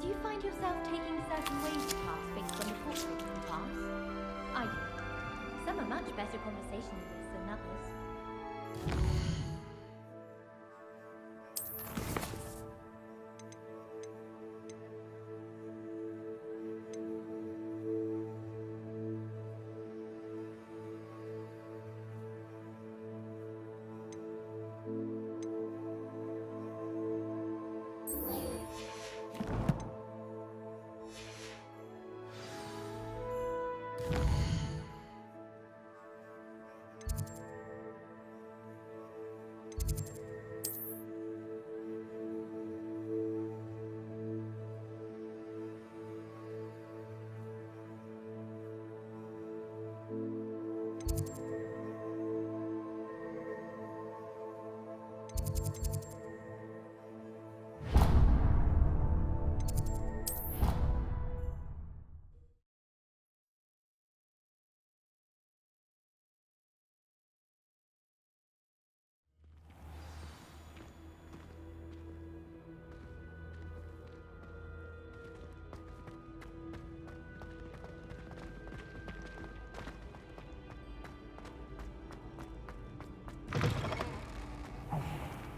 Do you find yourself taking certain ways to pass based on the portraits you pass? I do. Some are much better conversationalists than others.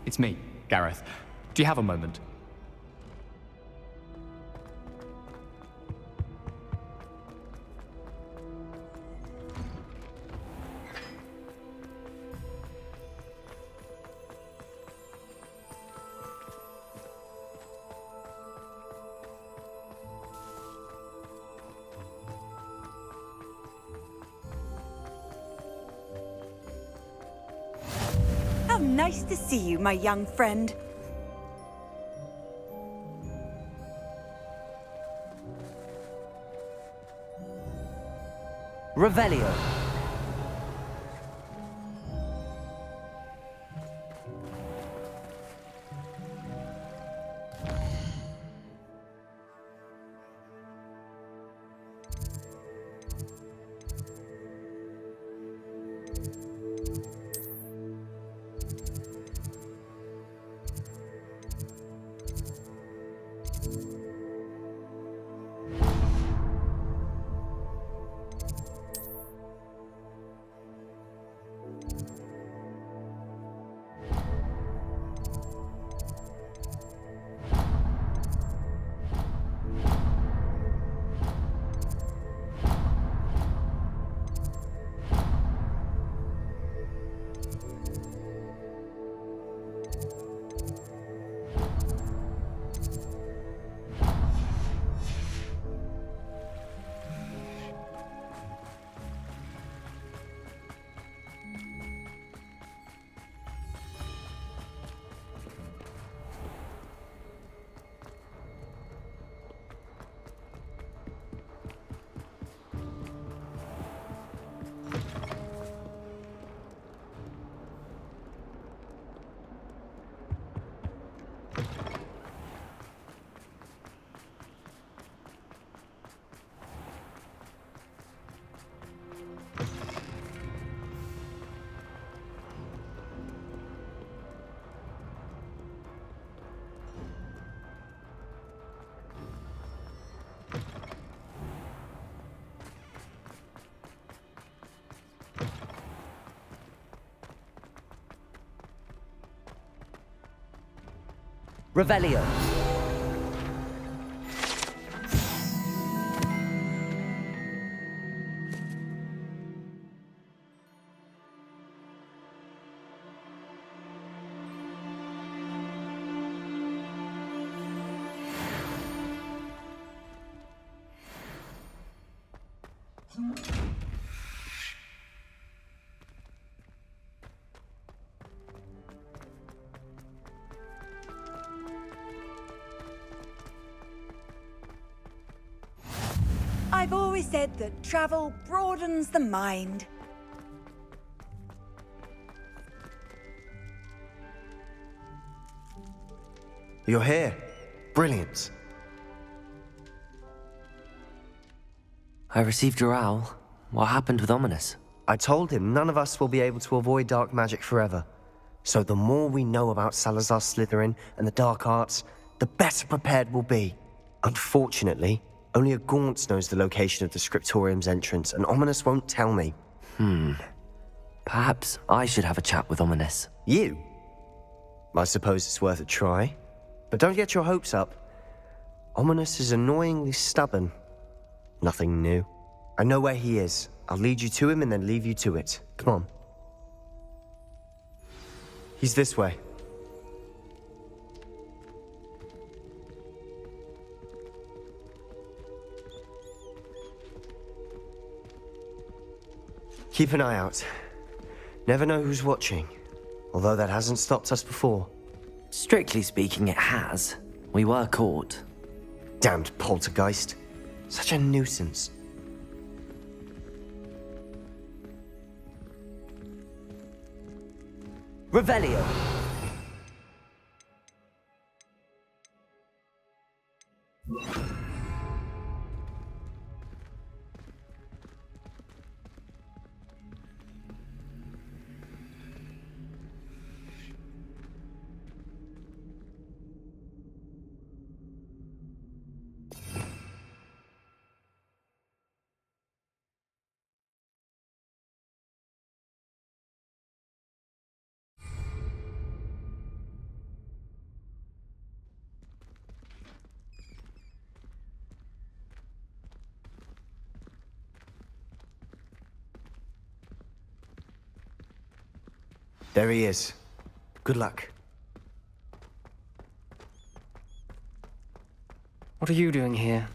It's me, Gareth. Do you have a moment? How nice to see you, my young friend. Revelio. Revelio. I've always said that travel broadens the mind. You're here. Brilliant. I received your owl. What happened with Ominous? I told him none of us will be able to avoid dark magic forever. So the more we know about Salazar Slytherin and the dark arts, the better prepared we'll be. Unfortunately, only a Gaunt knows the location of the Scriptorium's entrance, and Ominous won't tell me. Perhaps I should have a chat with Ominous. You? I suppose it's worth a try. But don't get your hopes up. Ominous is annoyingly stubborn. Nothing new. I know where he is. I'll lead you to him and then leave you to it. Come on. He's this way. Keep an eye out. Never know who's watching. Although that hasn't stopped us before. Strictly speaking, it has. We were caught. Damned poltergeist. Such a nuisance. Revelio! There he is. Good luck. What are you doing here?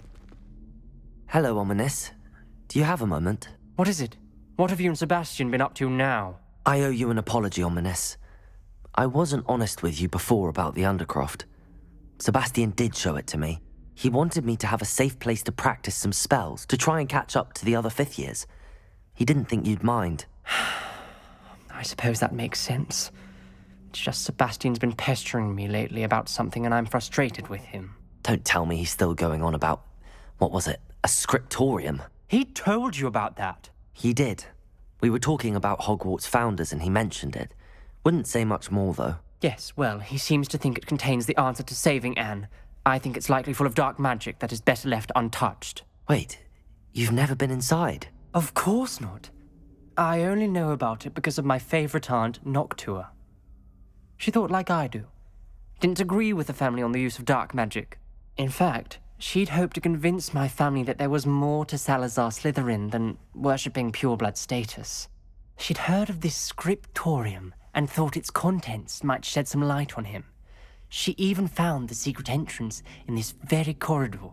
Hello, Ominous. Do you have a moment? What is it? What have you and Sebastian been up to now? I owe you an apology, Ominous. I wasn't honest with you before about the Undercroft. Sebastian did show it to me. He wanted me to have a safe place to practice some spells, to try and catch up to the other fifth years. He didn't think you'd mind. I suppose that makes sense. It's just Sebastian's been pestering me lately about something and I'm frustrated with him. Don't tell me he's still going on about, what was it, a scriptorium? He told you about that. He did. We were talking about Hogwarts founders and he mentioned it. Wouldn't say much more, though. Yes, well, he seems to think it contains the answer to saving Anne. I think it's likely full of dark magic that is better left untouched. Wait, you've never been inside? Of course not. I only know about it because of my favorite aunt, Noctua. She thought like I do. Didn't agree with the family on the use of dark magic. In fact, she'd hoped to convince my family that there was more to Salazar Slytherin than worshipping pureblood status. She'd heard of this scriptorium and thought its contents might shed some light on him. She even found the secret entrance in this very corridor.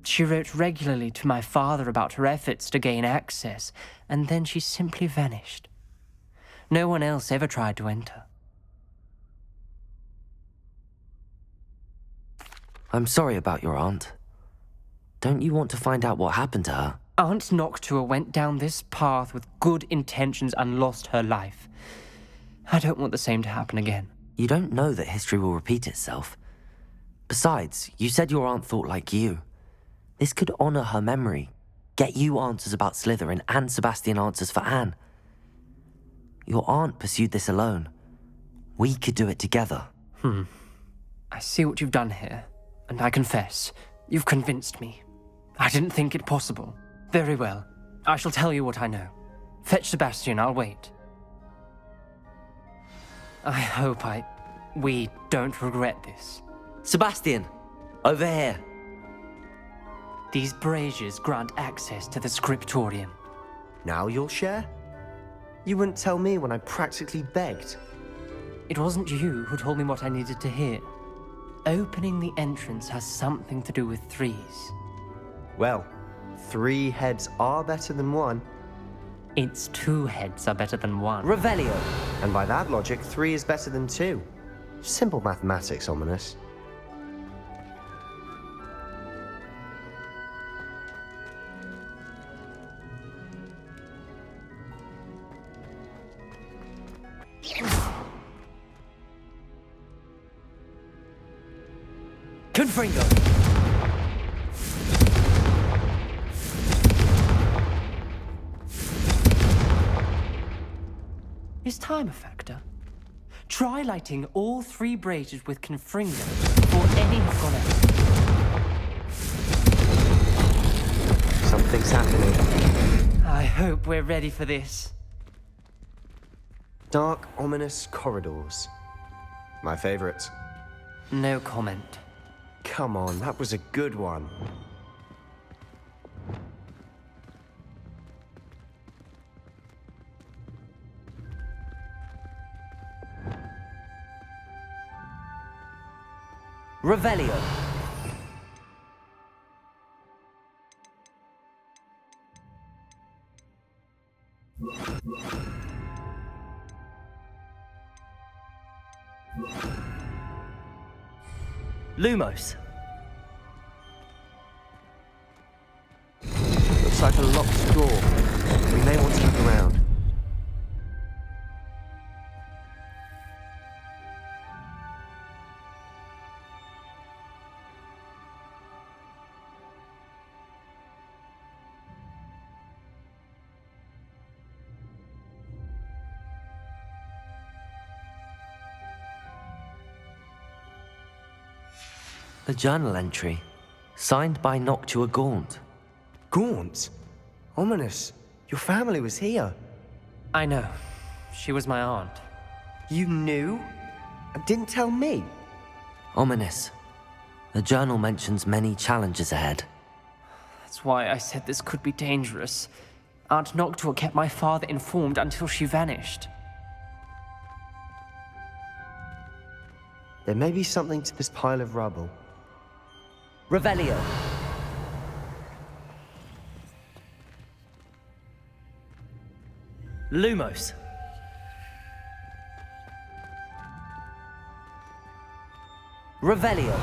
She wrote regularly to my father about her efforts to gain access, and then she simply vanished. No one else ever tried to enter. I'm sorry about your aunt. Don't you want to find out what happened to her? Aunt Noctua went down this path with good intentions and lost her life. I don't want the same to happen again. You don't know that history will repeat itself. Besides, you said your aunt thought like you. This could honor her memory, get you answers about Slytherin and Sebastian answers for Anne. Your aunt pursued this alone. We could do it together. I see what you've done here, and I confess, you've convinced me. I didn't think it possible. Very well. I shall tell you what I know. Fetch Sebastian, I'll wait. I hope we don't regret this. Sebastian! Over here! These braziers grant access to the scriptorium. Now you'll share? You wouldn't tell me when I practically begged. It wasn't you who told me what I needed to hear. Opening the entrance has something to do with threes. Well, 3 heads are better than 1. Its 2 heads are better than 1. Revelio! And by that logic, 3 is better than 2. Simple mathematics, Ominous. Confringo! Is time a factor? Try lighting all 3 braziers with Confringo before any have gone out. Something's happening. I hope we're ready for this. Dark, ominous corridors. My favorite. No comment. Come on, that was a good one. Revelio. Lumos. Looks like a locked door. We may want to look around. A journal entry, signed by Noctua Gaunt. Gaunt? Ominous. Your family was here. I know. She was my aunt. You knew? And didn't tell me? Ominous. The journal mentions many challenges ahead. That's why I said this could be dangerous. Aunt Noctua kept my father informed until she vanished. There may be something to this pile of rubble. Revelio. Lumos. Revelio.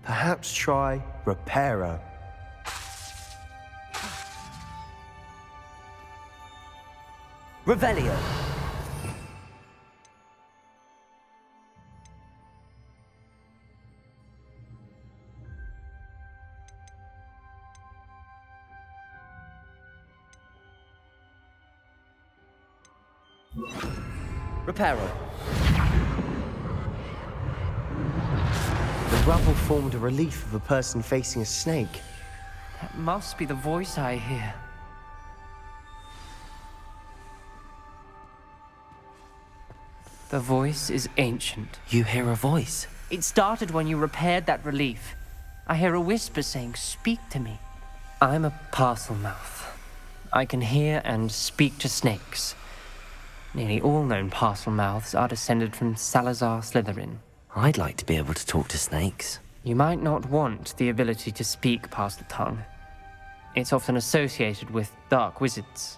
Perhaps try Reparo. Revelio. Reparo. The rubble formed a relief of a person facing a snake. That must be the voice I hear. The voice is ancient. You hear a voice. It started when you repaired that relief. I hear a whisper saying, "Speak to me." I'm a parcel mouth. I can hear and speak to snakes. Nearly all known parcel mouths are descended from Salazar Slytherin. I'd like to be able to talk to snakes. You might not want the ability to speak past the tongue. It's often associated with dark wizards.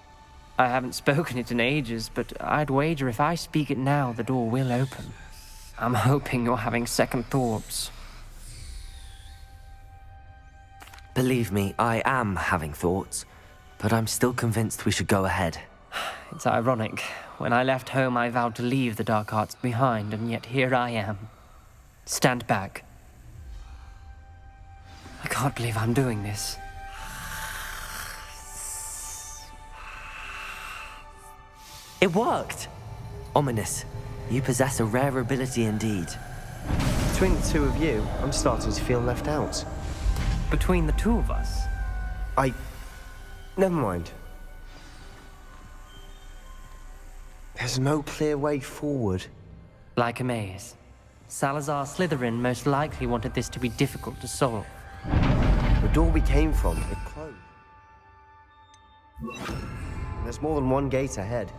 I haven't spoken it in ages, but I'd wager if I speak it now, the door will open. I'm hoping you're having second thoughts. Believe me, I am having thoughts, but I'm still convinced we should go ahead. It's ironic. When I left home, I vowed to leave the dark arts behind, and yet here I am. Stand back. I can't believe I'm doing this. It worked! Ominous, you possess a rare ability indeed. Between the two of you, I'm starting to feel left out. Between the two of us, Never mind. There's no clear way forward. like a maze. Salazar Slytherin most likely wanted this to be difficult to solve. The door we came from, it closed. There's more than one gate ahead.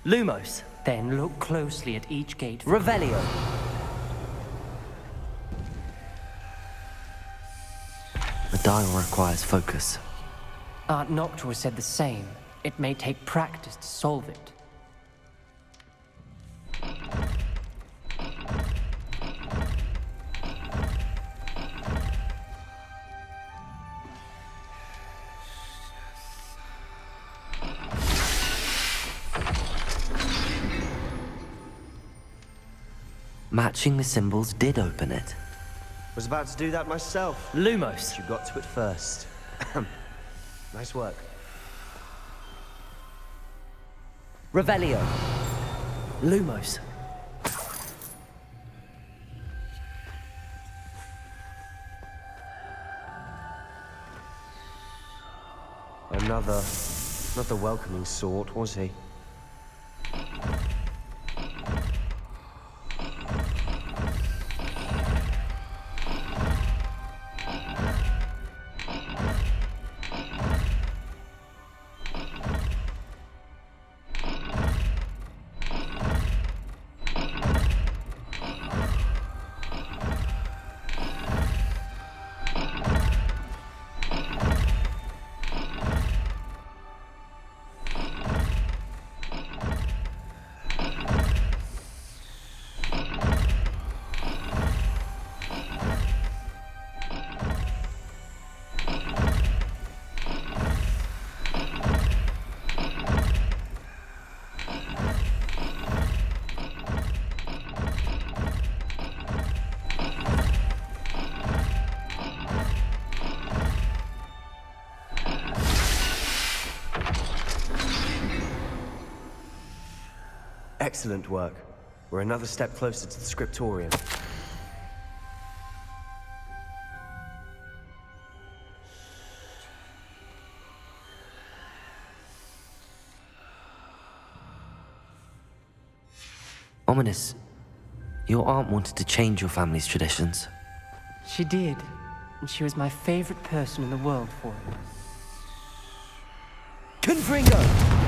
Lumos. Then look closely at each gate. Revelio. The dial requires focus. Aunt Noctua said the same. It may take practice to solve it. Matching the symbols did open it. Was about to do that myself. Lumos. You got to it first. Nice work. Revelio. Lumos. Not the welcoming sort, was he? Excellent work. We're another step closer to the scriptorium. Ominous, your aunt wanted to change your family's traditions. She did, and she was my favorite person in the world for it. Confringo!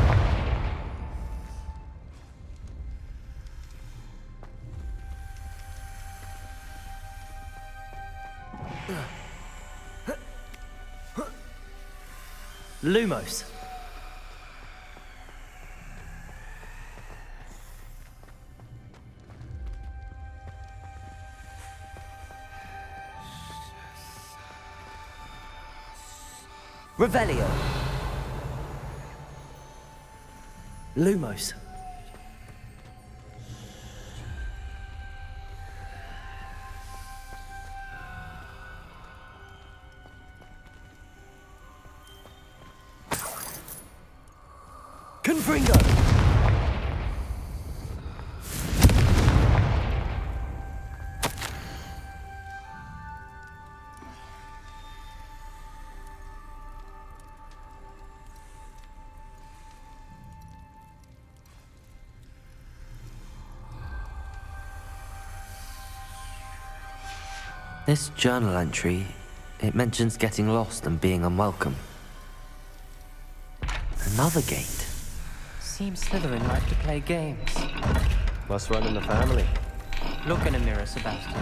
Lumos. Revelio. Lumos. Confringo. This journal entry, it mentions getting lost and being unwelcome. Another gate. Seems Slytherin like to play games. Must run in the family. Look in a mirror, Sebastian.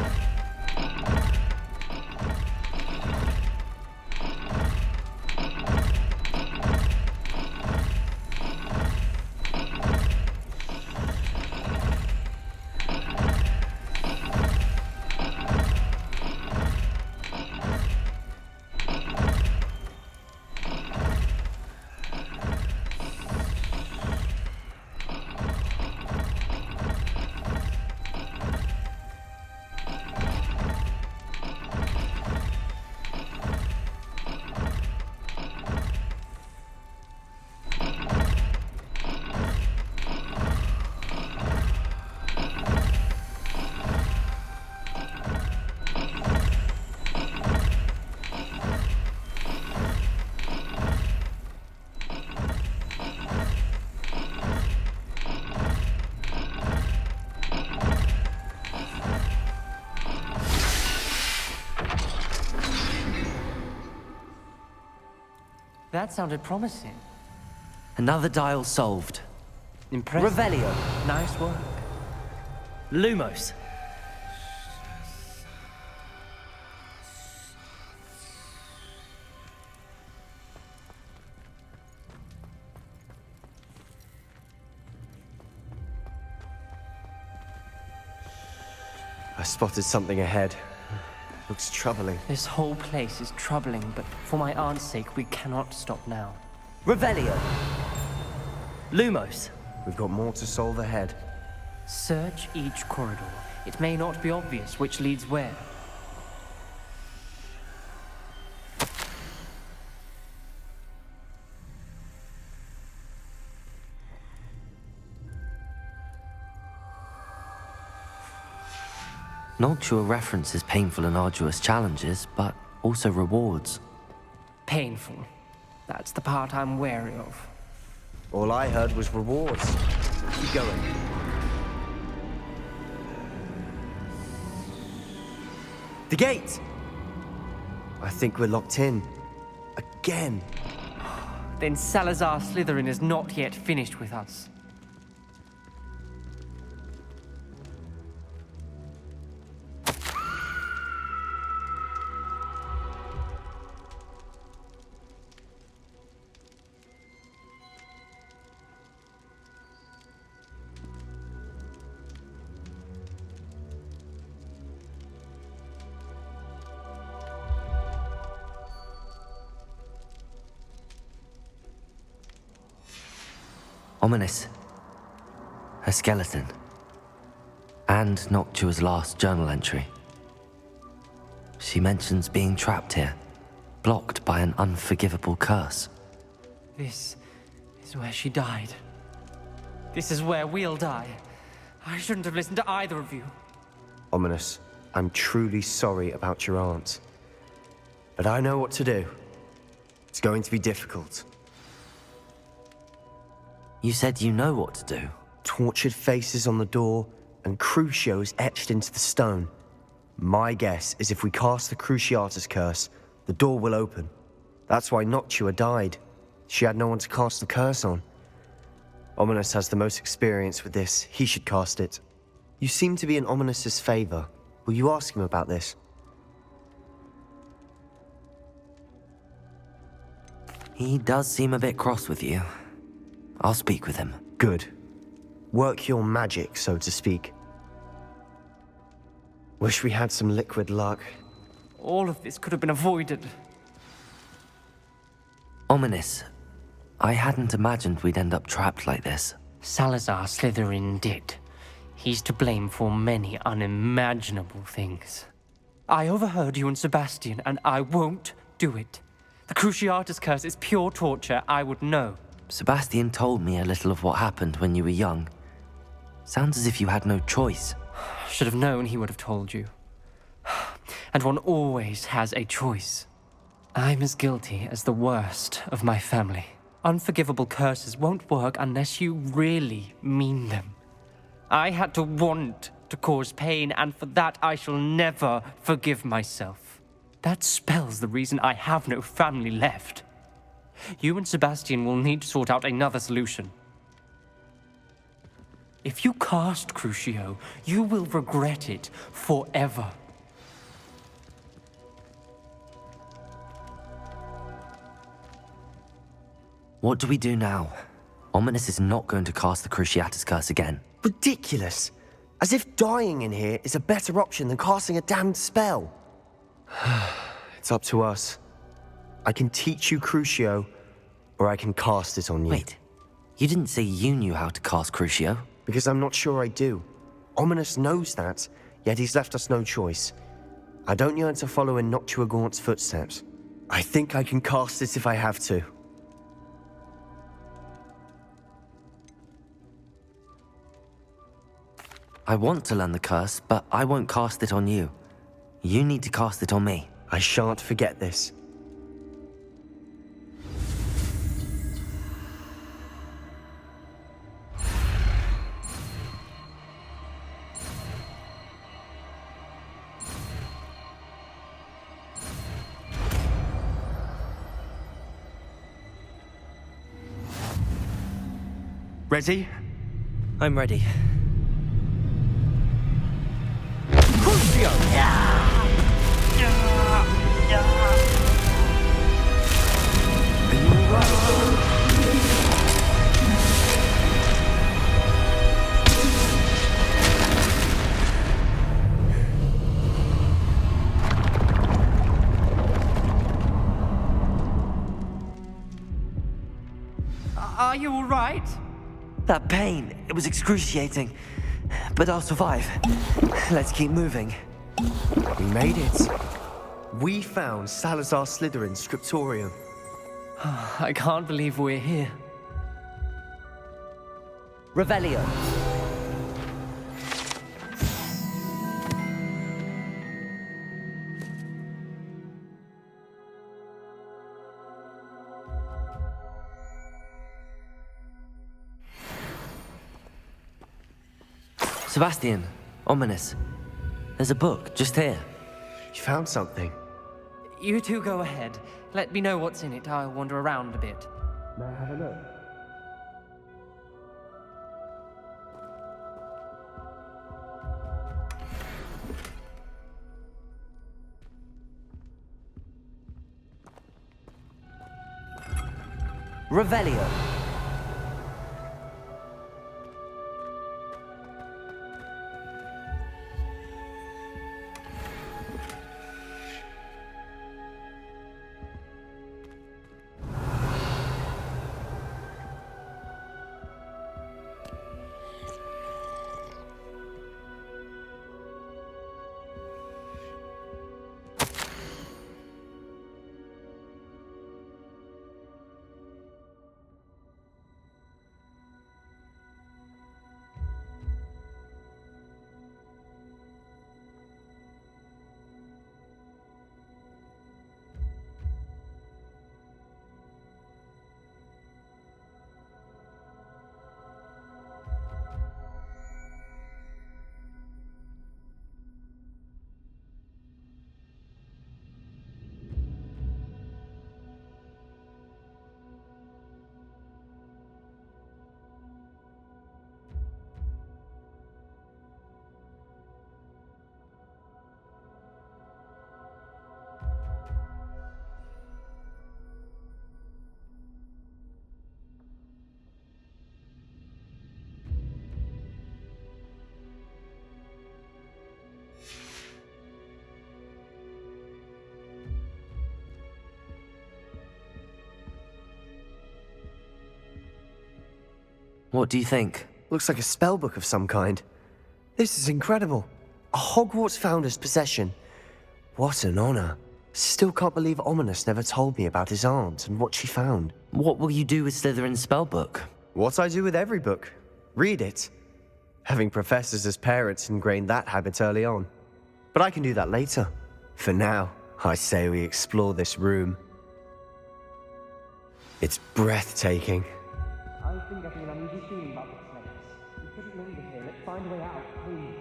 That sounded promising. Another dial solved. Impressive. Revelio. Nice work. Lumos. I spotted something ahead. Looks troubling. This whole place is troubling, but for my aunt's sake, we cannot stop now. Revelio. Lumos. We've got more to solve ahead. Search each corridor. it may not be obvious which leads where. Noctua references painful and arduous challenges, but also rewards. Painful. That's the part I'm wary of. All I heard was rewards. Keep going. The gate! I think we're locked in. Again. Then Salazar Slytherin is not yet finished with us. Ominous. Her skeleton. And Noctua's last journal entry. She mentions being trapped here, blocked by an unforgivable curse. This is where she died. This is where we'll die. I shouldn't have listened to either of you. Ominous, I'm truly sorry about your aunt. But I know what to do. It's going to be difficult. You said you know what to do. Tortured faces on the door and Crucios etched into the stone. My guess is if we cast the Cruciatus curse, the door will open. That's why Noctua died. She had no one to cast the curse on. Ominous has the most experience with this. He should cast it. You seem to be in Ominous's favor. Will you ask him about this? He does seem a bit cross with you. I'll speak with him. Good. Work your magic, so to speak. Wish we had some liquid luck. All of this could have been avoided. Ominous. I hadn't imagined we'd end up trapped like this. Salazar Slytherin did. He's to blame for many unimaginable things. I overheard you and Sebastian, and I won't do it. The Cruciatus curse is pure torture, I would know. Sebastian told me a little of what happened when you were young. Sounds as if you had no choice. Should have known he would have told you. And one always has a choice. I'm as guilty as the worst of my family. Unforgivable curses won't work unless you really mean them. I had to want to cause pain, and for that I shall never forgive myself. That spells the reason I have no family left. You and Sebastian will need to sort out another solution. If you cast Crucio, you will regret it forever. What do we do now? Ominous is not going to cast the Cruciatus curse again. Ridiculous. As if dying in here is a better option than casting a damned spell. It's up to us. I can teach you Crucio, or I can cast it on you. Wait, you didn't say you knew how to cast Crucio? Because I'm not sure I do. Ominous knows that, yet he's left us no choice. I don't yearn to follow in Noctua Gaunt's footsteps. I think I can cast it if I have to. I want to learn the curse, but I won't cast it on you. You need to cast it on me. I shan't forget this. Ready? I'm ready. Are you all right? That pain, it was excruciating. but I'll survive. Let's keep moving. We made it. We found Salazar Slytherin's scriptorium. I can't believe we're here. Revelio. Sebastian, ominous. There's a book just here. You found something. You two go ahead. Let me know what's in it. I'll wander around a bit. May I have a look? Revelio. What do you think? Looks like a spellbook of some kind. This is incredible. A Hogwarts founder's possession. What an honor. Still can't believe Ominous never told me about his aunt and what she found. What will you do with Slytherin's spellbook? What I do with every book. Read it. Having professors as parents ingrained that habit early on. But I can do that later. For now, I say we explore this room. It's breathtaking. I've been getting an uneasy feeling about this place. We couldn't linger here. Let's find a way out, please.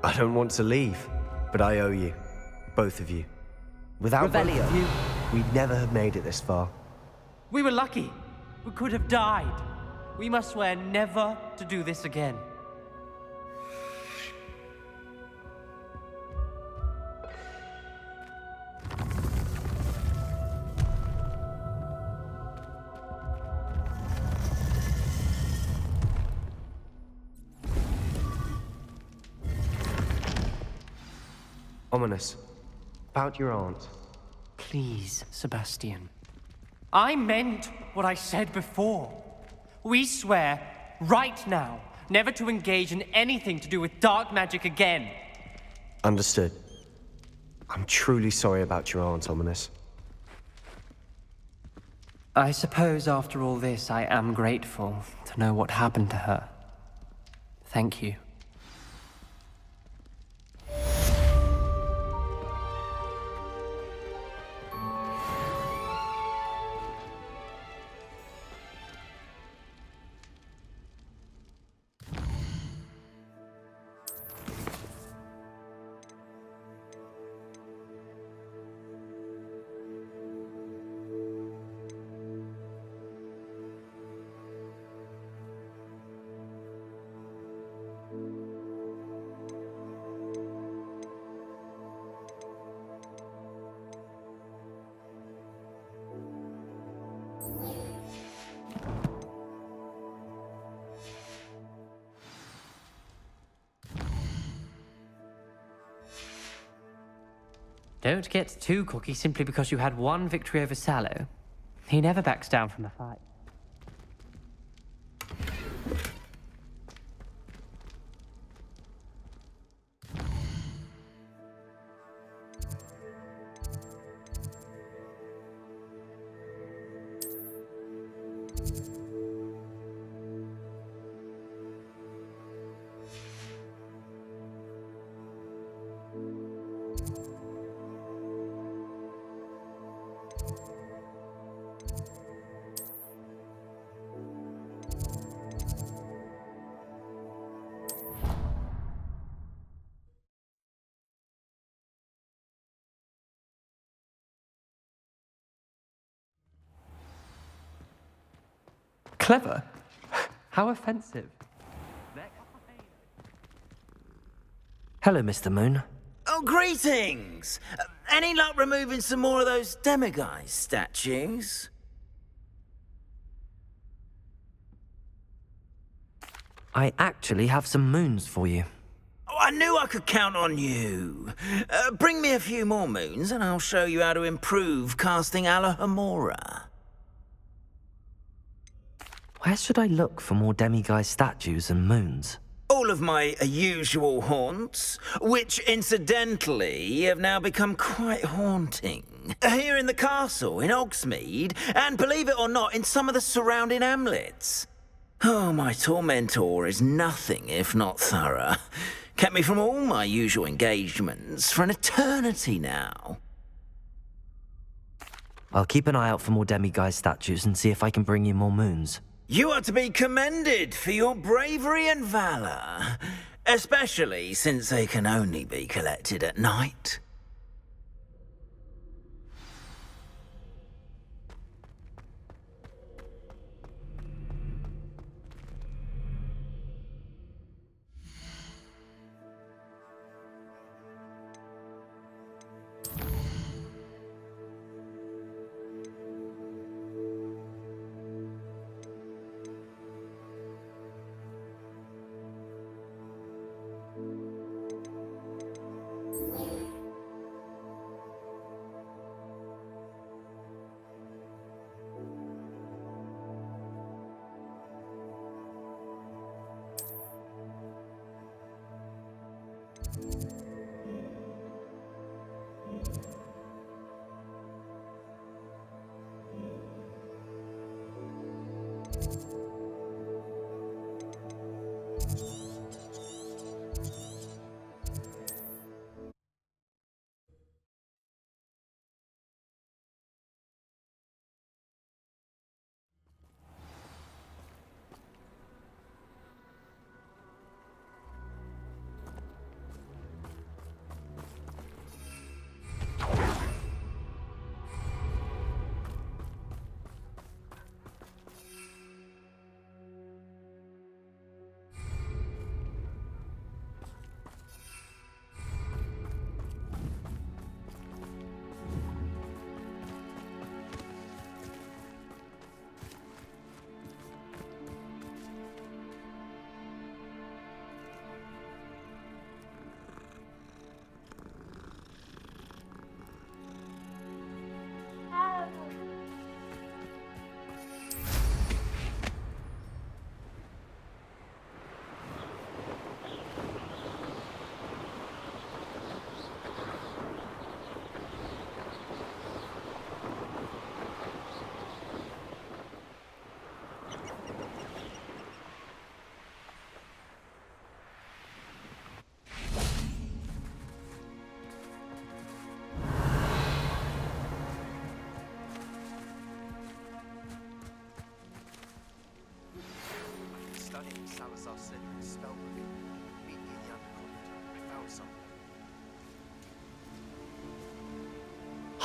I don't want to leave, but I owe you. Both of you. Without both Revelio. of you, we'd never have made it this far. We were lucky. We could have died. We must swear never to do this again. Ominous. About your aunt. Please, Sebastian. I meant what I said before. We swear, right now, never to engage in anything to do with dark magic again. Understood. I'm truly sorry about your aunt, Ominous. I suppose after all this, I am grateful to know what happened to her. Thank you. Don't get too cocky simply because you had one victory over Sallow. He never backs down from a fight. Clever? How offensive. Hello, Mr. Moon. Oh, greetings! Any luck removing some more of those demiguise statues? I actually have some moons for you. Oh, I knew I could count on you. Bring me a few more moons and I'll show you how to improve casting Alohomora. Where should I look for more demiguise statues and moons? All of my usual haunts, which incidentally have now become quite haunting. Here in the castle, in Hogsmeade, and believe it or not, in some of the surrounding hamlets. Oh, my tormentor is nothing if not thorough. Kept me from all my usual engagements for an eternity now. I'll keep an eye out for more demiguise statues and see if I can bring you more moons. You are to be commended for your bravery and valor, especially since they can only be collected at night.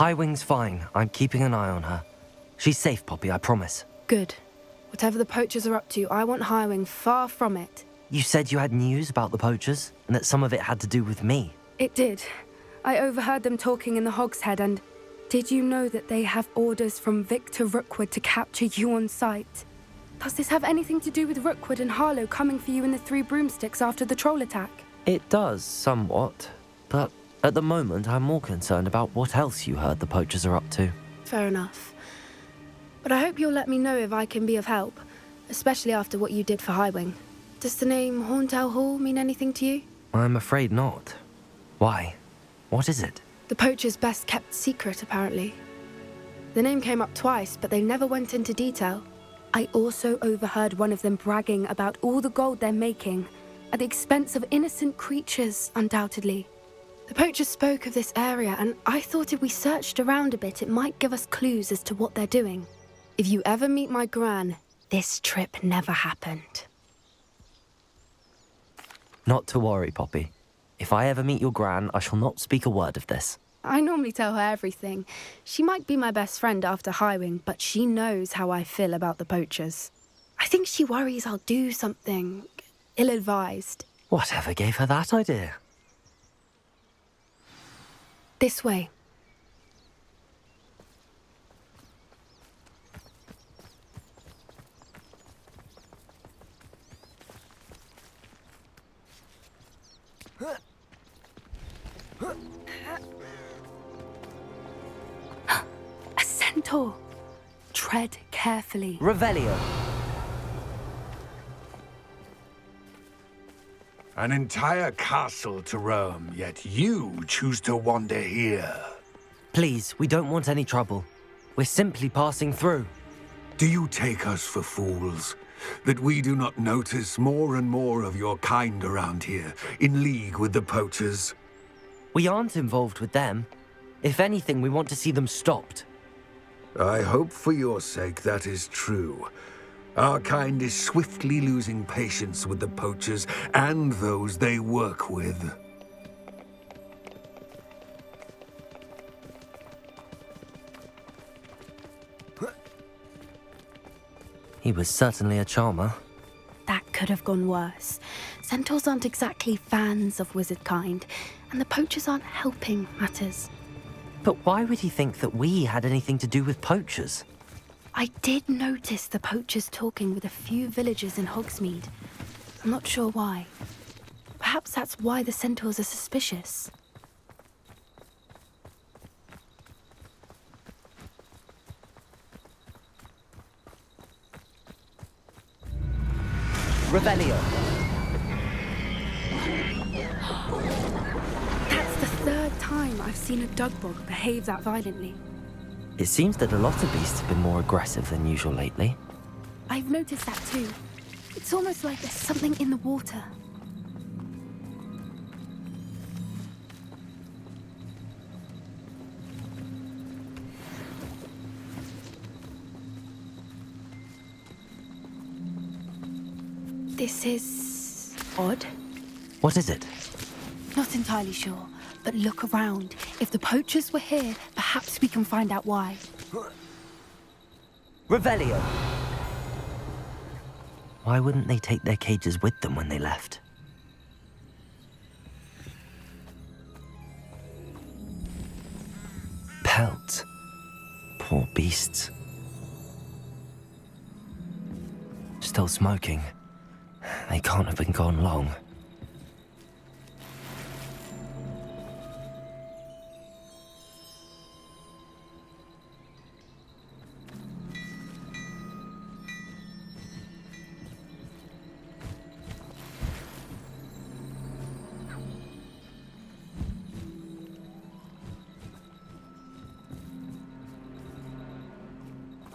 Highwing's fine. I'm keeping an eye on her. She's safe, Poppy, I promise. Good. Whatever the poachers are up to, I want Highwing far from it. You said you had news about the poachers, and that some of it had to do with me. It did. I overheard them talking in the Hogshead, and did you know that they have orders from Victor Rookwood to capture you on sight? Does this have anything to do with Rookwood and Harlow coming for you in the Three Broomsticks after the troll attack? It does, somewhat. But at the moment, I'm more concerned about what else you heard the poachers are up to. Fair enough. But I hope you'll let me know if I can be of help, especially after what you did for Highwing. Does the name Hauntel Hall mean anything to you? I'm afraid not. Why? What is it? The poacher's best kept secret, apparently. The name came up twice, but they never went into detail. I also overheard one of them bragging about all the gold they're making, at the expense of innocent creatures, undoubtedly. The poacher spoke of this area, and I thought if we searched around a bit, it might give us clues as to what they're doing. If you ever meet my gran, this trip never happened. Not to worry, Poppy. If I ever meet your gran, I shall not speak a word of this. I normally tell her everything. She might be my best friend after Highwing, but she knows how I feel about the poachers. I think she worries I'll do something ill-advised. Whatever gave her that idea? This way. A centaur. Tread carefully. Revelio. An entire castle to roam, yet you choose to wander here. Please, we don't want any trouble. We're simply passing through. Do you take us for fools? That we do not notice more and more of your kind around here, in league with the poachers? We aren't involved with them. If anything, we want to see them stopped. I hope for your sake that is true. Our kind is swiftly losing patience with the poachers and those they work with. He was certainly a charmer. That could have gone worse. Centaurs aren't exactly fans of wizard kind, and the poachers aren't helping matters. But why would he think that we had anything to do with poachers? I did notice the poachers talking with a few villagers in Hogsmeade. I'm not sure why. Perhaps that's why the centaurs are suspicious. Revelio. That's the third time I've seen a dugbog behave that violently. It seems that a lot of beasts have been more aggressive than usual lately. I've noticed that too. It's almost like there's something in the water. This is odd. What is it? Not entirely sure, but look around. If the poachers were here, perhaps we can find out why. Revelio. Why wouldn't they take their cages with them when they left? Pelts. Poor beasts. Still smoking. They can't have been gone long.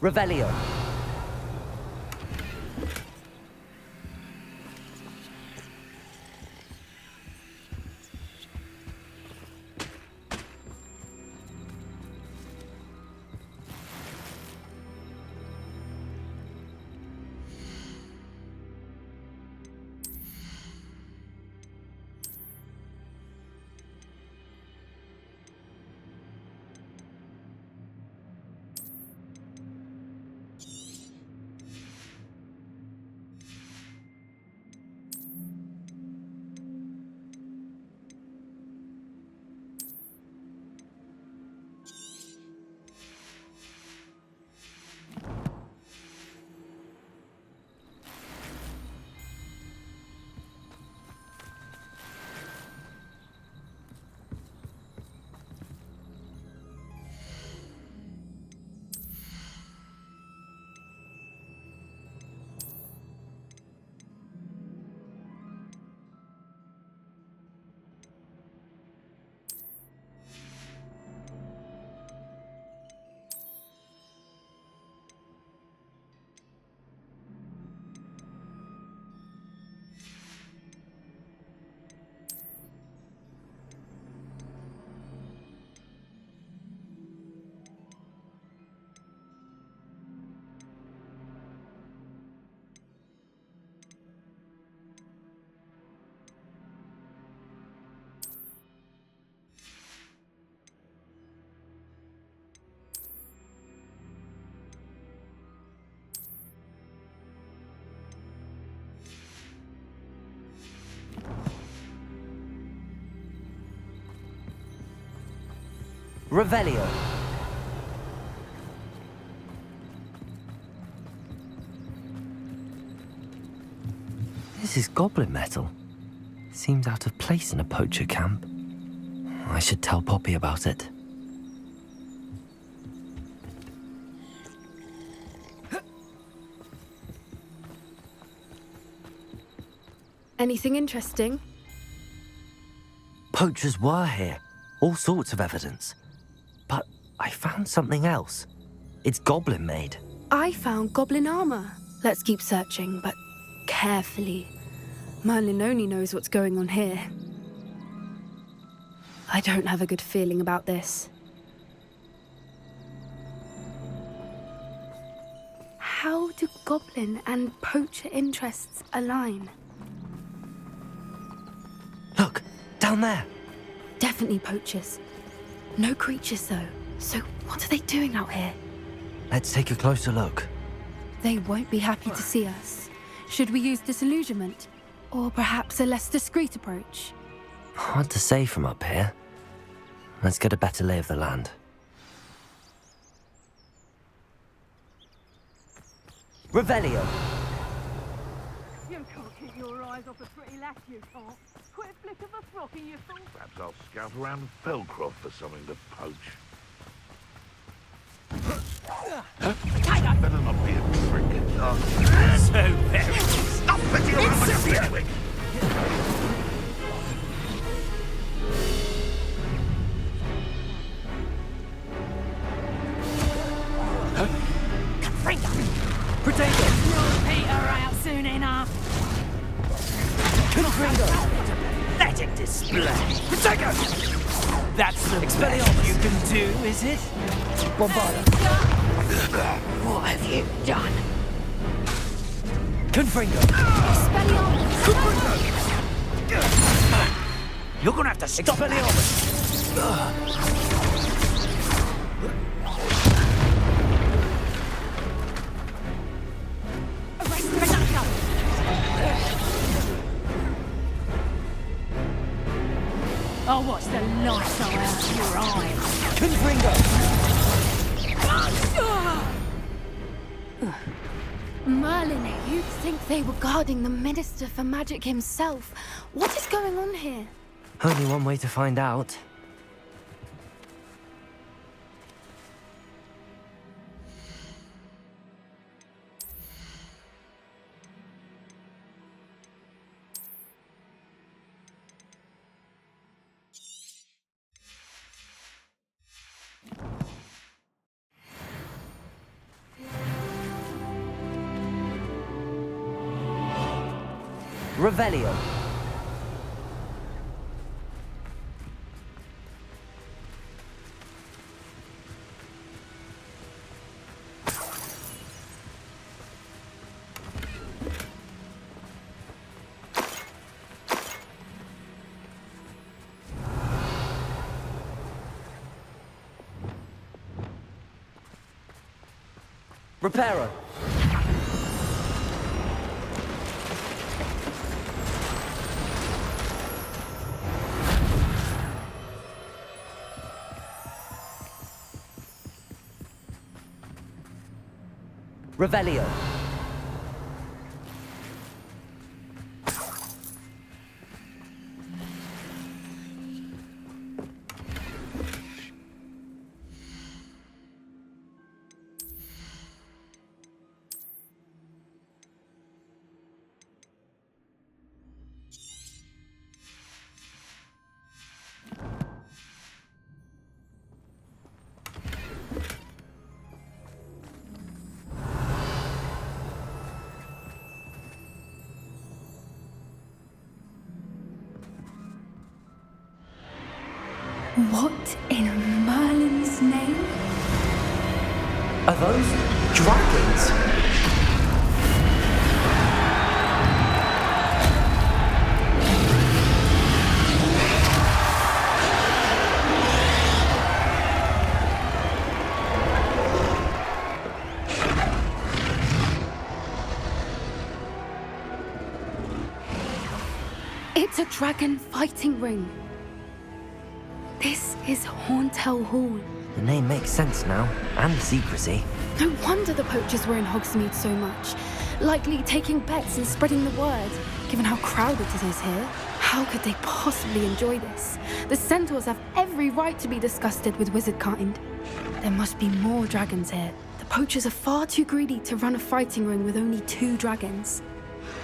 Revelio. Revelio. This is goblin metal. Seems out of place in a poacher camp. I should tell Poppy about it. Anything interesting? Poachers were here. All sorts of evidence. But I found something else. It's goblin made. I found goblin armor. Let's keep searching, but carefully. Merlin only knows what's going on here. I don't have a good feeling about this. How do goblin and poacher interests align? Look, down there. Definitely poachers. No creatures, though. So what are they doing out here? Let's take a closer look. They won't be happy to see us. Should we use disillusionment? Or perhaps a less discreet approach? Hard to say from up here. Let's get a better lay of the land. Revelio. You can't keep your eyes off a pretty lass, you can't. Quit a flick of a frock in your fool. Perhaps I'll scout around Felcroft for something to poach. Better not be a trick. So very. Stop betting around like a Fenwick! Peter out soon enough. Pathetic display. That's the best you can do, is it? What have you done? You're gonna have to stop that. I'll watch the lights out of your eyes. Merlin, you'd think they were guarding the Minister for Magic himself. What is going on here? Only one way to find out. Revelio. Reparo. Revelio. What in Merlin's name? Are those dragons? It's a dragon fighting ring. This is Hauntel Hall. The name makes sense now, and the secrecy. No wonder the poachers were in Hogsmeade so much. Likely taking bets and spreading the word, given how crowded it is here. How could they possibly enjoy this? The centaurs have every right to be disgusted with wizard kind. There must be more dragons here. The poachers are far too greedy to run a fighting ring with only 2 dragons.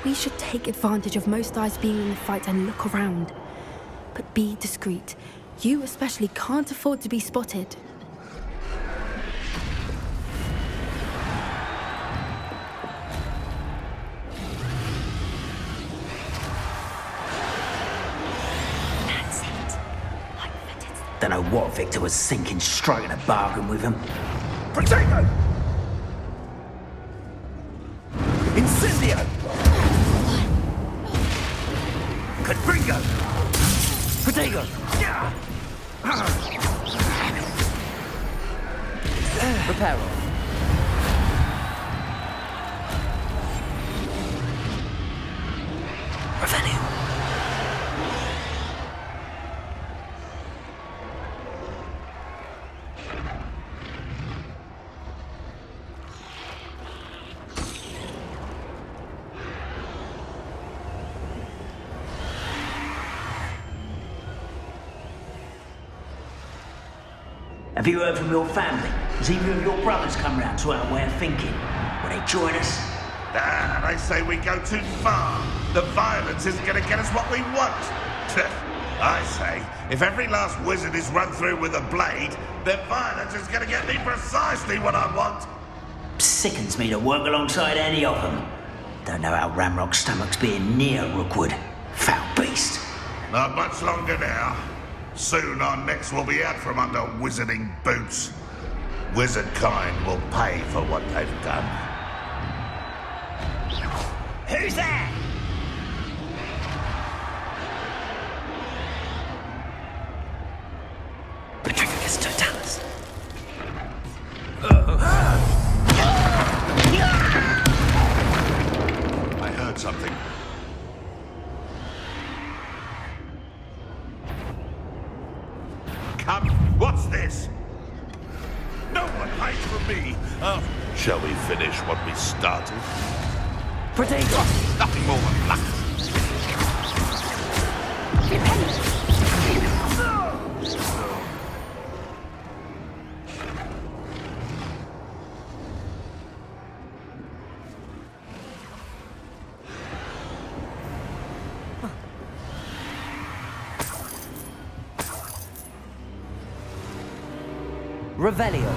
We should take advantage of most eyes being in the fight and look around. But be discreet. You especially can't afford to be spotted. Don't know what Victor was thinking, striking a bargain with him. Protego! Incendio! Confringo! Protego! Reparo. Revelio. Have you heard from your family? Has either of your brothers come round to our way of thinking? Will they join us? Ah, they say we go too far. The violence isn't going to get us what we want. I say, if every last wizard is run through with a blade, then violence is going to get me precisely what I want. Sickens me to work alongside any of them. Don't know how Ramrock's stomach's being near Rookwood. Foul beast. Not much longer now. Soon our necks will be out from under wizarding boots. Wizard kind will pay for what they've done. Who's there? Patricius Totalis. I heard something. Come, what's this? No one hides from me. Shall we finish what we started? Protego! Nothing more than luck. Revelio.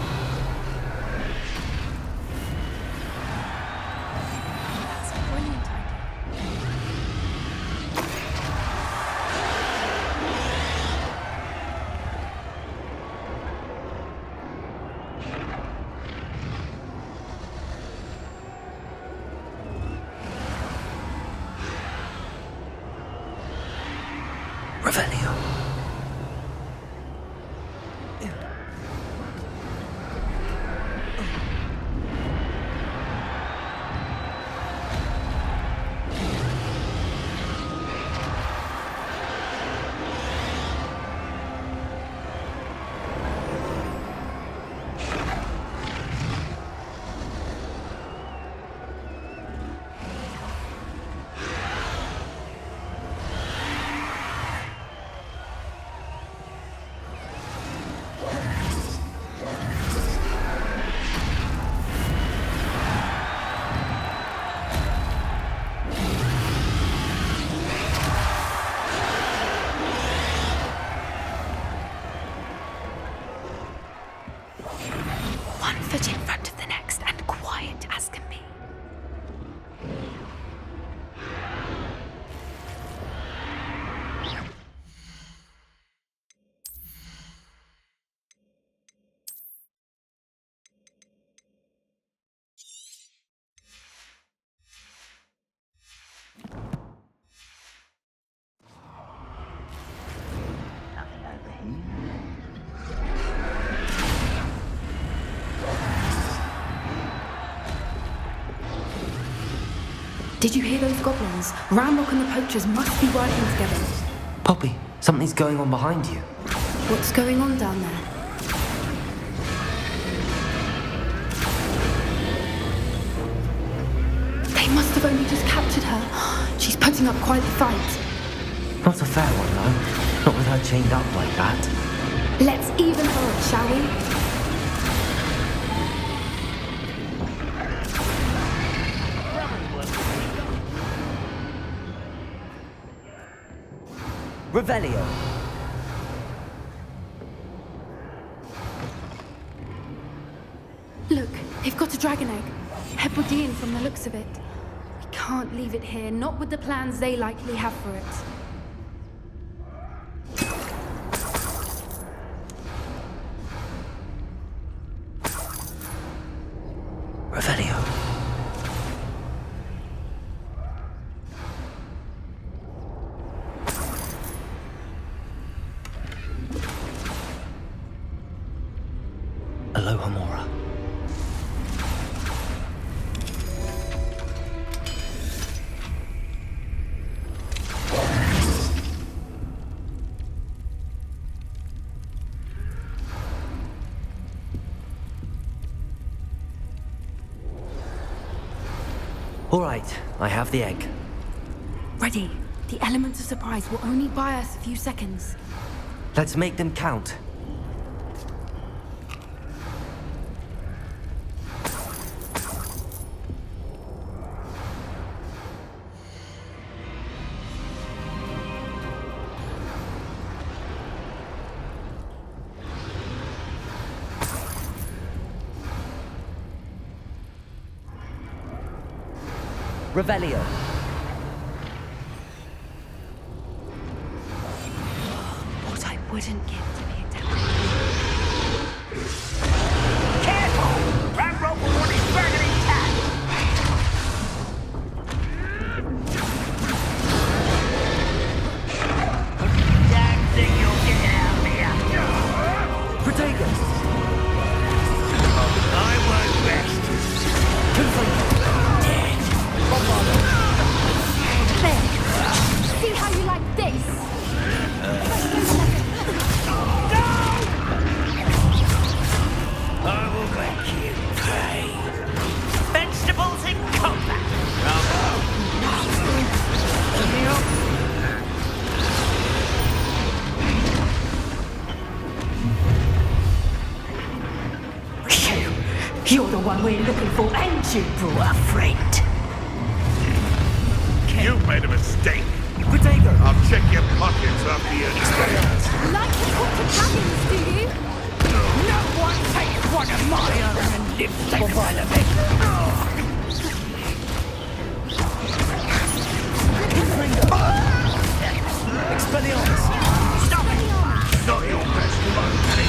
That's a brilliant idea. Revelio. One foot in front of the next and quiet as can be. Nothing over here. Did you hear those goblins? Ramrock and the poachers must be working together. Poppy, something's going on behind you. What's going on down there? They must have only just captured her. She's putting up quite the fight. Not a fair one, though. Not with her chained up like that. Let's even her up, shall we? Revelio. Look, they've got a dragon egg. Hebridean from the looks of it. We can't leave it here, not with the plans they likely have for it. Revelio. Aloha Mora. All right, I have the egg. Ready. The element of surprise will only buy us a few seconds. Let's make them count. Revelio. What I wouldn't give to be a devil. Careful! That rope will want his burger intact! Damn thing you'll get out of here! Protagonist. I won't rest. Conflict. There. See how you like this? I will make you pay. Vegetables in combat. You're the one we're looking for, and you brought a friend. You've made a mistake. Potato. I'll check your pockets after your experience. Like to talk to cabins, do you? No one takes one of my own and lives the fun of it. Expelliarmus. Stop it! Not your best luck, Penny.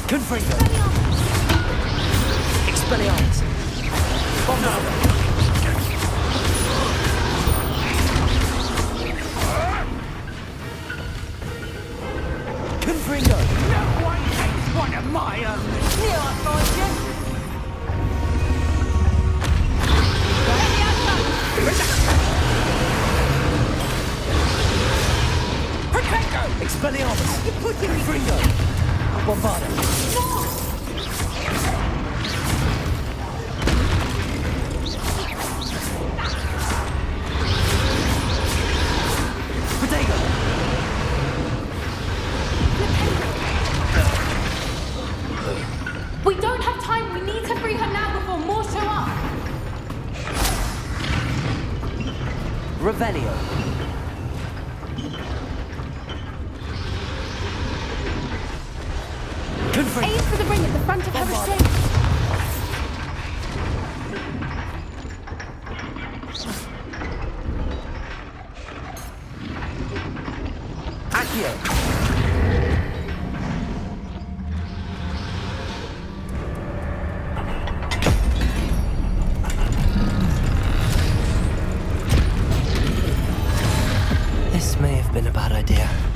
Confringo. Expelliarmus. Bombarda. Confringo. No one takes one of my own. Near I find you. Protecto! Expelliarmus. You're putting me... Confringo. Bombarda. Potato. We don't have time. We need to free her now before more show up. Revelio. Aim for the ring at the front of her restraint. Accio.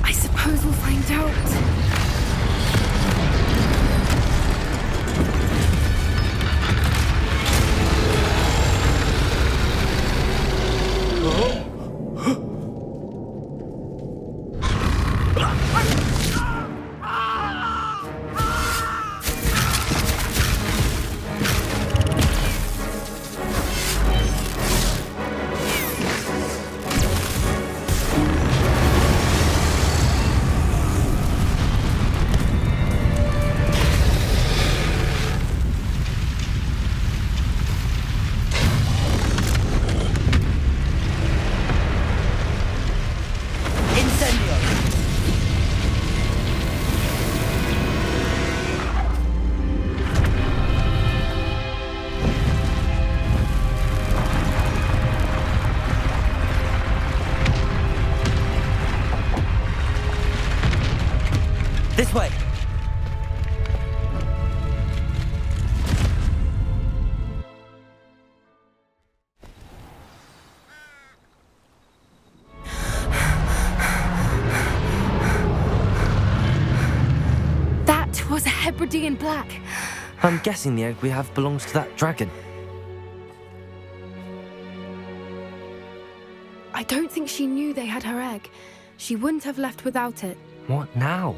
I suppose we'll find out. Incendio! This way! That was a Hebridean black. I'm guessing the egg we have belongs to that dragon. I don't think she knew they had her egg. She wouldn't have left without it. What now?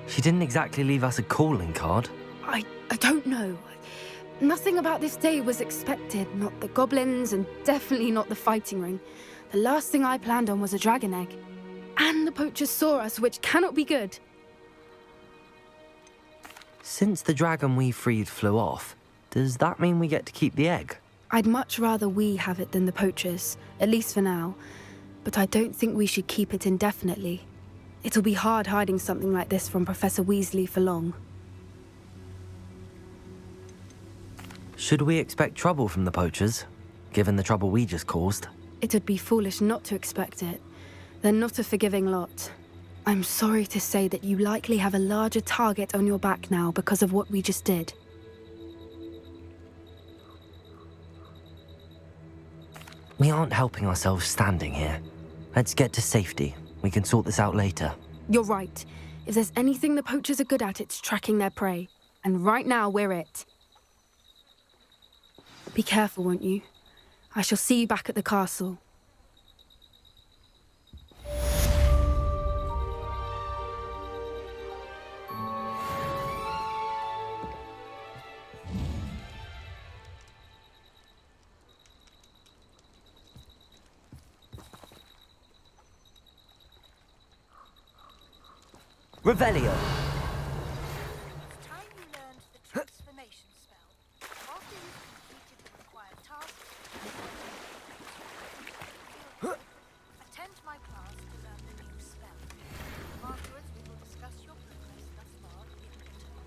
She didn't exactly leave us a calling card. I don't know. Nothing about this day was expected. Not the goblins, and definitely not the fighting ring. The last thing I planned on was a dragon egg. And the poachers saw us, which cannot be good. Since the dragon we freed flew off, does that mean we get to keep the egg? I'd much rather we have it than the poachers, at least for now. But I don't think we should keep it indefinitely. It'll be hard hiding something like this from Professor Weasley for long. Should we expect trouble from the poachers, given the trouble we just caused? It'd be foolish not to expect it. They're not a forgiving lot. I'm sorry to say that you likely have a larger target on your back now because of what we just did. We aren't helping ourselves standing here. Let's get to safety. We can sort this out later. You're right. If there's anything the poachers are good at, it's tracking their prey. And right now, we're it. Be careful, won't you? I shall see you back at the castle. Revelio! It's time you learned the transformation spell. After you've completed the required tasks, attend my class to learn the new spell. Afterwards, we will discuss your progress thus far in return.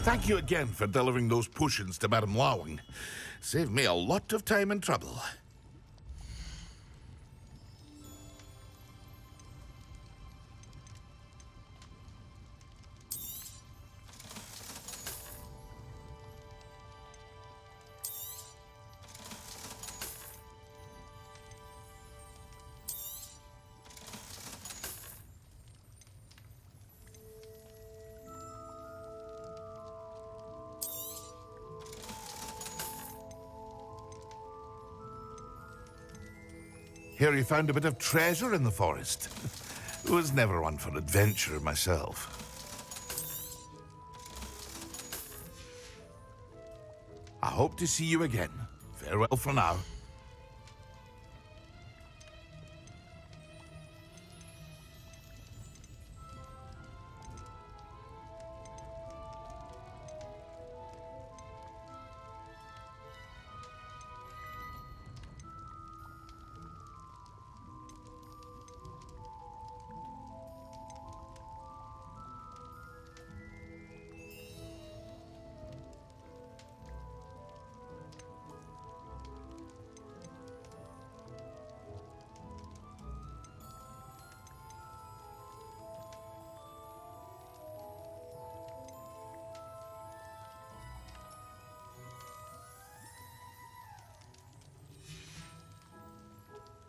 Thank you again for delivering those potions to Madame Lawing. Saved me a lot of time and trouble. Hear you found a bit of treasure in the forest. Was never one for adventure myself. I hope to see you again. Farewell for now.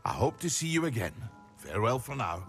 I hope to see you again. Farewell for now.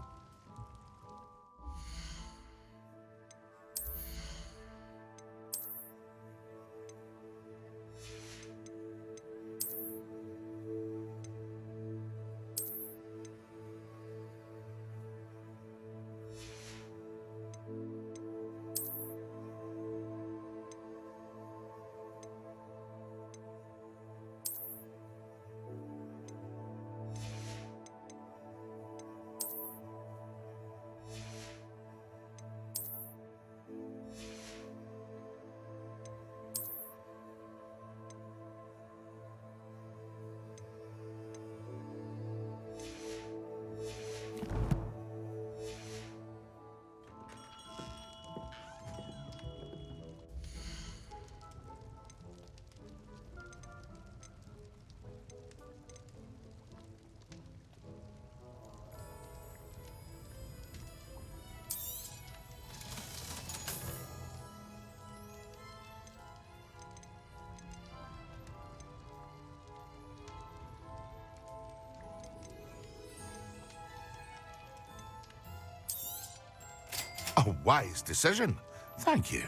A wise decision. Thank you.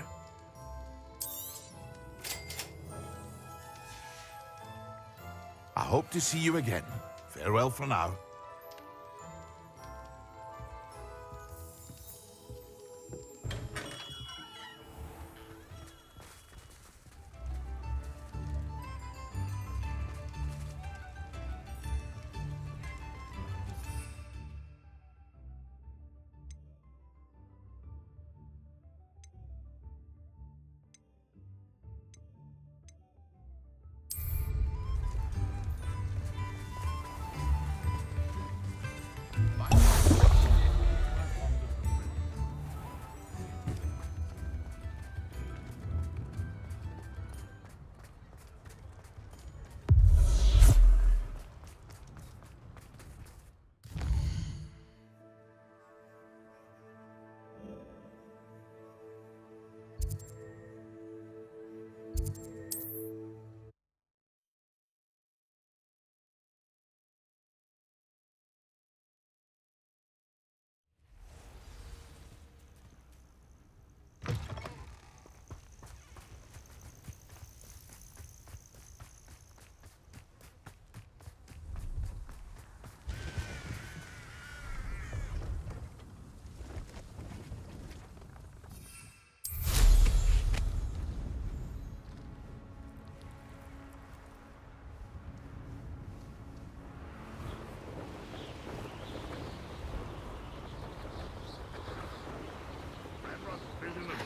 I hope to see you again. Farewell for now.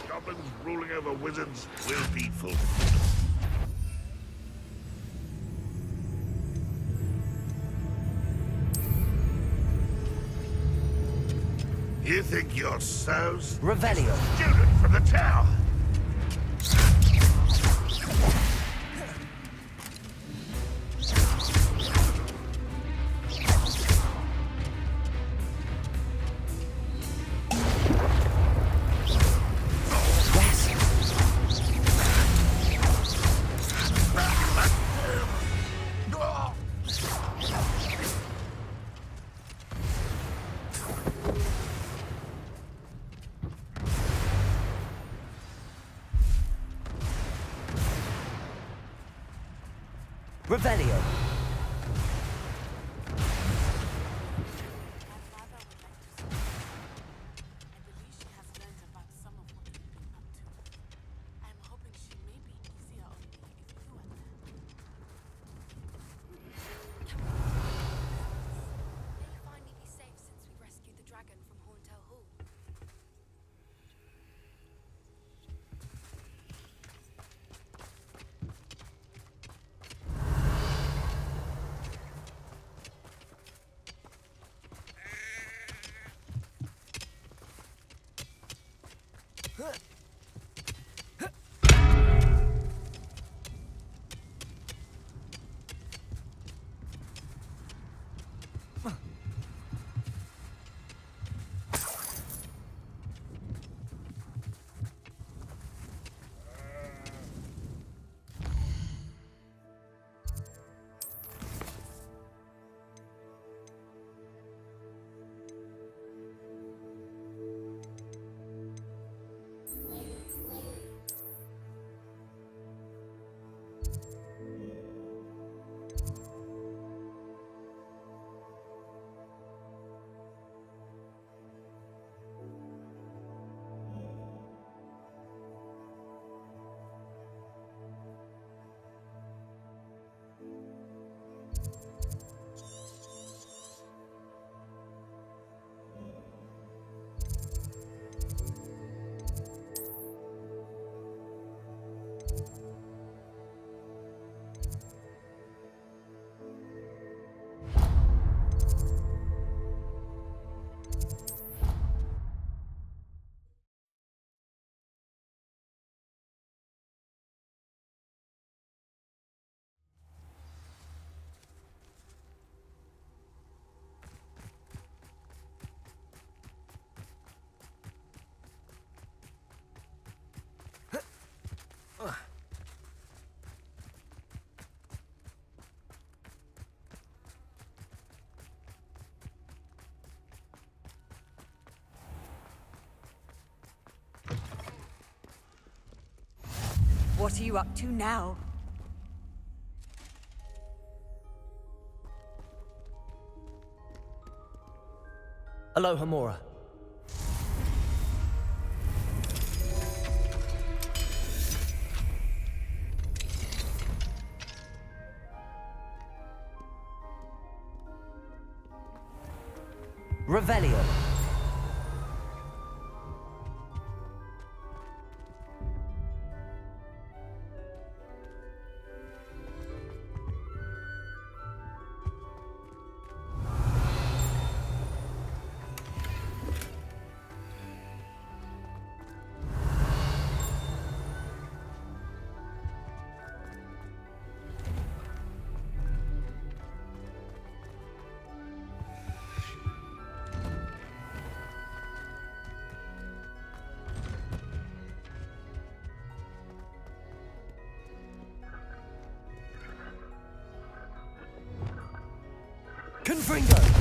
Goblins ruling over wizards will be fulfilled. You think you're so... Revelio. Student from the tower! Revelio. What are you up to now? Aloha, Mora. Revelio. Confringo!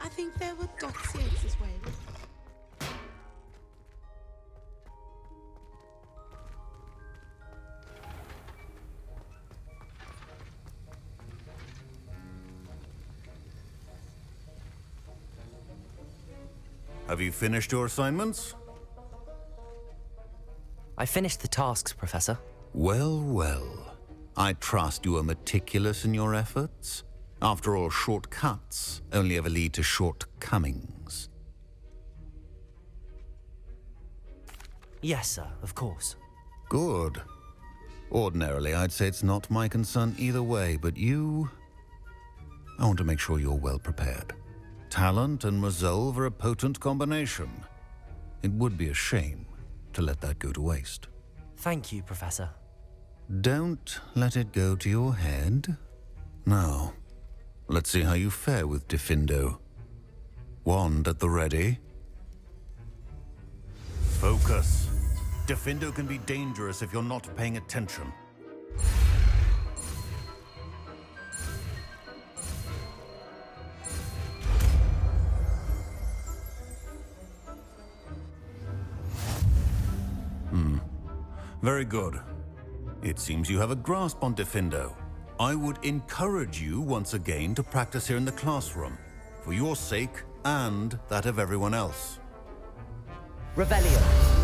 I think there were dossiers as well. Have you finished your assignments? I finished the tasks, Professor. Well, well. I trust you are meticulous in your efforts. After all, shortcuts only ever lead to shortcomings. Yes, sir, of course. Good. Ordinarily, I'd say it's not my concern either way, but you... I want to make sure you're well prepared. Talent and resolve are a potent combination. It would be a shame to let that go to waste. Thank you, Professor. Don't let it go to your head. Now, let's see how you fare with Diffindo. Wand at the ready. Focus. Diffindo can be dangerous if you're not paying attention. Very good. It seems you have a grasp on Diffindo. I would encourage you once again to practice here in the classroom, for your sake and that of everyone else. Revelio.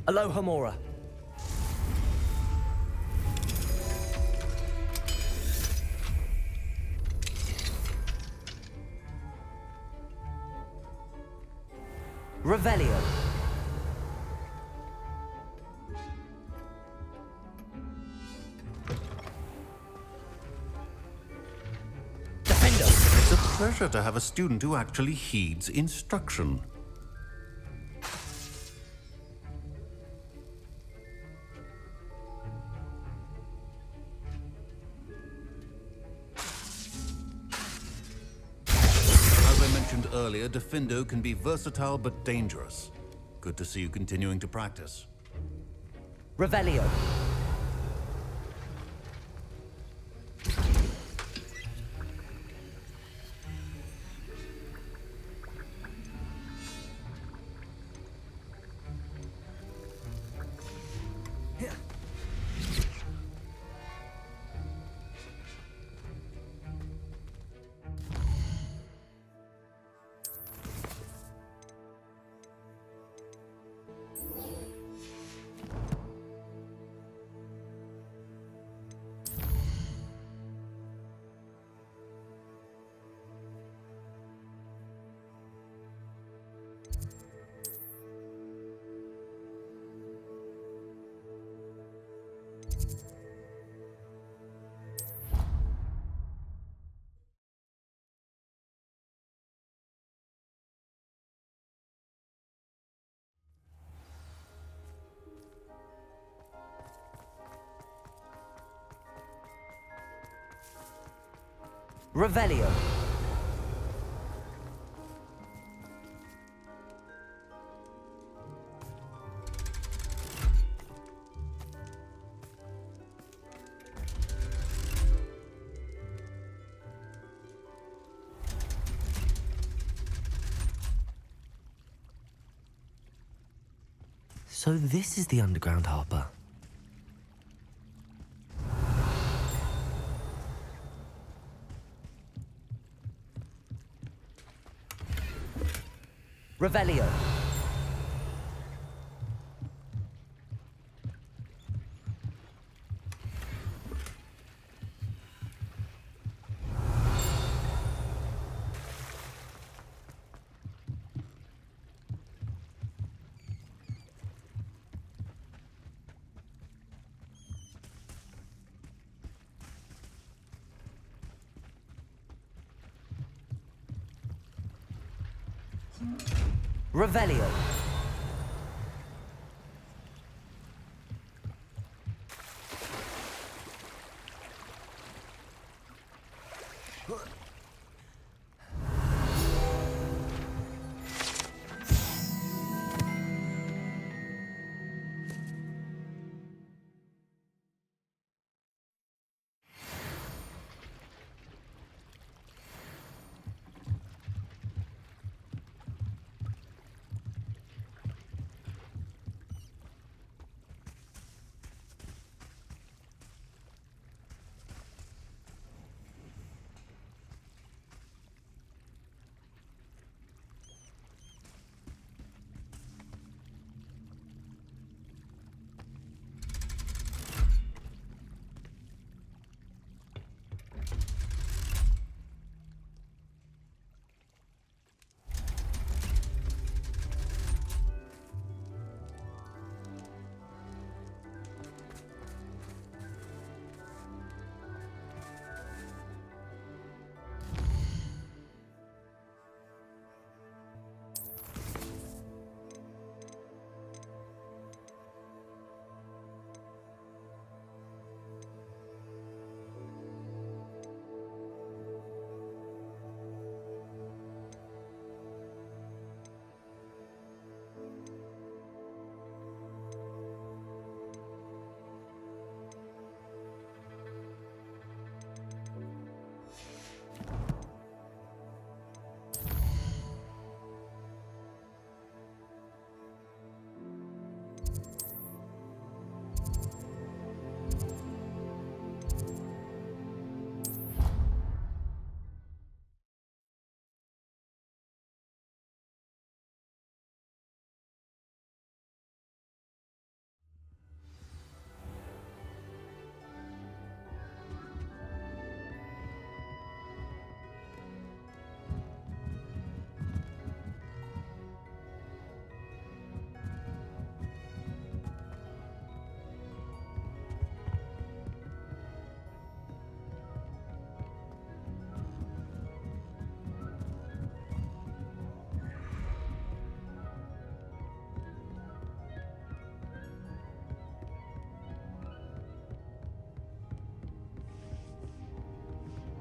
Aloha Mora. Revelio. Defender. It's a pleasure to have a student who actually heeds instruction. Earlier, Diffindo can be versatile but dangerous. Good to see you continuing to practice. Revelio. Revelio. So this is the underground harbor. Revelio. Revelio.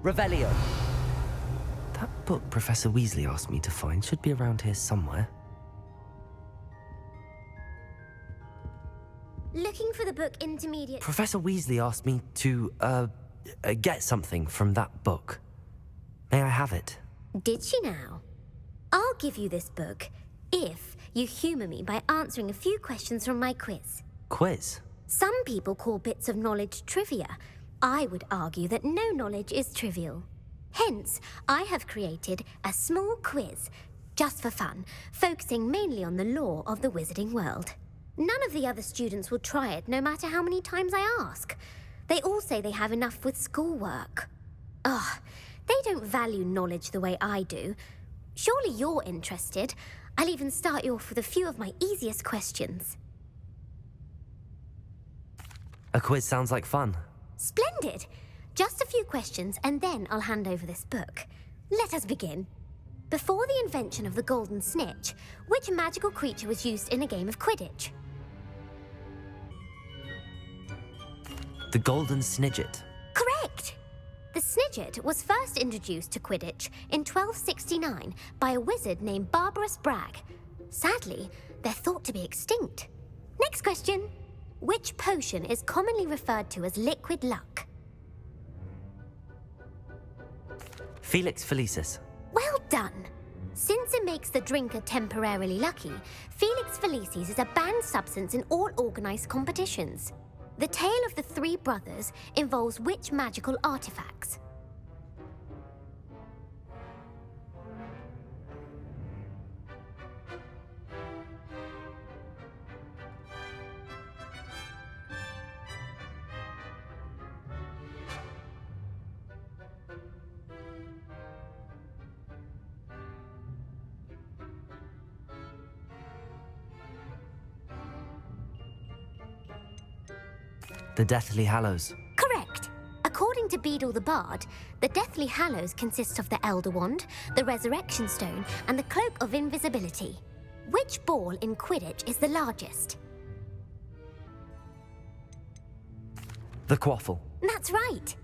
Revelio. That book Professor Weasley asked me to find should be around here somewhere. Looking for the book Intermediate... Professor Weasley asked me to, get something from that book. May I have it? Did she now? I'll give you this book if you humour me by answering a few questions from my quiz. Quiz? Some people call bits of knowledge trivia. I would argue that no knowledge is trivial. Hence, I have created a small quiz, just for fun, focusing mainly on the lore of the wizarding world. None of the other students will try it, no matter how many times I ask. They all say they have enough with schoolwork. Ugh, they don't value knowledge the way I do. Surely you're interested. I'll even start you off with a few of my easiest questions. A quiz sounds like fun. Splendid! Just a few questions, and then I'll hand over this book. Let us begin. Before the invention of the golden snitch, which magical creature was used in a game of Quidditch? The Golden Snidget. Correct! The Snidget was first introduced to Quidditch in 1269 by a wizard named Barbarous Bragg. Sadly, they're thought to be extinct. Next question. Which potion is commonly referred to as liquid luck? Felix Felicis. Well done! Since it makes the drinker temporarily lucky, Felix Felicis is a banned substance in all organised competitions. The tale of the three brothers involves which magical artifacts? The Deathly Hallows. Correct. According to Beedle the Bard, the Deathly Hallows consists of the Elder Wand, the Resurrection Stone, and the Cloak of Invisibility. Which ball in Quidditch is the largest? The Quaffle. That's right.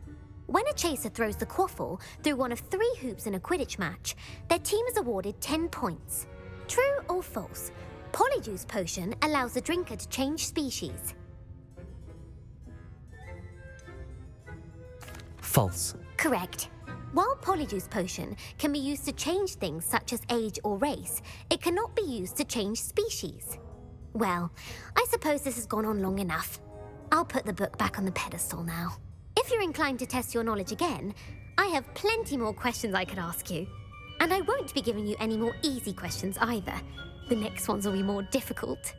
When a chaser throws the quaffle through one of 3 hoops in a Quidditch match, their team is awarded 10 points. True or false? Polyjuice Potion allows the drinker to change species. False. Correct. While Polyjuice Potion can be used to change things such as age or race, it cannot be used to change species. Well, I suppose this has gone on long enough. I'll put the book back on the pedestal now. If you're inclined to test your knowledge again, I have plenty more questions I could ask you. And I won't be giving you any more easy questions either. The next ones will be more difficult.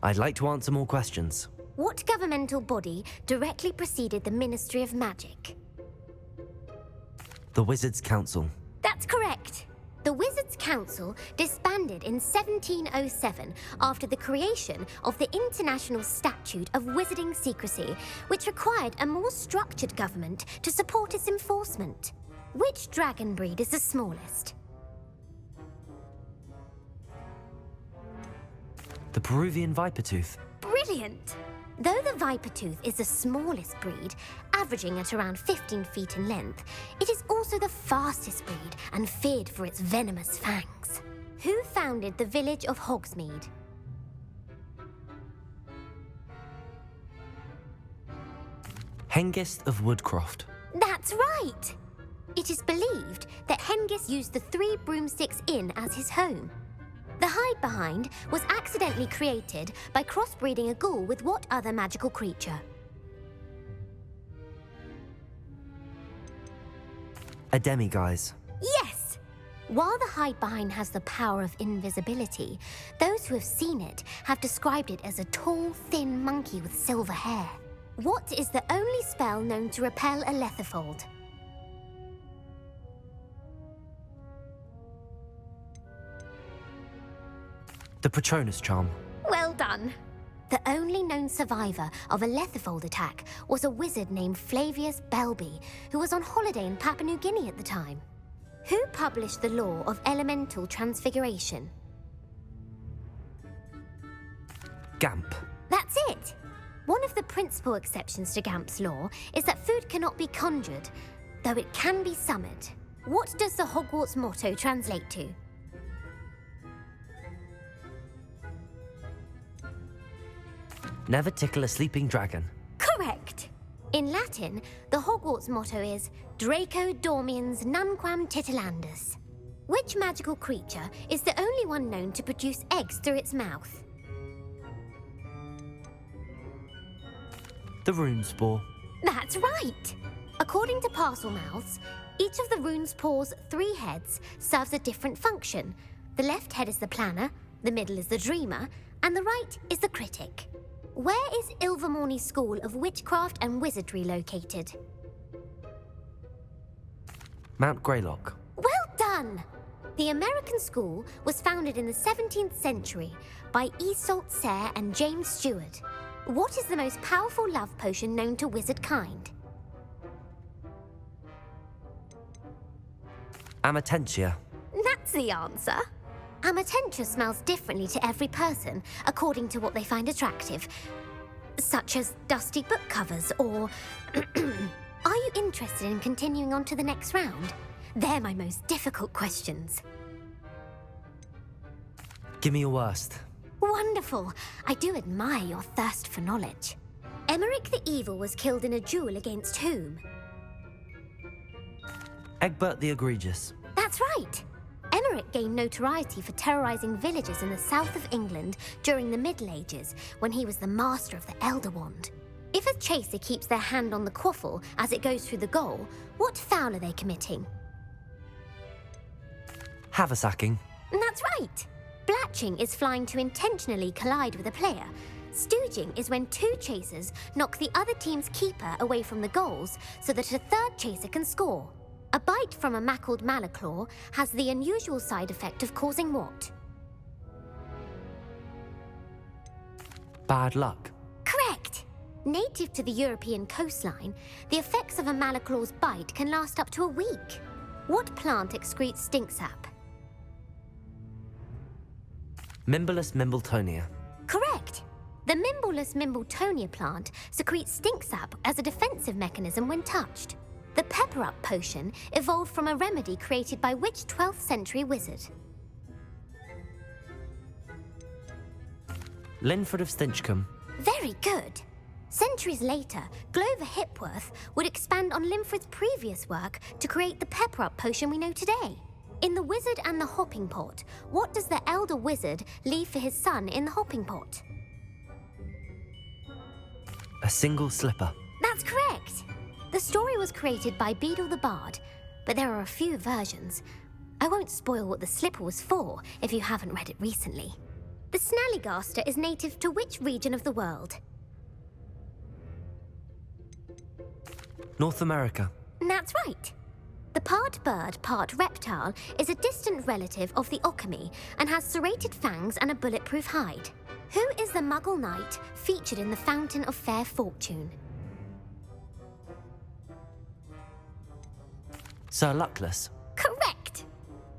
I'd like to answer more questions. What governmental body directly preceded the Ministry of Magic? The Wizards' Council. That's correct. The Wizards' Council disbanded in 1707 after the creation of the International Statute of Wizarding Secrecy, which required a more structured government to support its enforcement. Which dragon breed is the smallest? The Peruvian Vipertooth. Brilliant! Though the Vipertooth is the smallest breed, averaging at around 15 feet in length, it is also the fastest breed and feared for its venomous fangs. Who founded the village of Hogsmeade? Hengist of Woodcroft. That's right! It is believed that Hengist used the 3 Broomsticks Inn as his home. The hide-behind was accidentally created by crossbreeding a ghoul with what other magical creature? A demiguise. Yes! While the hide-behind has the power of invisibility, those who have seen it have described it as a tall, thin monkey with silver hair. What is the only spell known to repel a lethifold? The Patronus Charm. Well done. The only known survivor of a lethifold attack was a wizard named Flavius Belby, who was on holiday in Papua New Guinea at the time. Who published the law of elemental transfiguration? Gamp. That's it! One of the principal exceptions to Gamp's law is that food cannot be conjured, though it can be summoned. What does the Hogwarts motto translate to? Never tickle a sleeping dragon. Correct! In Latin, the Hogwarts motto is Draco dormiens nunquam titilandus. Which magical creature is the only one known to produce eggs through its mouth? The rune spore. That's right! According to Parselmouths, each of the rune's paws' 3 heads serves a different function. The left head is the planner, the middle is the dreamer, and the right is the critic. Where is Ilvermorny's School of Witchcraft and Wizardry located? Mount Greylock. Well done! The American school was founded in the 17th century by Iseult Sayre and James Stewart. What is the most powerful love potion known to wizard kind? Amatentia. That's the answer. Amatentia smells differently to every person, according to what they find attractive, such as dusty book covers or... Are you interested in continuing on to the next round? They're my most difficult questions. Give me your worst. Wonderful. I do admire your thirst for knowledge. Emeric the Evil was killed in a duel against whom? Egbert the Egregious. That's right. Emeric gained notoriety for terrorizing villages in the south of England during the Middle Ages, when he was the master of the Elder Wand. If a chaser keeps their hand on the quaffle as it goes through the goal, what foul are they committing? Haversacking. That's right. Blatching is flying to intentionally collide with a player. Stooging is when 2 chasers knock the other team's keeper away from the goals so that a 3rd chaser can score. A bite from a mackled malaclaw has the unusual side effect of causing what? Bad luck. Correct! Native to the European coastline, the effects of a malaclaw's bite can last up to a week. What plant excretes stink sap? Mimblus mimbletonia. Correct! The Mimblus mimbletonia plant secretes stink sap as a defensive mechanism when touched. The pepper-up potion evolved from a remedy created by which 12th century wizard? Linford of Stinchcombe. Very good. Centuries later, Glover Hipworth would expand on Linford's previous work to create the pepper-up potion we know today. In The Wizard and the Hopping Pot, what does the elder wizard leave for his son in the hopping pot? A single slipper. That's correct. The story was created by Beadle the Bard, but there are a few versions. I won't spoil what the slipper was for if you haven't read it recently. The Snallygaster is native to which region of the world? North America. That's right. The part bird, part reptile is a distant relative of the Occamy and has serrated fangs and a bulletproof hide. Who is the Muggle knight featured in the Fountain of Fair Fortune? Sir Luckless. Correct!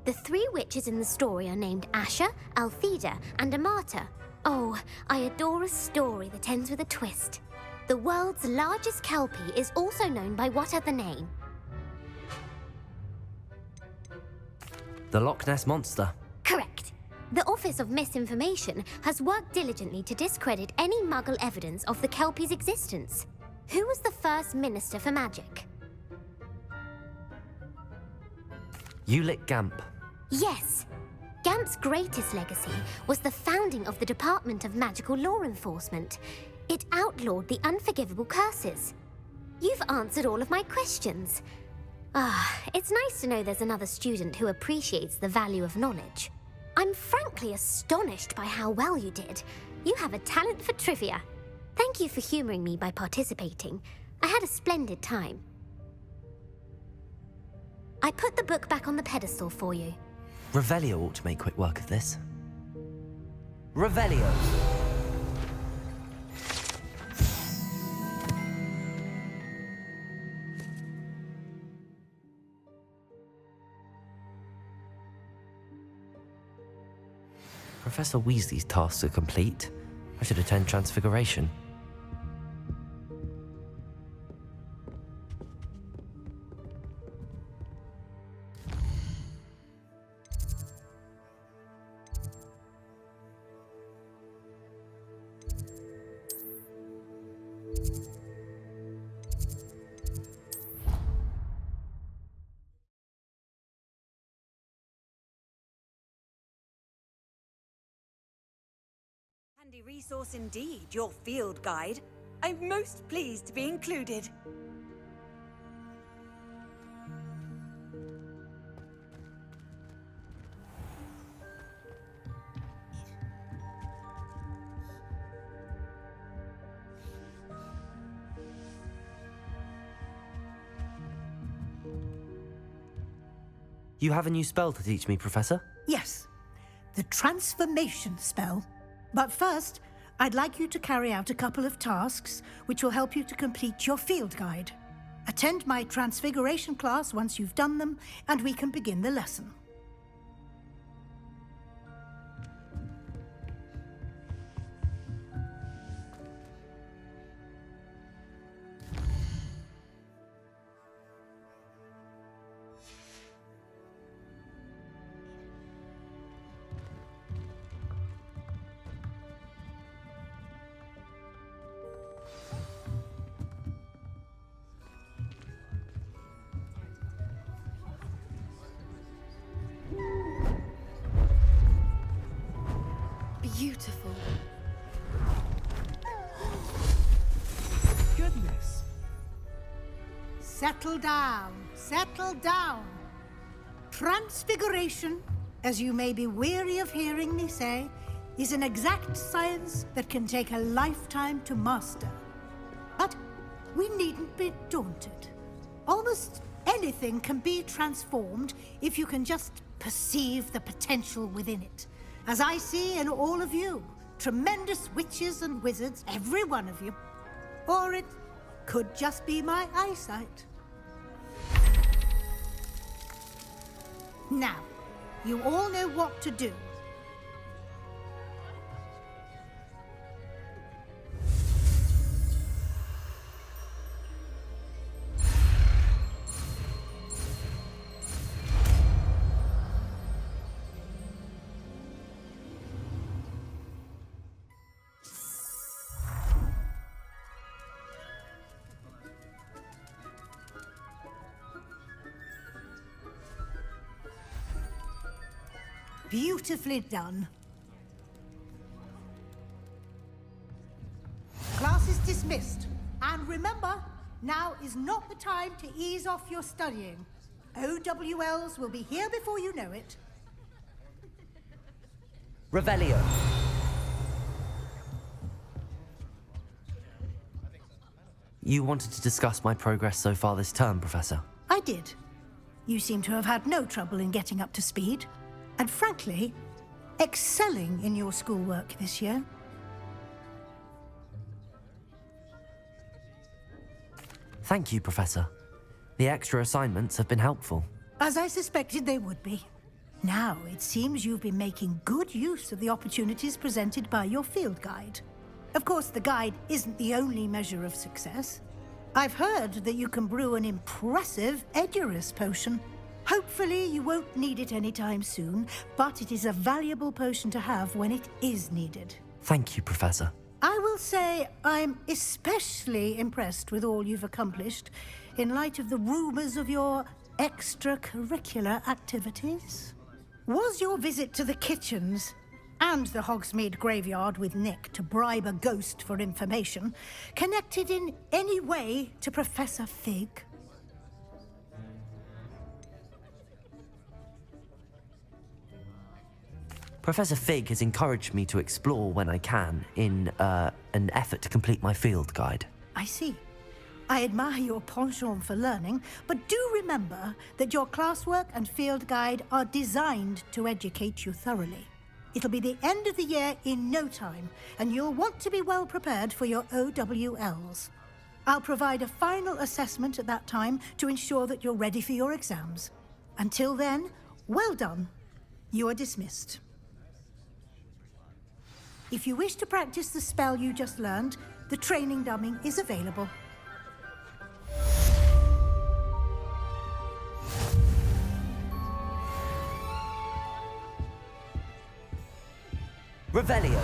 The 3 witches in the story are named Asha, Altheda, and Amata. Oh, I adore a story that ends with a twist. The world's largest kelpie is also known by what other name? The Loch Ness Monster. Correct. The Office of Misinformation has worked diligently to discredit any Muggle evidence of the kelpie's existence. Who was the first Minister for Magic? Ulick Gamp. Yes. Gamp's greatest legacy was the founding of the Department of Magical Law Enforcement. It outlawed the unforgivable curses. You've answered all of my questions. It's nice to know there's another student who appreciates the value of knowledge. I'm frankly astonished by how well you did. You have a talent for trivia. Thank you for humoring me by participating. I had a splendid time. I put the book back on the pedestal for you. Revelio ought to make quick work of this. Revelio! Professor Weasley's tasks are complete. I should attend Transfiguration. handy resource indeed, your field guide. I'm most pleased to be included. You have a new spell to teach me, Professor? Yes, the transformation spell. But first, I'd like you to carry out a couple of tasks which will help you to complete your field guide. Attend my transfiguration class once you've done them, and we can begin the lesson. Beautiful. Goodness. Settle down, settle down. Transfiguration, as you may be weary of hearing me say, is an exact science that can take a lifetime to master. But we needn't be daunted. Almost anything can be transformed if you can just perceive the potential within it. As I see in all of you, tremendous witches and wizards, every one of you. Or it could just be my eyesight. Now, you all know what to do. Beautifully done. Class is dismissed. And remember, now is not the time to ease off your studying. OWLs will be here before you know it. Revelio. You wanted to discuss my progress so far this term, Professor? I did. You seem to have had no trouble in getting up to speed. And frankly, excelling in your schoolwork this year. Thank you, Professor. The extra assignments have been helpful. As I suspected they would be. Now, it seems you've been making good use of the opportunities presented by your field guide. Of course, the guide isn't the only measure of success. I've heard that you can brew an impressive Edurus potion. Hopefully, you won't need it anytime soon, but it is a valuable potion to have when it is needed. Thank you, Professor. I will say I'm especially impressed with all you've accomplished in light of the rumors of your extracurricular activities. Was your visit to the kitchens and the Hogsmeade graveyard with Nick to bribe a ghost for information connected in any way to Professor Fig? Professor Fig has encouraged me to explore when I can in an effort to complete my field guide. I see. I admire your penchant for learning, but do remember that your classwork and field guide are designed to educate you thoroughly. It'll be the end of the year in no time, and you'll want to be well prepared for your OWLs. I'll provide a final assessment at that time to ensure that you're ready for your exams. Until then, well done. You are dismissed. If you wish to practice the spell you just learned, the training dummy is available. Revelio.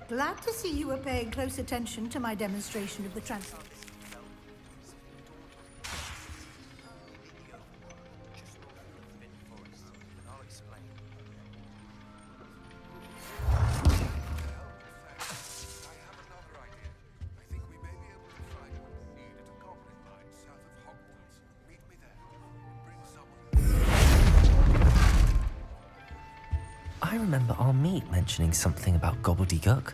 Glad to see you were paying close attention to my demonstration of the transformers. I remember our meet mentioning something about gobbledygook.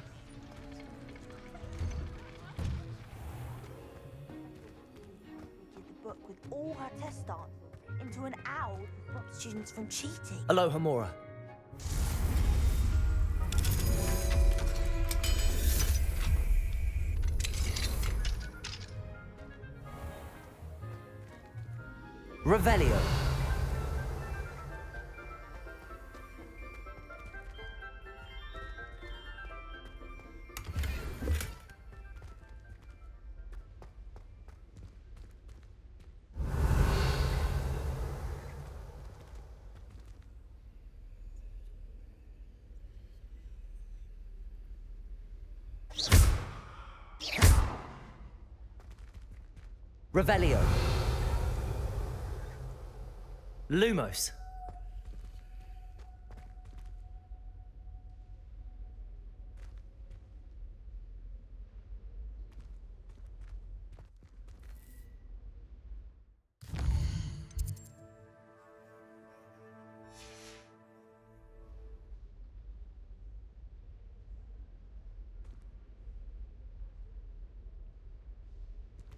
The book with all her test answers into an owl to stop students from cheating. Hello, Hamura. Revelio. Revelio. Lumos.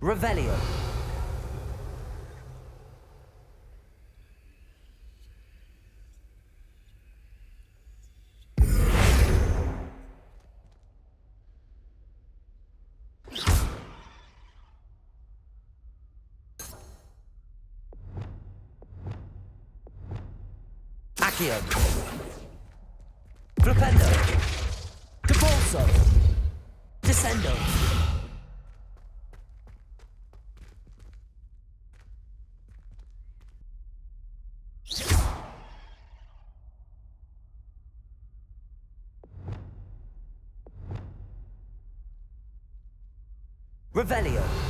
Revelio. Accio. Flipendo. Debolso. Descendo. Revelio.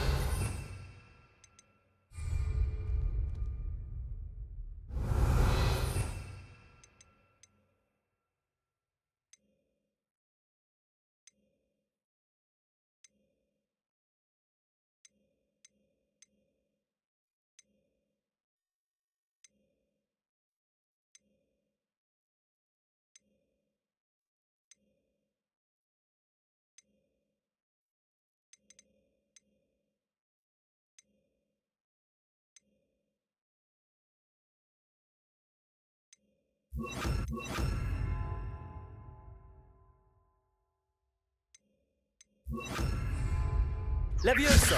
Levioso.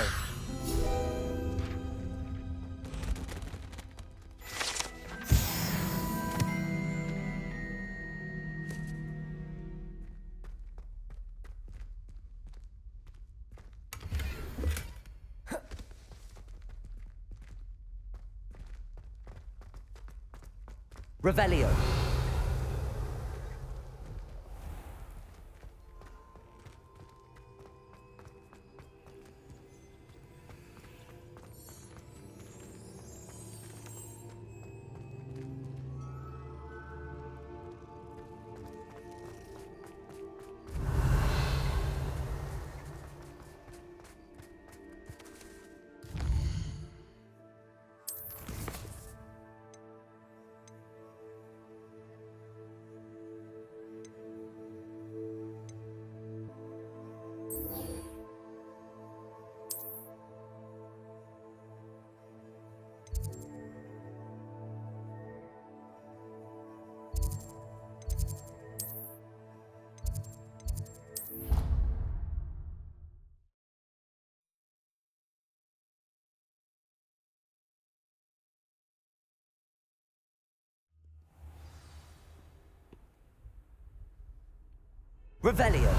Revelio. Revelio.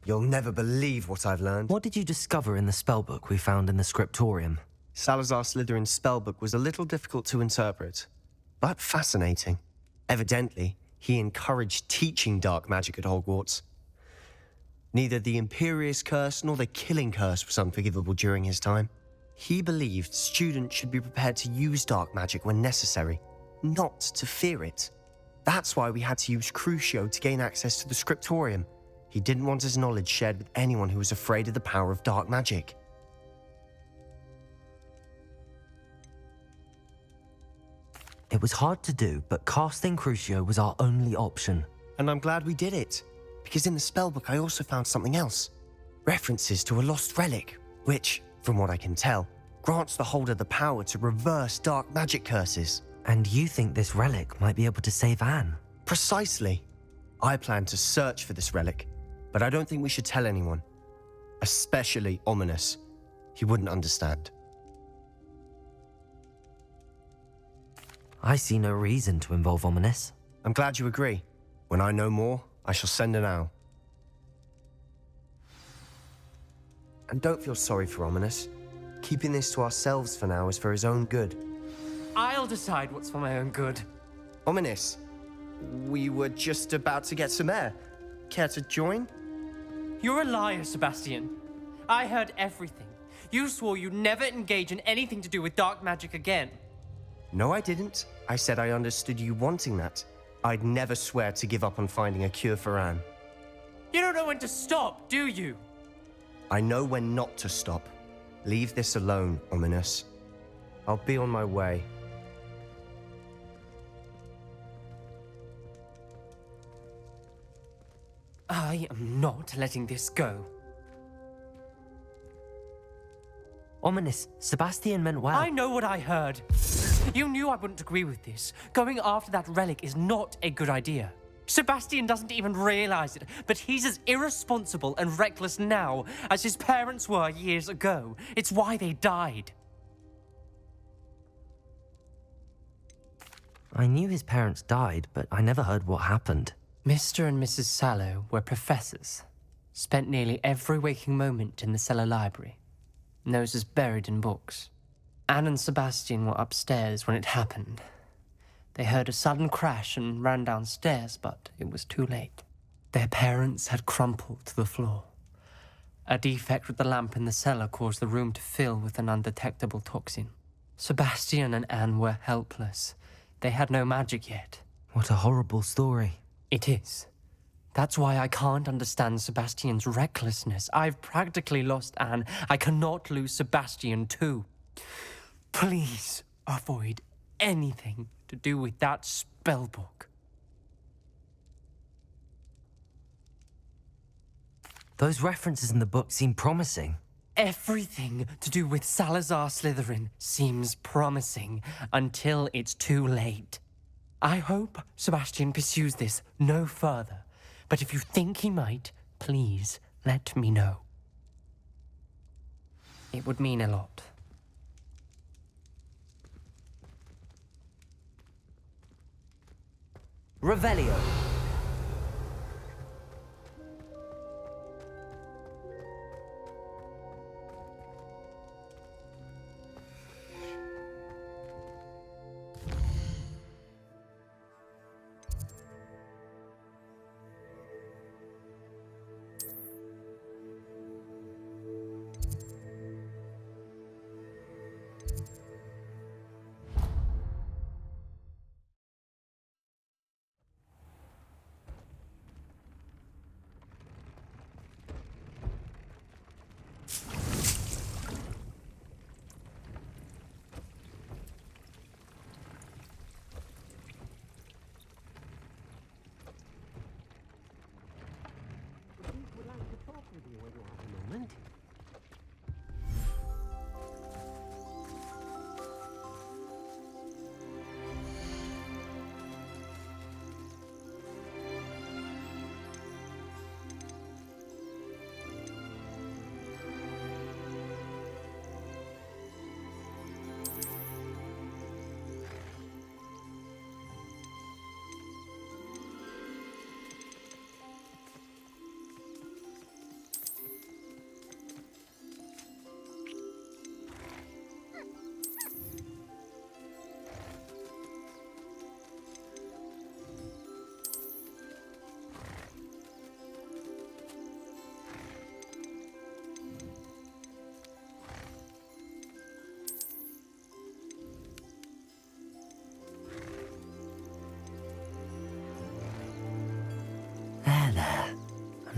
You'll never believe what I've learned. What did you discover in the spellbook we found in the scriptorium? Salazar Slytherin's spellbook was a little difficult to interpret, but fascinating. Evidently, he encouraged teaching dark magic at Hogwarts. Neither the Imperious Curse nor the Killing Curse was unforgivable during his time. He believed students should be prepared to use dark magic when necessary, not to fear it. That's why we had to use Crucio to gain access to the scriptorium. He didn't want his knowledge shared with anyone who was afraid of the power of dark magic. It was hard to do, but casting Crucio was our only option. And I'm glad we did it, because in the spellbook I also found something else. References to a lost relic, which, from what I can tell, grants the holder the power to reverse dark magic curses. And you think this relic might be able to save Anne? Precisely. I plan to search for this relic, but I don't think we should tell anyone. Especially Ominous. He wouldn't understand. I see no reason to involve Ominous. I'm glad you agree. When I know more, I shall send an owl. And don't feel sorry for Ominous. Keeping this to ourselves for now is for his own good. I'll decide what's for my own good. Ominous, we were just about to get some air. Care to join? You're a liar, Sebastian. I heard everything. You swore you'd never engage in anything to do with dark magic again. No, I didn't. I said I understood you wanting that. I'd never swear to give up on finding a cure for Anne. You don't know when to stop, do you? I know when not to stop. Leave this alone, Ominous. I'll be on my way. I am not letting this go. Ominous, Sebastian meant well. I know what I heard. You knew I wouldn't agree with this. Going after that relic is not a good idea. Sebastian doesn't even realize it, but he's as irresponsible and reckless now as his parents were years ago. It's why they died. I knew his parents died, but I never heard what happened. Mr. and Mrs. Sallow were professors. Spent nearly every waking moment in the cellar library. Noses buried in books. Anne and Sebastian were upstairs when it happened. They heard a sudden crash and ran downstairs, but it was too late. Their parents had crumpled to the floor. A defect with the lamp in the cellar caused the room to fill with an undetectable toxin. Sebastian and Anne were helpless. They had no magic yet. What a horrible story. It is. That's why I can't understand Sebastian's recklessness. I've practically lost Anne. I cannot lose Sebastian too. Please avoid anything to do with that spellbook. Those references in the book seem promising. Everything to do with Salazar Slytherin seems promising until it's too late. I hope Sebastian pursues this no further, but if you think he might, please let me know. It would mean a lot. Revelio.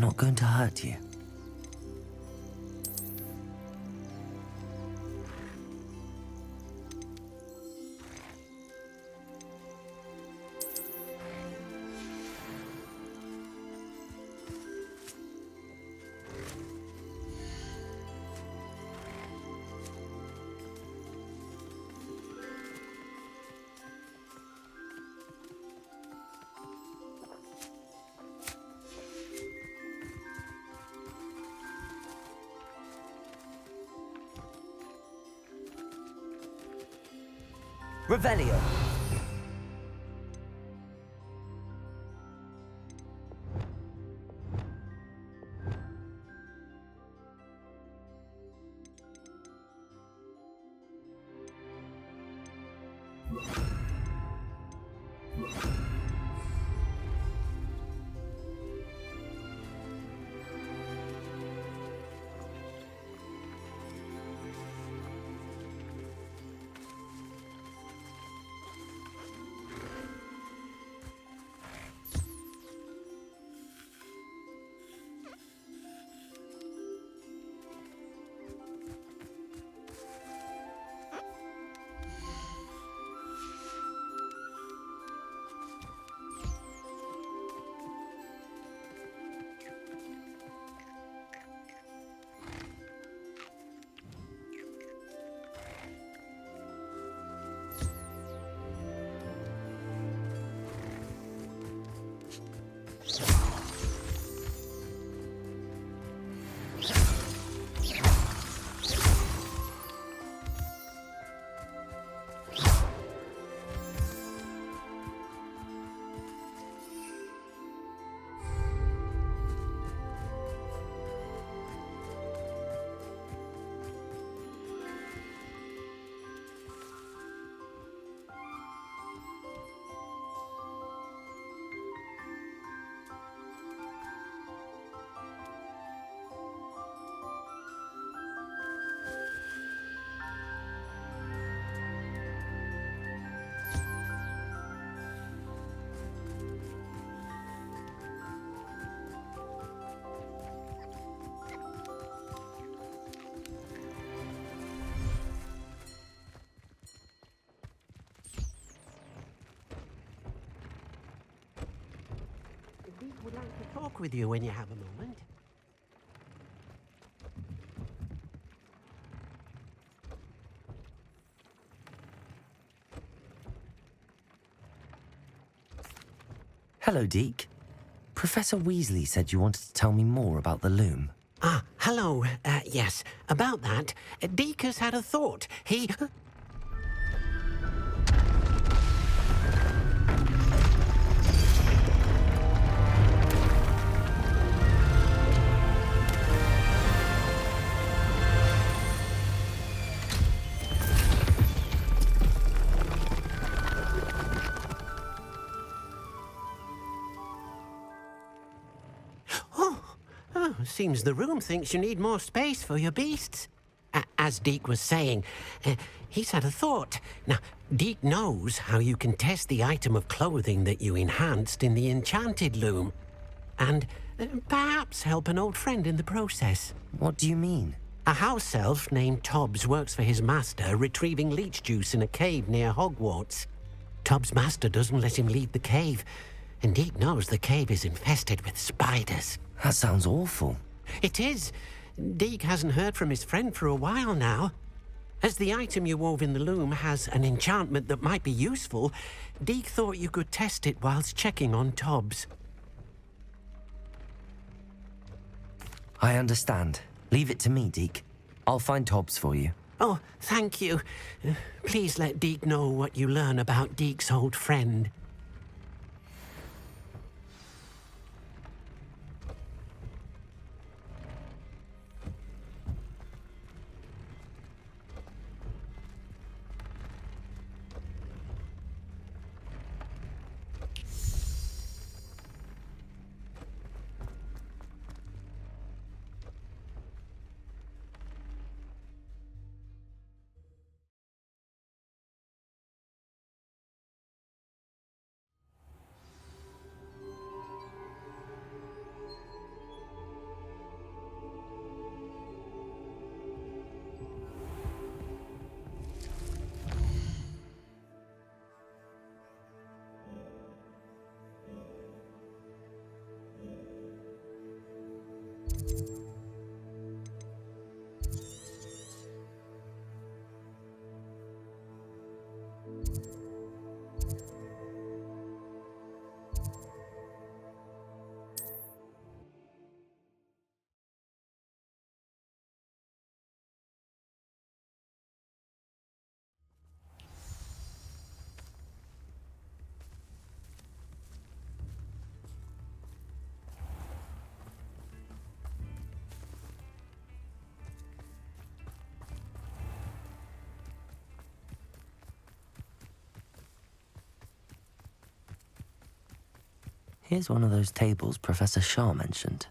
not going to hurt you. Revelio. Would like to talk with you when you have a moment. Hello, Deke. Professor Weasley said you wanted to tell me more about the loom. Ah, hello. Yes, about that. Deke has had a thought. He... Seems the room thinks you need more space for your beasts. As Deke was saying, he's had a thought. Now, Deke knows how you can test the item of clothing that you enhanced in the enchanted loom. And perhaps help an old friend in the process. What do you mean? A house elf named Tobbs works for his master retrieving leech juice in a cave near Hogwarts. Tobbs' master doesn't let him leave the cave, and Deke knows the cave is infested with spiders. That sounds awful. It is. Deke hasn't heard from his friend for a while now. As the item you wove in the loom has an enchantment that might be useful, Deke thought you could test it whilst checking on Tobbs. I understand. Leave it to me, Deke. I'll find Tobbs for you. Oh, thank you. Please let Deke know what you learn about Deke's old friend. Here's one of those tables Professor Shah mentioned.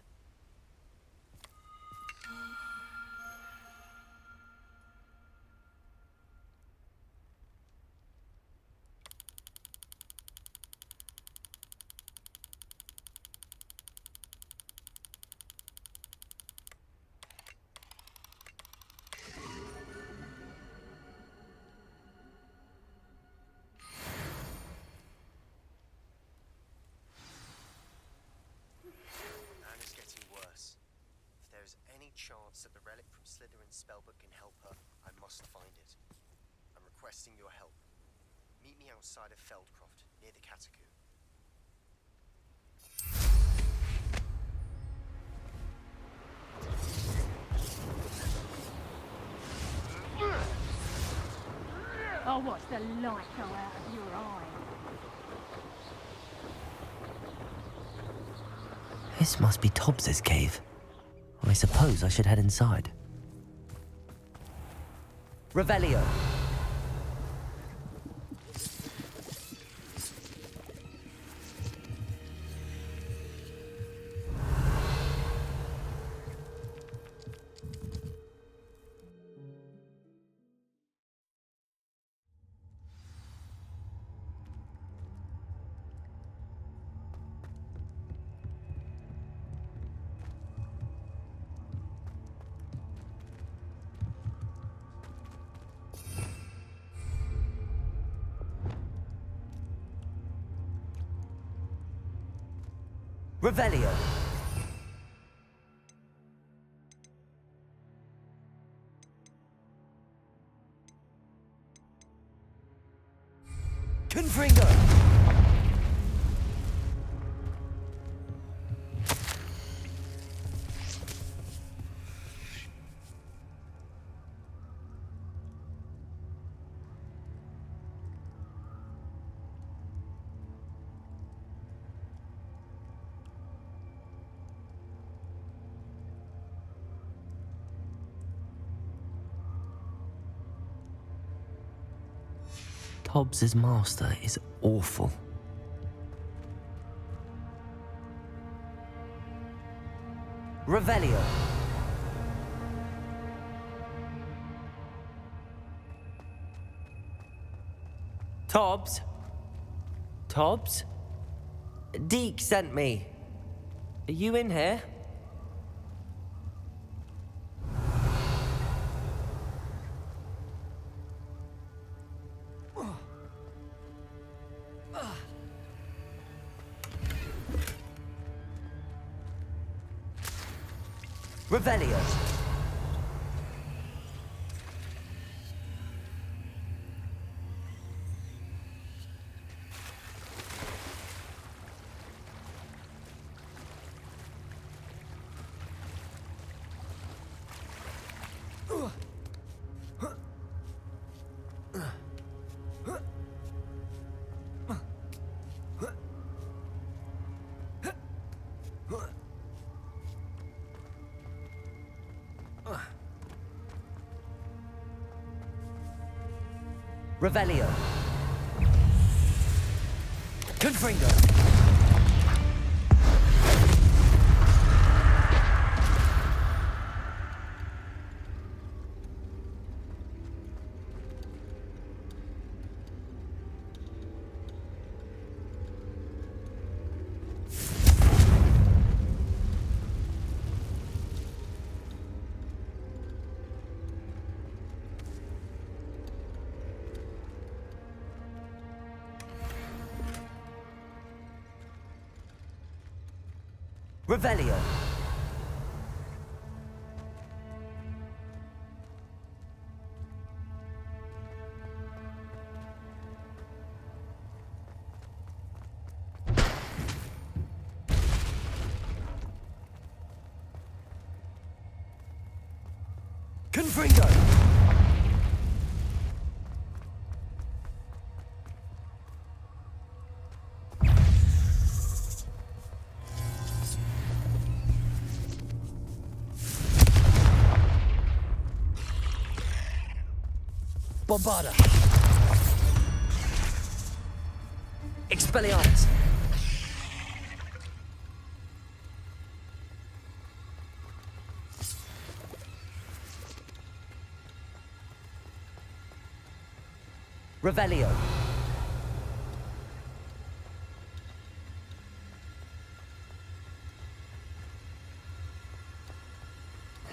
Anna's getting worse. If there's any chance that the relic from Slytherin's spellbook can help her, I must find it. I'm requesting your help. Meet me outside of Feldcroft, near the Catacomb. I'll watch the light go out of your eye. This must be Tobbs's cave. I suppose I should head inside. Revelio. Revelio. Confringo. Tobbs's master is awful. Revelio. Tobbs? Tobbs? Deke sent me. Are you in here? Revelio. Revelio. Confringo. Revelio. Confringo. Bombarda. Expelliarmus. Revelio.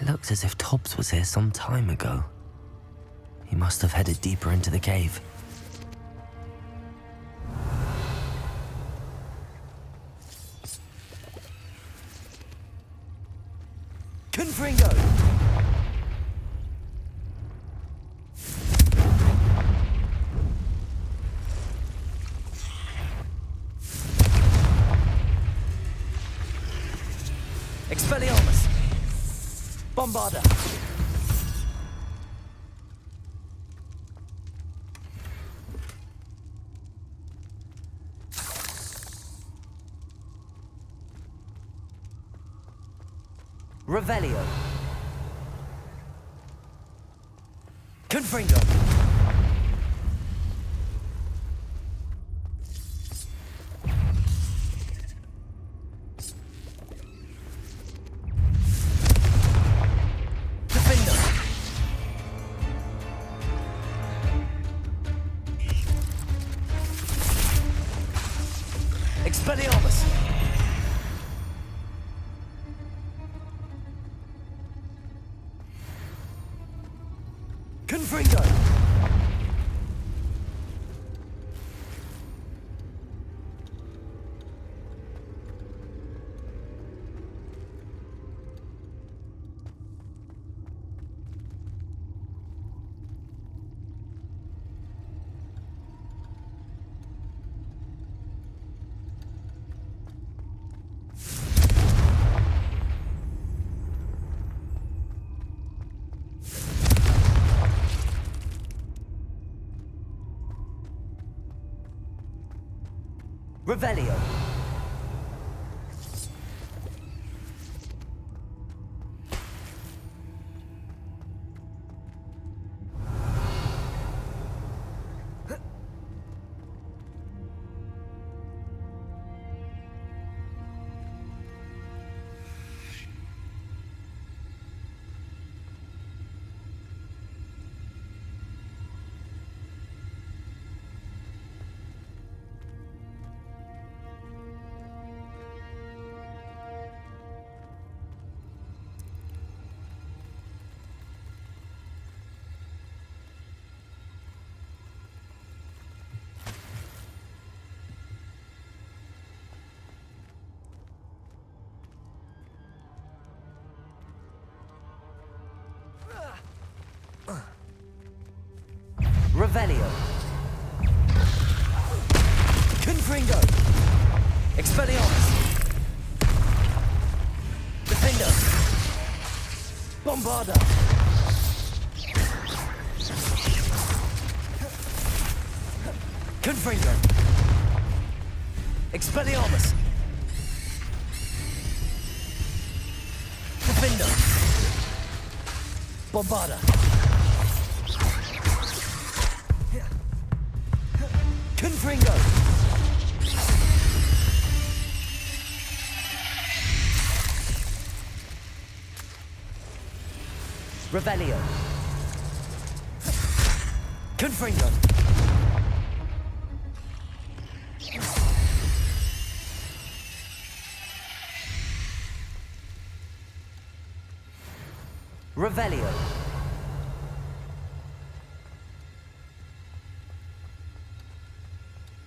It looks as if Tobbs was here some time ago. He must have headed deeper into the cave. Confringo! Expelliarmus! Bombarda! Revelio. Confringo. Defender. Expelliarmus. Confringo! Revelio. Revelio. Confringo. Expelliarmus. Defender. Bombarda. Confringo. Expelliarmus. Defender. Bombarda. Confringo! Revelio. Confringo. Revelio.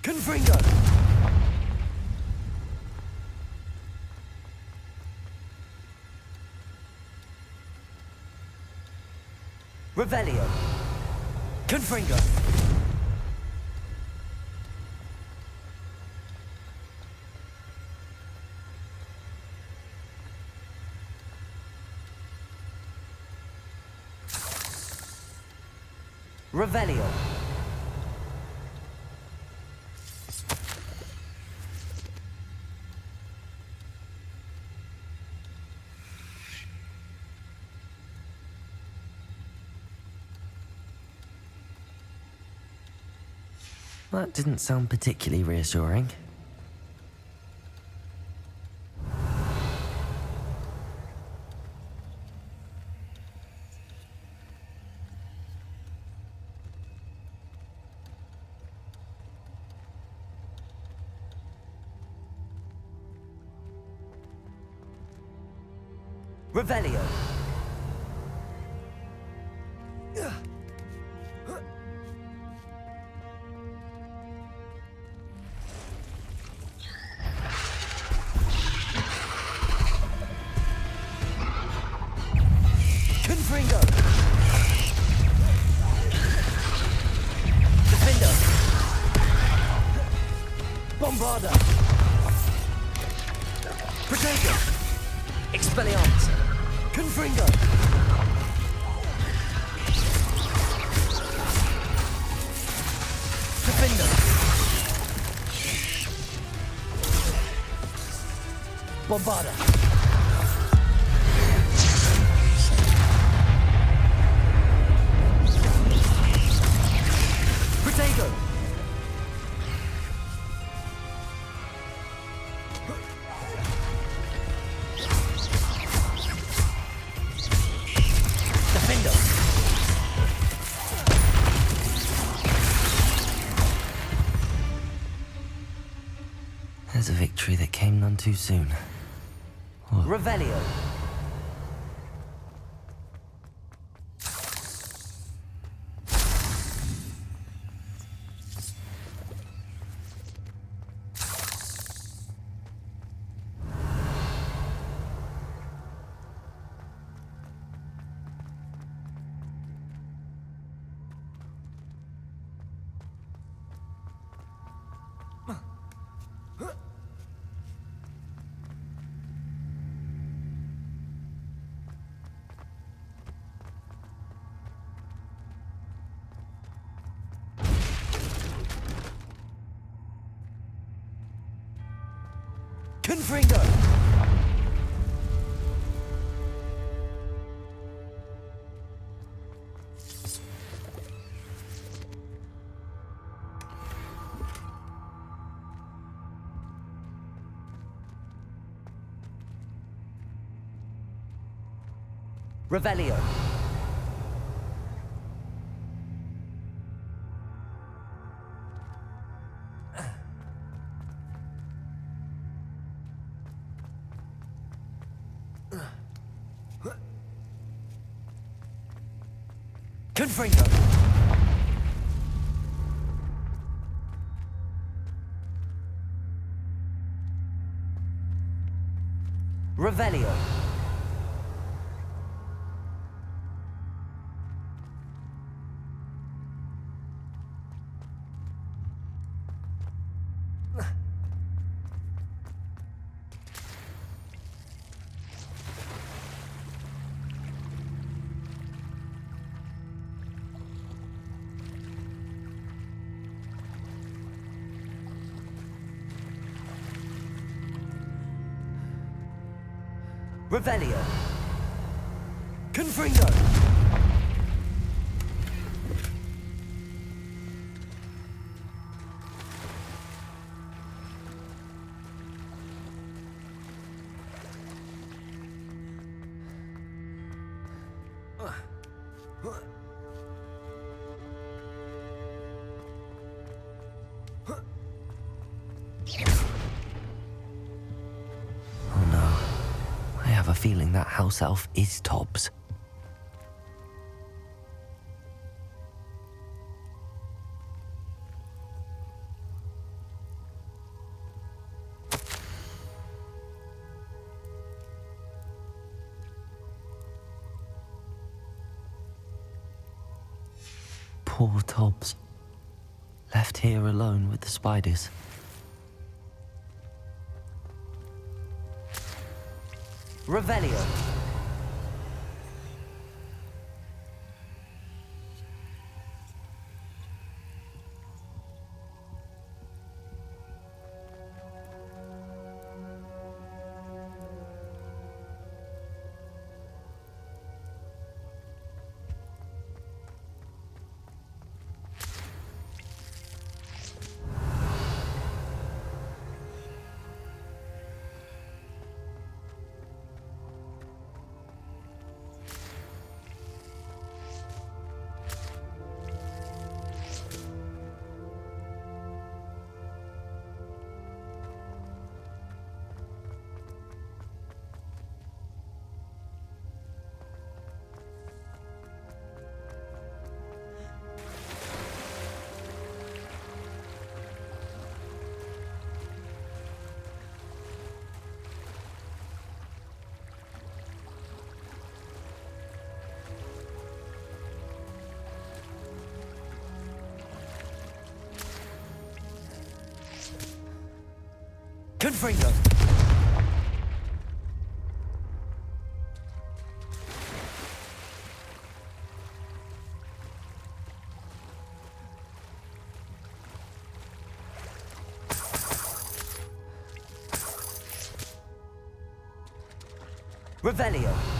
Confringo! Revelio. Confringo. Revelio. That didn't sound particularly reassuring. Revelio. Confringo. Defender. Bombarda. Protego. Expelliarmus. Confringo. Defender. Bombarda. Protego. Defender. There's a victory that came none too soon. Revelio. Confringo. Revelio. Confringo. Revelio. Revelio. Confringo. I have a feeling that house elf is Tobbs. Poor Tobbs. Left here alone with the spiders. Revelio. Confringo! Revelio!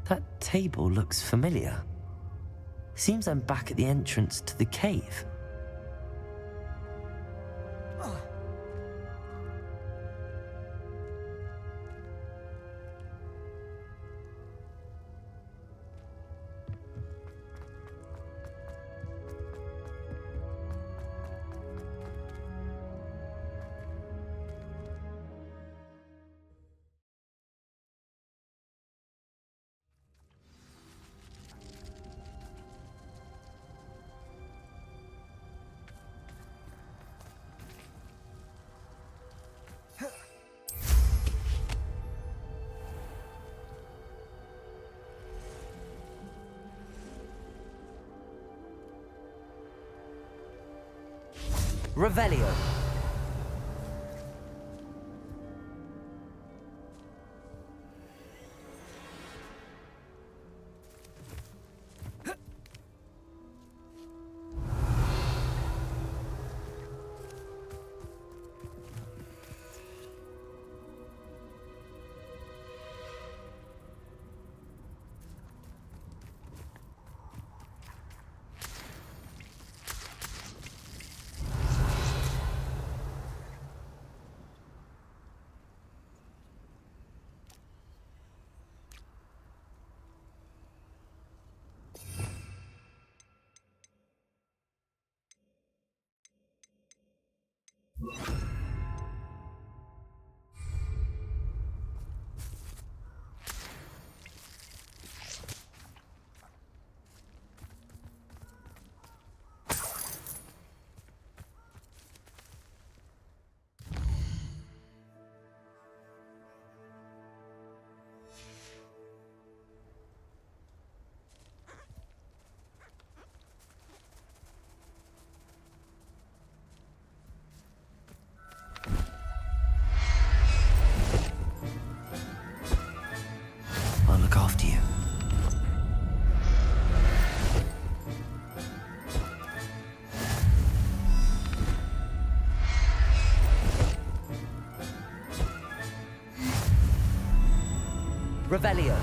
That table looks familiar. Seems I'm back at the entrance to the cave. Revelio. Revelio.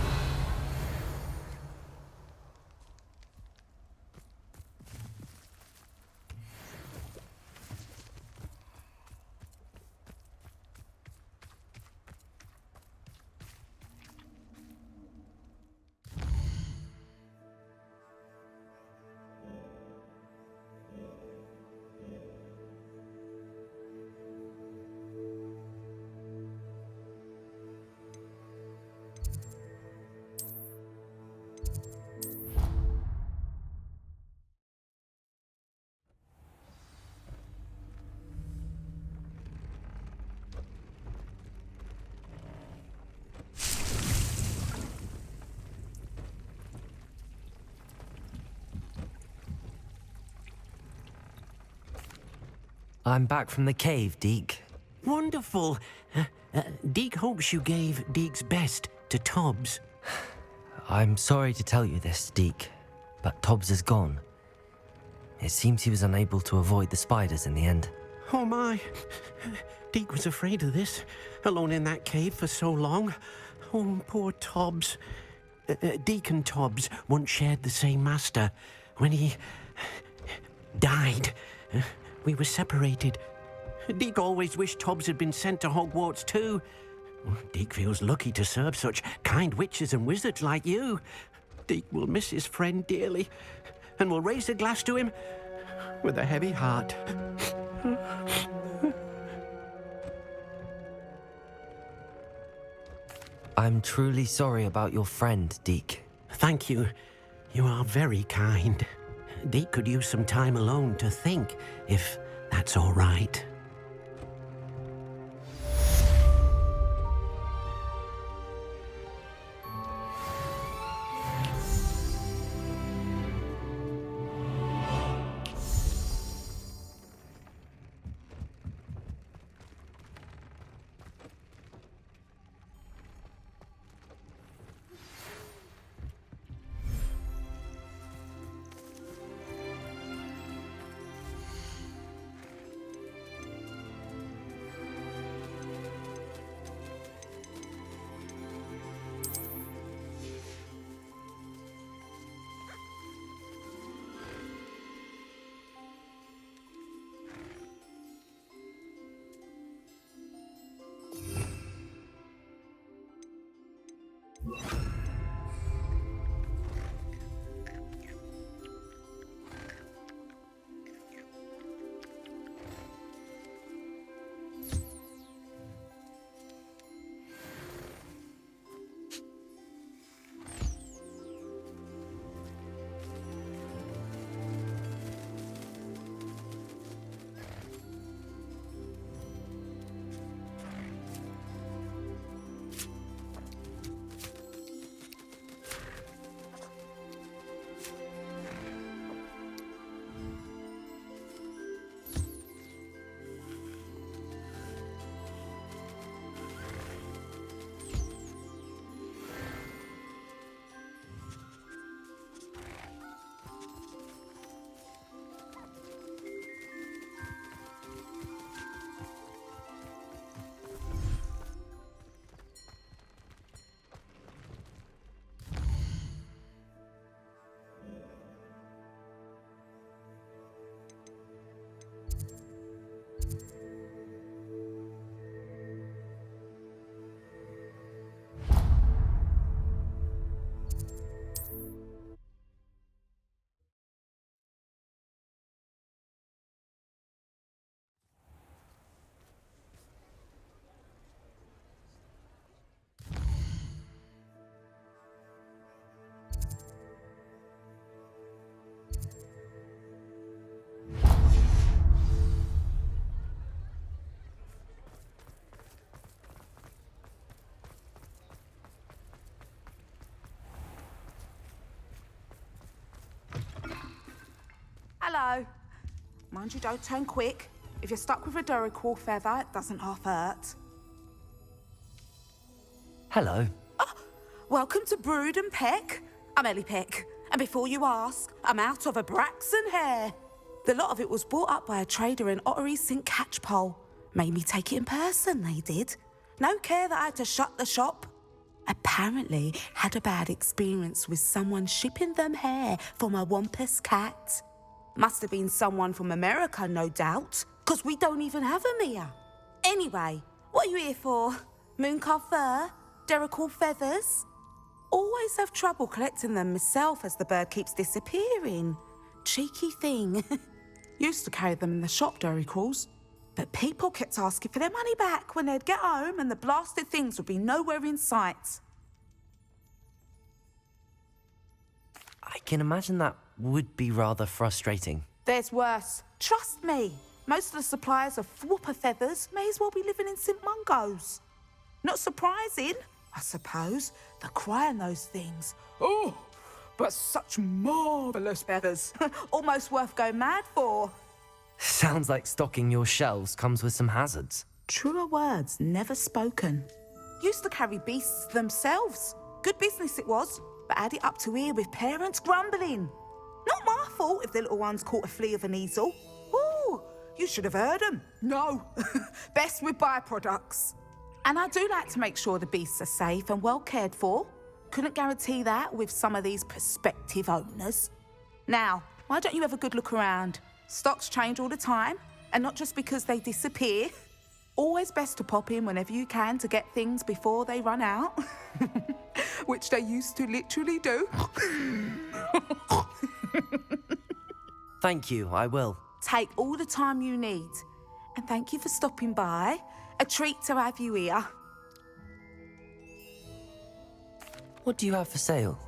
I'm back from the cave, Deke. Wonderful. Deke hopes you gave Deke's best to Tobbs. I'm sorry to tell you this, Deke, but Tobbs is gone. It seems he was unable to avoid the spiders in the end. Oh my. Deke was afraid of this, alone in that cave for so long. Oh, poor Tobbs. Deke and Tobbs once shared the same master. When he died, we were separated. Deke always wished Tobbs had been sent to Hogwarts too. Deke feels lucky to serve such kind witches and wizards like you. Deke will miss his friend dearly, and will raise a glass to him with a heavy heart. I'm truly sorry about your friend, Deke. Thank you. You are very kind. Deke could use some time alone to think, if that's all right. Hello. Mind you, don't turn quick. If you're stuck with a Duracell feather, it doesn't half hurt. Hello. Welcome to Brood and Peck. I'm Ellie Peck. And before you ask, I'm out of a Braxton hair. The lot of it was bought up by a trader in Ottery St. Catchpole. Made me take it in person, they did. No care that I had to shut the shop. apparently had a bad experience with someone shipping them hair from a wampus cat. Must have been someone from America, no doubt, because we don't even have them here. Anyway, what are you here for? Mooncar fur? Derrickle feathers? Always have trouble collecting them myself as the bird keeps disappearing. Cheeky thing. Used to carry them in the shop, Derricles. But people kept asking for their money back when they'd get home and the blasted things would be nowhere in sight. I can imagine that would be rather frustrating. There's worse. Trust me. Most of the suppliers of whooper feathers may as well be living in St. Mungo's. Not surprising, I suppose, the cry on those things. Oh, but such marvellous feathers. Almost worth going mad for. Sounds like stocking your shelves comes with some hazards. Truer words never spoken. Used to carry beasts themselves. Good business it was, but add it up to here with parents grumbling. Not my fault if the little ones caught a flea of an easel. Ooh, you should have heard them. No, best with byproducts. And I do like to make sure the beasts are safe and well cared for. Couldn't guarantee that with some of these prospective owners. Now, why don't you have a good look around? Stocks change all the time, and not just because they disappear. Always best to pop in whenever you can to get things before they run out. Which they used to literally do. Thank you, I will. Take all the time you need. And thank you for stopping by. A treat to have you here. What do you have for sale?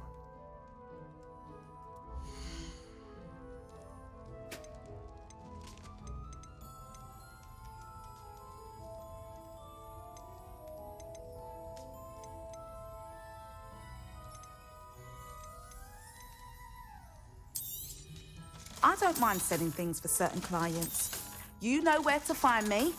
I don't mind selling things for certain clients. You know where to find me.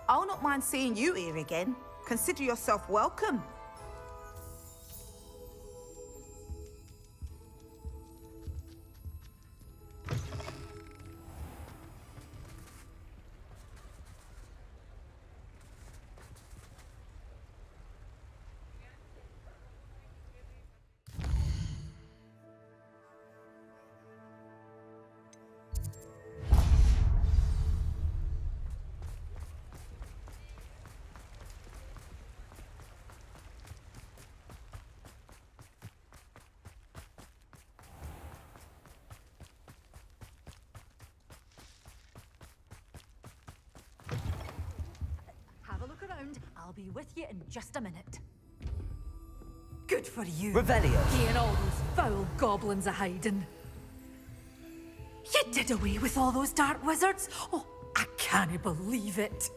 I'll not mind seeing you here again. Consider yourself welcome. Have a look around. I'll be with you in just a minute. Good for you. Revelio. Getting all those foul goblins a-hiding. You did away with all those dark wizards? Oh, I can't believe it.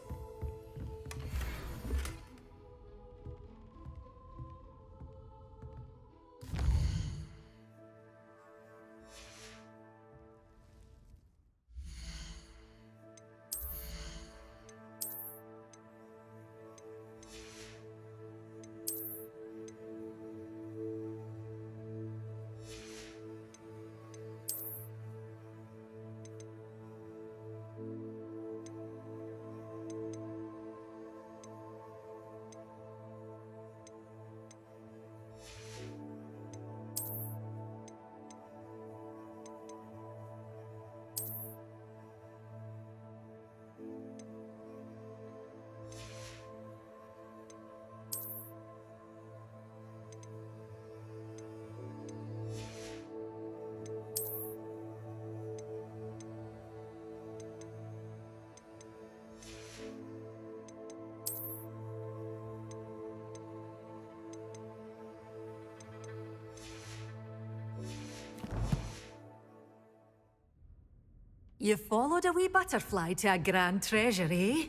You followed a wee butterfly to a grand treasure, eh?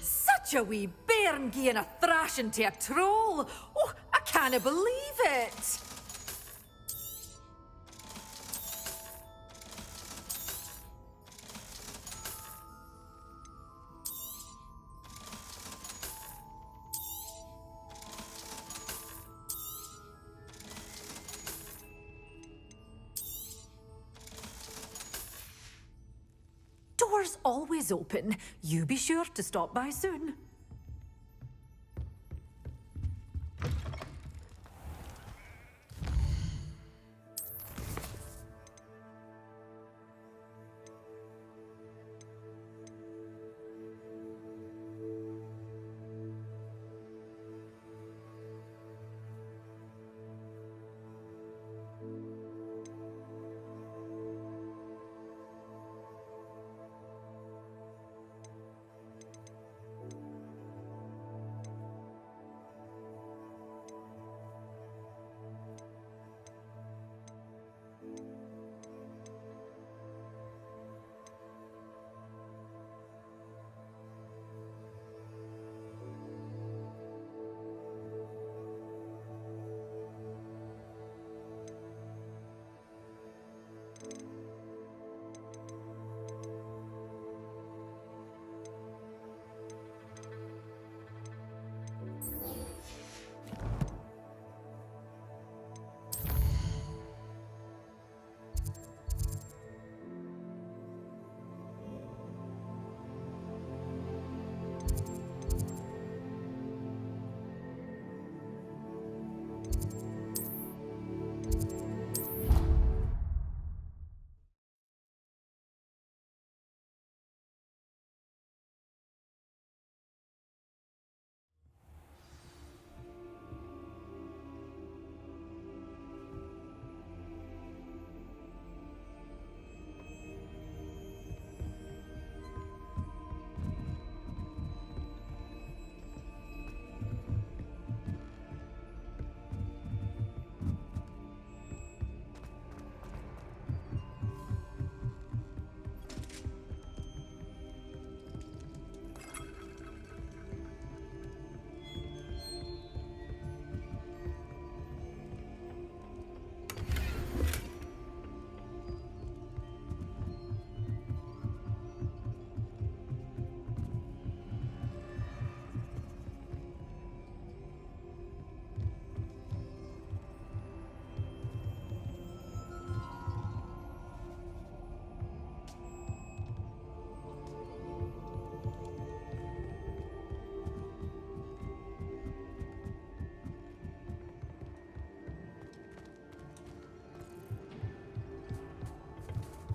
Such a wee bairn gieing a thrashing to a troll! Oh, I can't believe it! Doors always open. You be sure to stop by soon.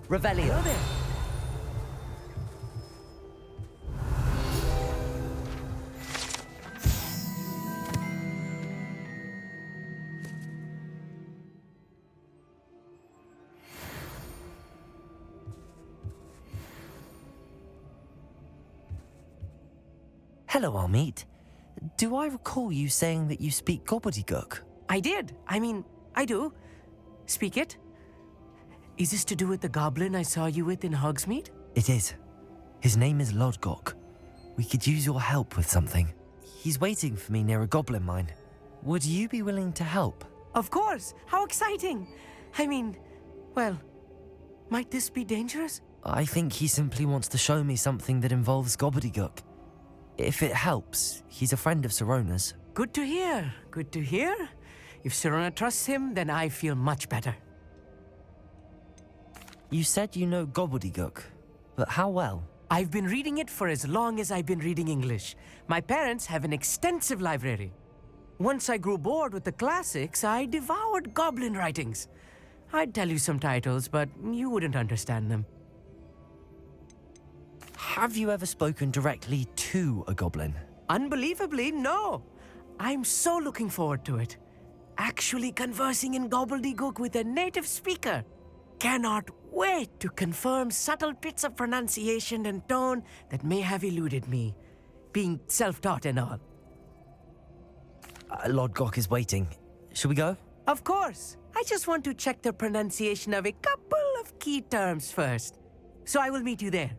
Revelio. Hello, Hogsmeade. Do I recall you saying that you speak gobbledygook? I did. I do. Speak it. Is this to do with the goblin I saw you with in Hogsmeade? It is. His name is Lodgok. We could use your help with something. He's waiting for me near a goblin mine. Would you be willing to help? Of course! How exciting! Well, might this be dangerous? I think he simply wants to show me something that involves gobbledygook. If it helps, he's a friend of Sirona's. Good to hear. Good to hear. If Sirona trusts him, then I feel much better. You said you know gobbledygook, but how well? I've been reading it for as long as I've been reading English. My parents have an extensive library. Once I grew bored with the classics, I devoured goblin writings. I'd tell you some titles, but you wouldn't understand them. Have you ever spoken directly to a goblin? Unbelievably, no. I'm so looking forward to it. Actually conversing in gobbledygook with a native speaker. Cannot wait to confirm subtle bits of pronunciation and tone that may have eluded me, being self-taught and all. Lodgok is waiting. Shall we go? Of course. I just want to check the pronunciation of a couple of key terms first. so I will meet you there.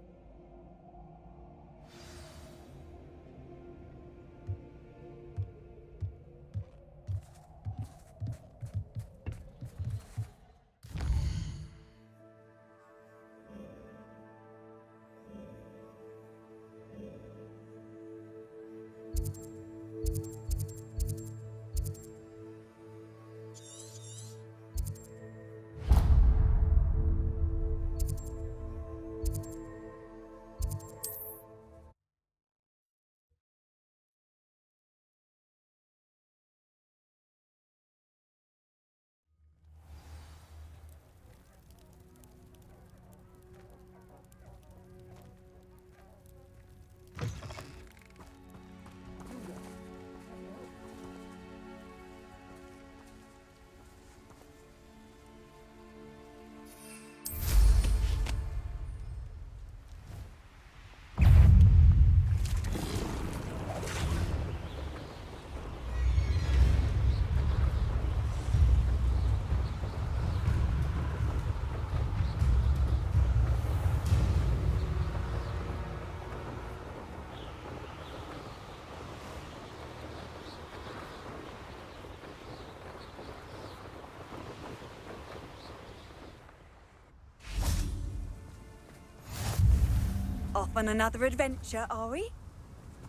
Off on another adventure, are we?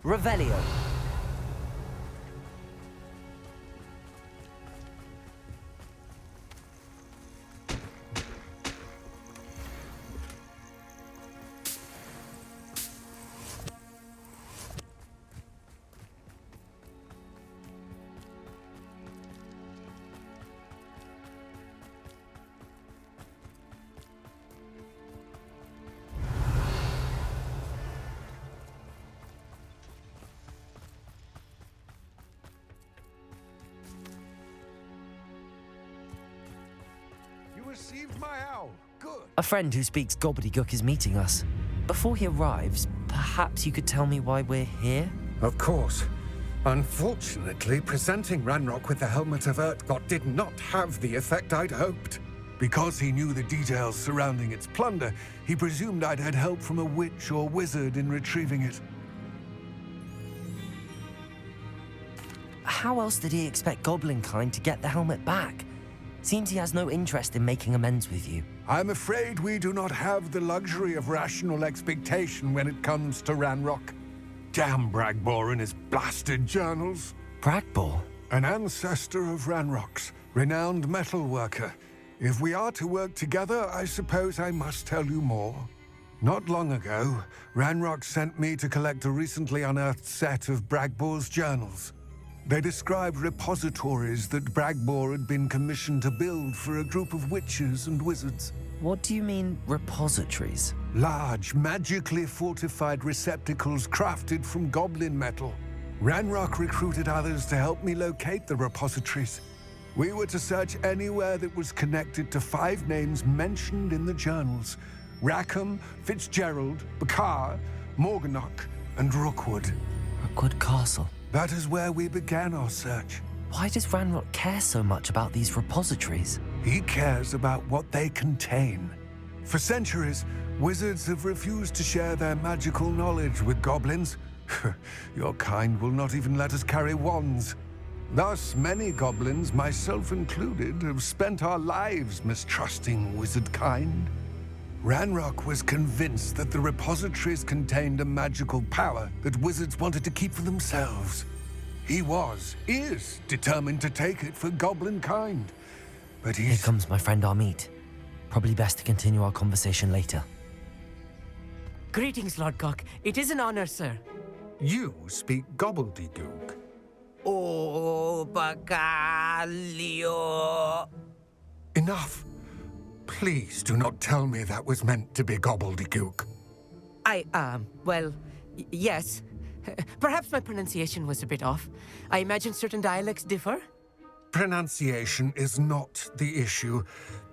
Revelio. Received my owl. Good. A friend who speaks gobbledygook is meeting us. Before he arrives, perhaps you could tell me why we're here? Of course. Unfortunately, presenting Ranrock with the Helmet of Urtkot did not have the effect I'd hoped. Because he knew the details surrounding its plunder, he presumed I'd had help from a witch or wizard in retrieving it. How else did he expect Goblinkind to get the helmet back? Seems he has no interest in making amends with you. I'm afraid we do not have the luxury of rational expectation when it comes to Ranrock. Damn Bragbor and his blasted journals. Bragbor? An ancestor of Ranrock's, renowned metal worker. If we are to work together, I suppose I must tell you more. Not long ago, Ranrock sent me to collect a recently unearthed set of Bragbor's journals. They described repositories that Bragbor had been commissioned to build for a group of witches and wizards. What do you mean, repositories? Large, magically fortified receptacles crafted from goblin metal. Ranrock recruited others to help me locate the repositories. We were to search anywhere that was connected to 5 names mentioned in the journals: Rackham, Fitzgerald, Bakar, Morganach, and Rookwood. Rookwood Castle. That is where we began our search. Why does Ranrock care so much about these repositories? He cares about what they contain. For centuries, wizards have refused to share their magical knowledge with goblins. Your kind will not even let us carry wands. Thus, many goblins, myself included, have spent our lives mistrusting wizard kind. Ranrock was convinced that the repositories contained a magical power that wizards wanted to keep for themselves. He is determined to take it for goblin kind. But Here comes my friend Hogsmeade. Probably best to continue our conversation later. Greetings, Lord Cock. It is an honor, sir. You speak gobbledygook. Oh, Bacalio. Enough. Please do not tell me that was meant to be gobbledygook. Yes. Perhaps my pronunciation was a bit off. I imagine certain dialects differ. Pronunciation is not the issue.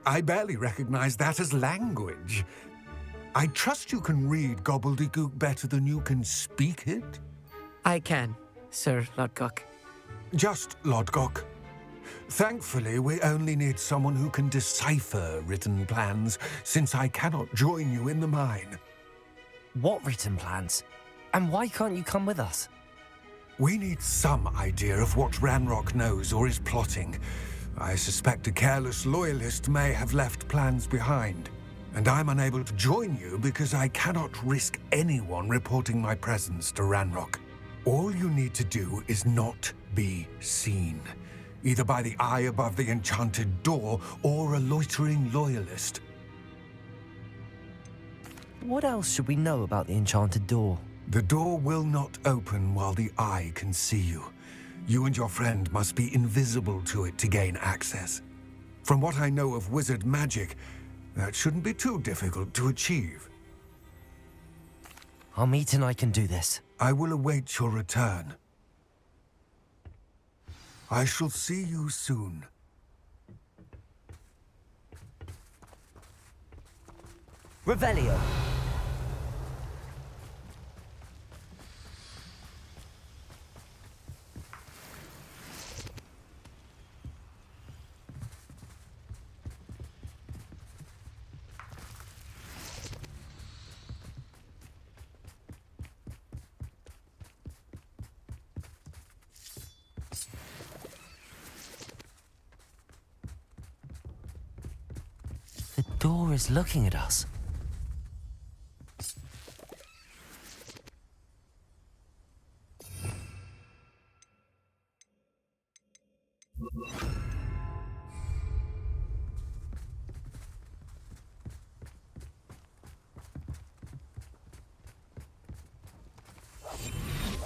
I barely recognize that as language. I trust you can read gobbledygook better than you can speak it? I can, Sir Lodgok. Just Lodgok. Thankfully, we only need someone who can decipher written plans, since I cannot join you in the mine. What written plans? And why can't you come with us? We need some idea of what Ranrock knows or is plotting. I suspect a careless loyalist may have left plans behind. And I'm unable to join you because I cannot risk anyone reporting my presence to Ranrock. All you need to do is not be seen, either by the eye above the enchanted door or a loitering loyalist. What else should we know about the enchanted door? The door will not open while the eye can see you. You and your friend must be invisible to it to gain access. From what I know of wizard magic, that shouldn't be too difficult to achieve. Our meet and I can do this. I will await your return. I shall see you soon. Revelio. The door is looking at us.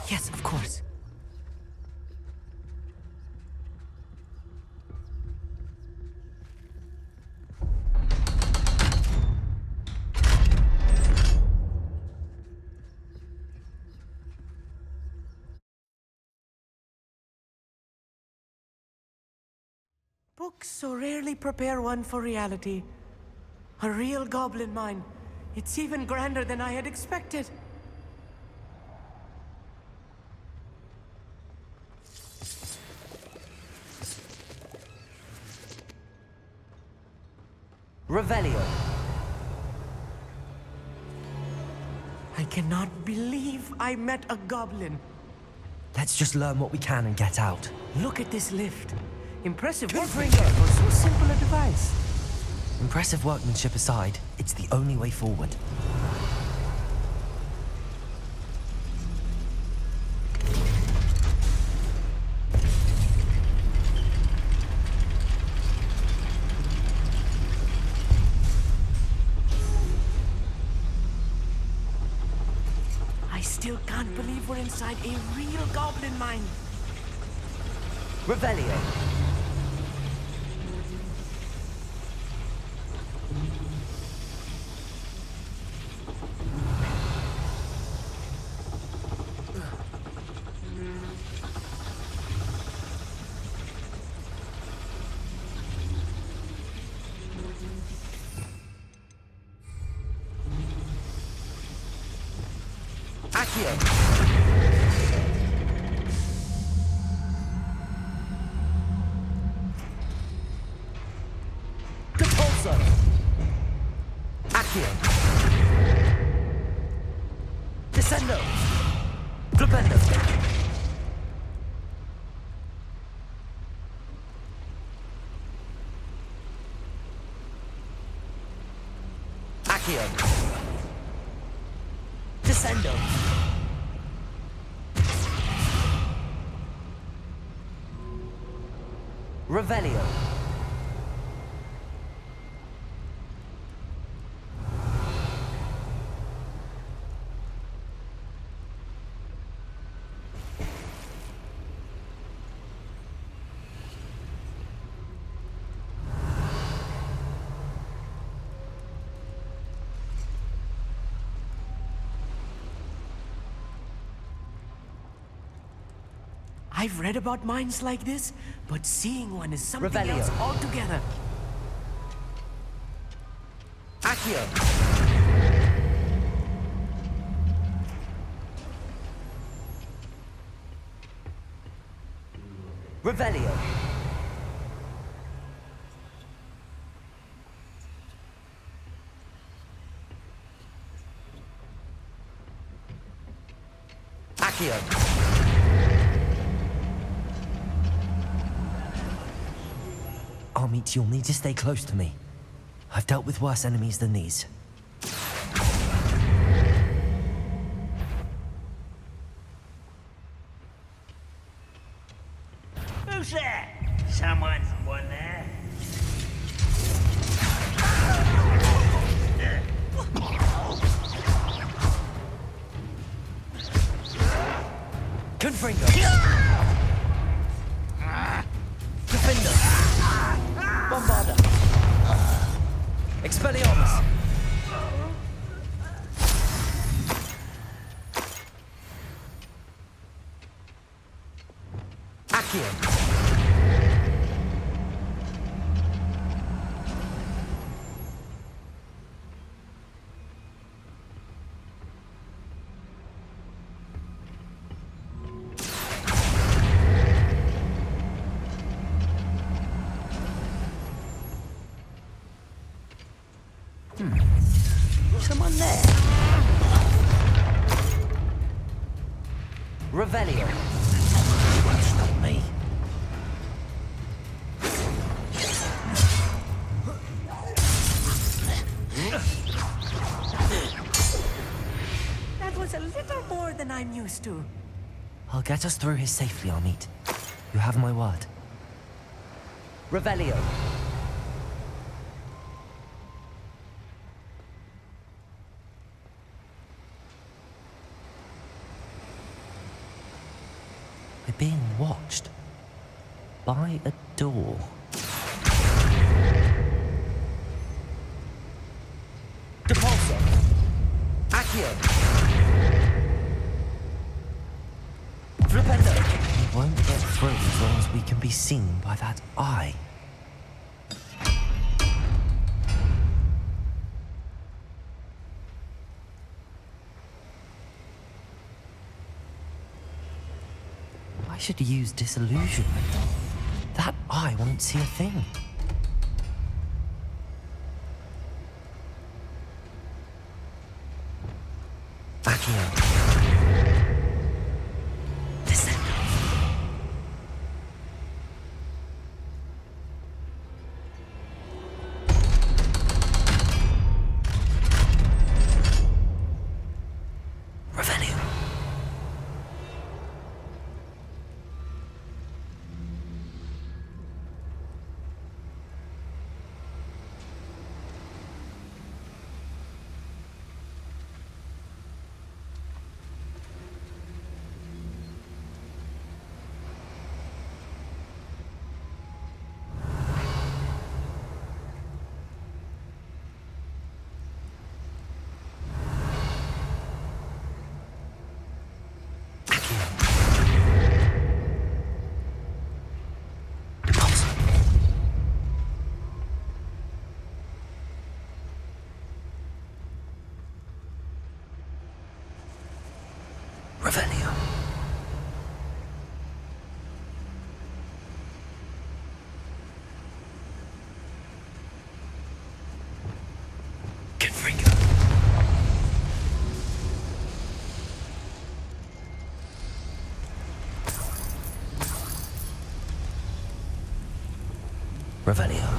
Yes, of course. Books so rarely prepare one for reality. A real goblin mine. It's even grander than I had expected. Revelio. I cannot believe I met a goblin. Let's just learn what we can and get out. Look at this lift. Impressive workmanship for so simple a device. Impressive workmanship aside, it's the only way forward. I still can't believe we're inside a real goblin mine. Revelio. Accio. Accio. Descendo. Globendo. Accio. Descendo. Revelio. I've read about mines like this, but seeing one is something Revelio. else altogether. Accio. Revelio. Armit, you'll need to stay close to me. I've dealt with worse enemies than these. Who's that? Someone there? Confringo! Defender! Bombarda! Expelliarmus! Accio! Someone there? Revelio. You won't stop me. That was a little more than I'm used to. I'll get us through here safely, Armit. You have my word. Revelio. We're being watched by a door. Depulso! Accio! Flipendo! We won't get through as long as we can be seen by that eye. I should use disillusionment. That eye won't see a thing. Accio. Revelio. Confringo. Revelio.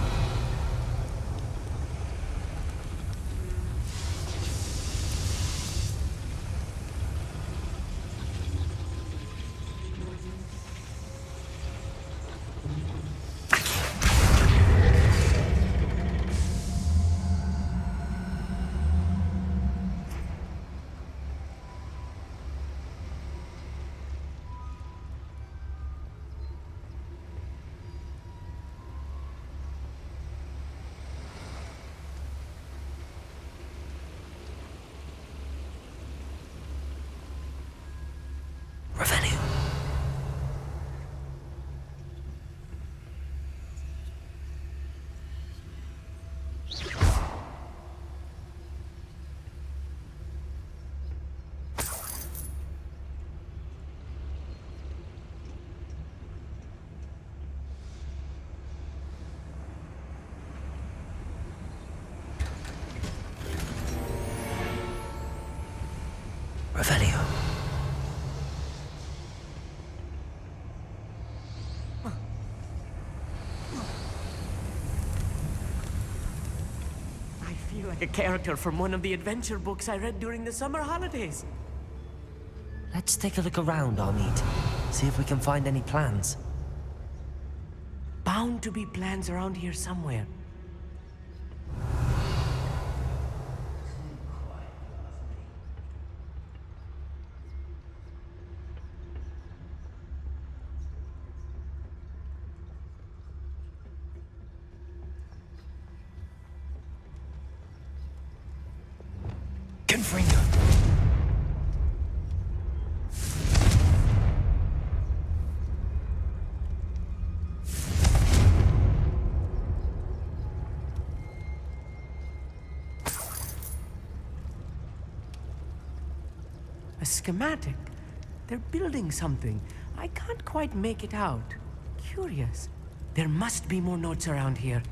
Revelio. like a character from one of the adventure books I read during the summer holidays. Let's take a look around, Hogsmeade. See if we can find any plans. Bound to be plans around here somewhere. Confringo. A schematic. They're building something. I can't quite make it out. Curious. There must be more notes around here.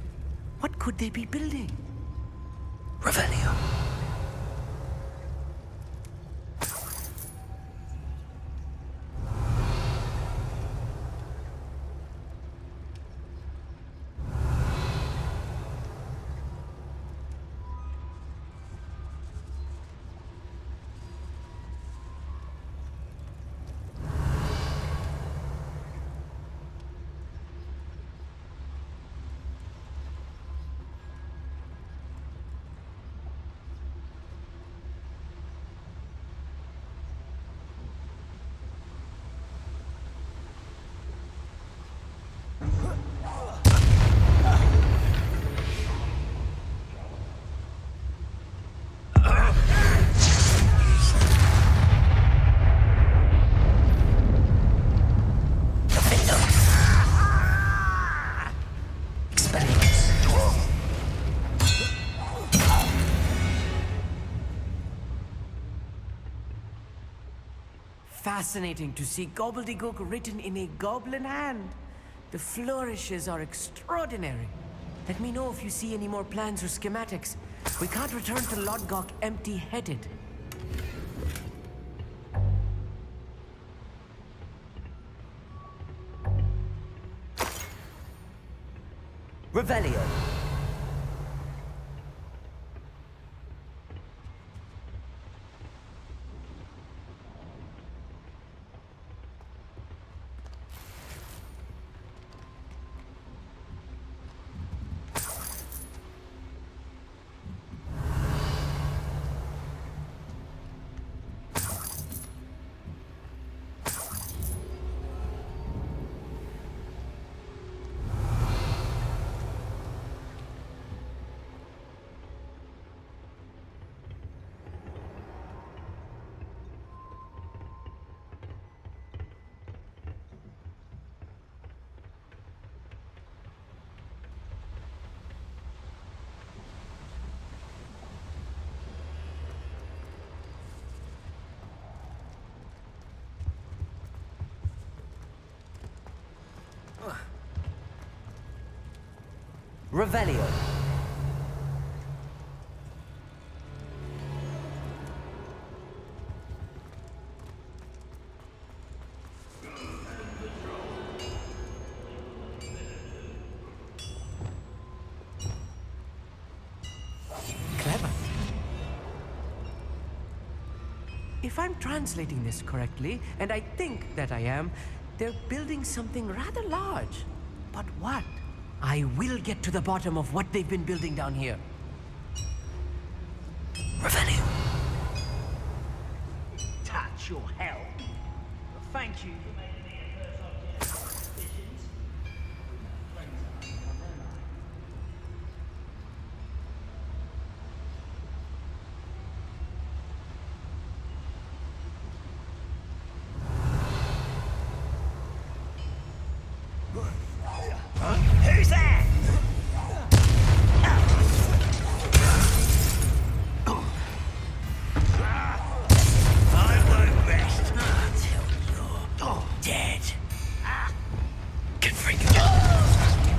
What could they be building? Revelio. Fascinating to see gobbledygook written in a goblin hand. The flourishes are extraordinary. Let me know if you see any more plans or schematics. We can't return to Lodgok empty-headed. Revelio. Revelio. Clever. If I'm translating this correctly, and I think that I am, they're building something rather large. But what? I will get to the bottom of what they've been building down here. Revelio. Touch your hell. Thank you for making me a first object of suspicions. Who's that? I won't rest until you're dead.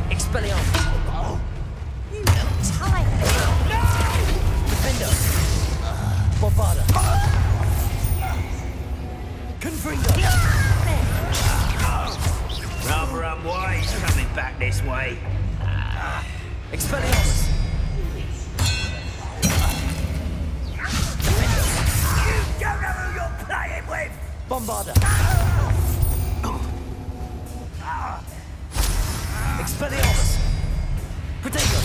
Expelliarmus. You tyrant. Defender. Bovada. Confringo. Rather unwise coming back this way. Expelliarmus. Bombarda! Expelliarmus! Protego!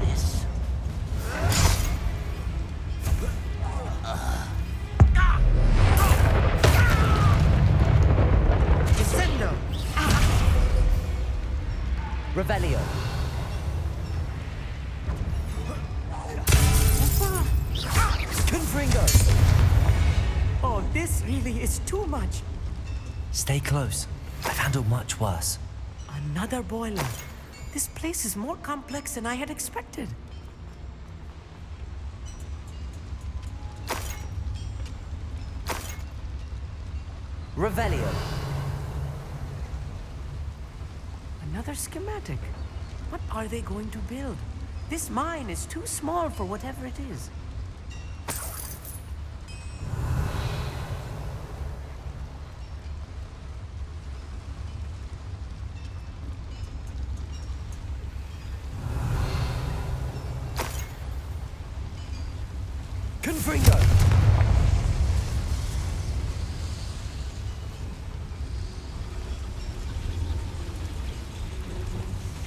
This. Incendio! Revelio! Confringo! Oh, this really is too much. Stay close. I've handled much worse. Another boiler. This place is more complex than I had expected. Revelio. Another schematic. What are they going to build? This mine is too small for whatever it is. Confringo!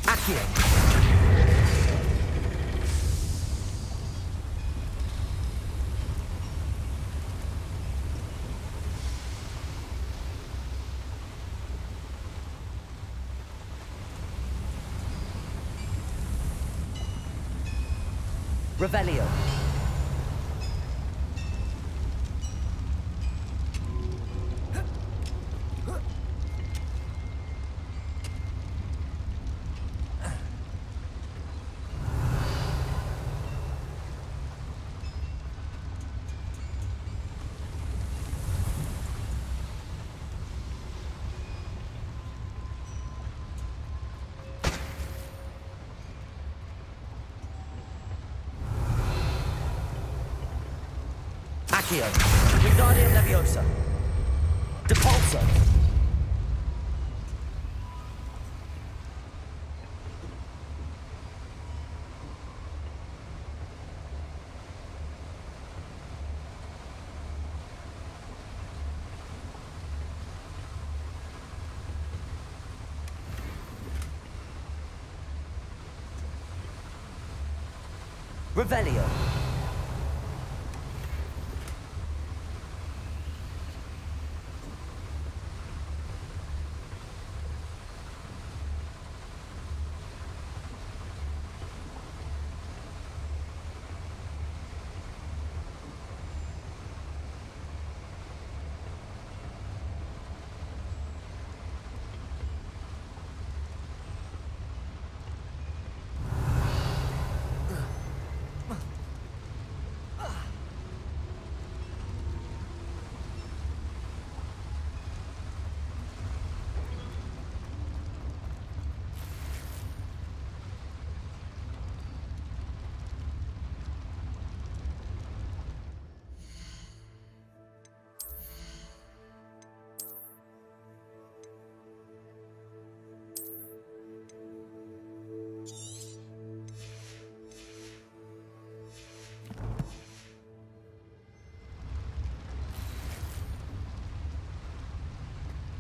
Accio! Revelio. Accio! Wingardium Leviosa! Depulso! Revelio.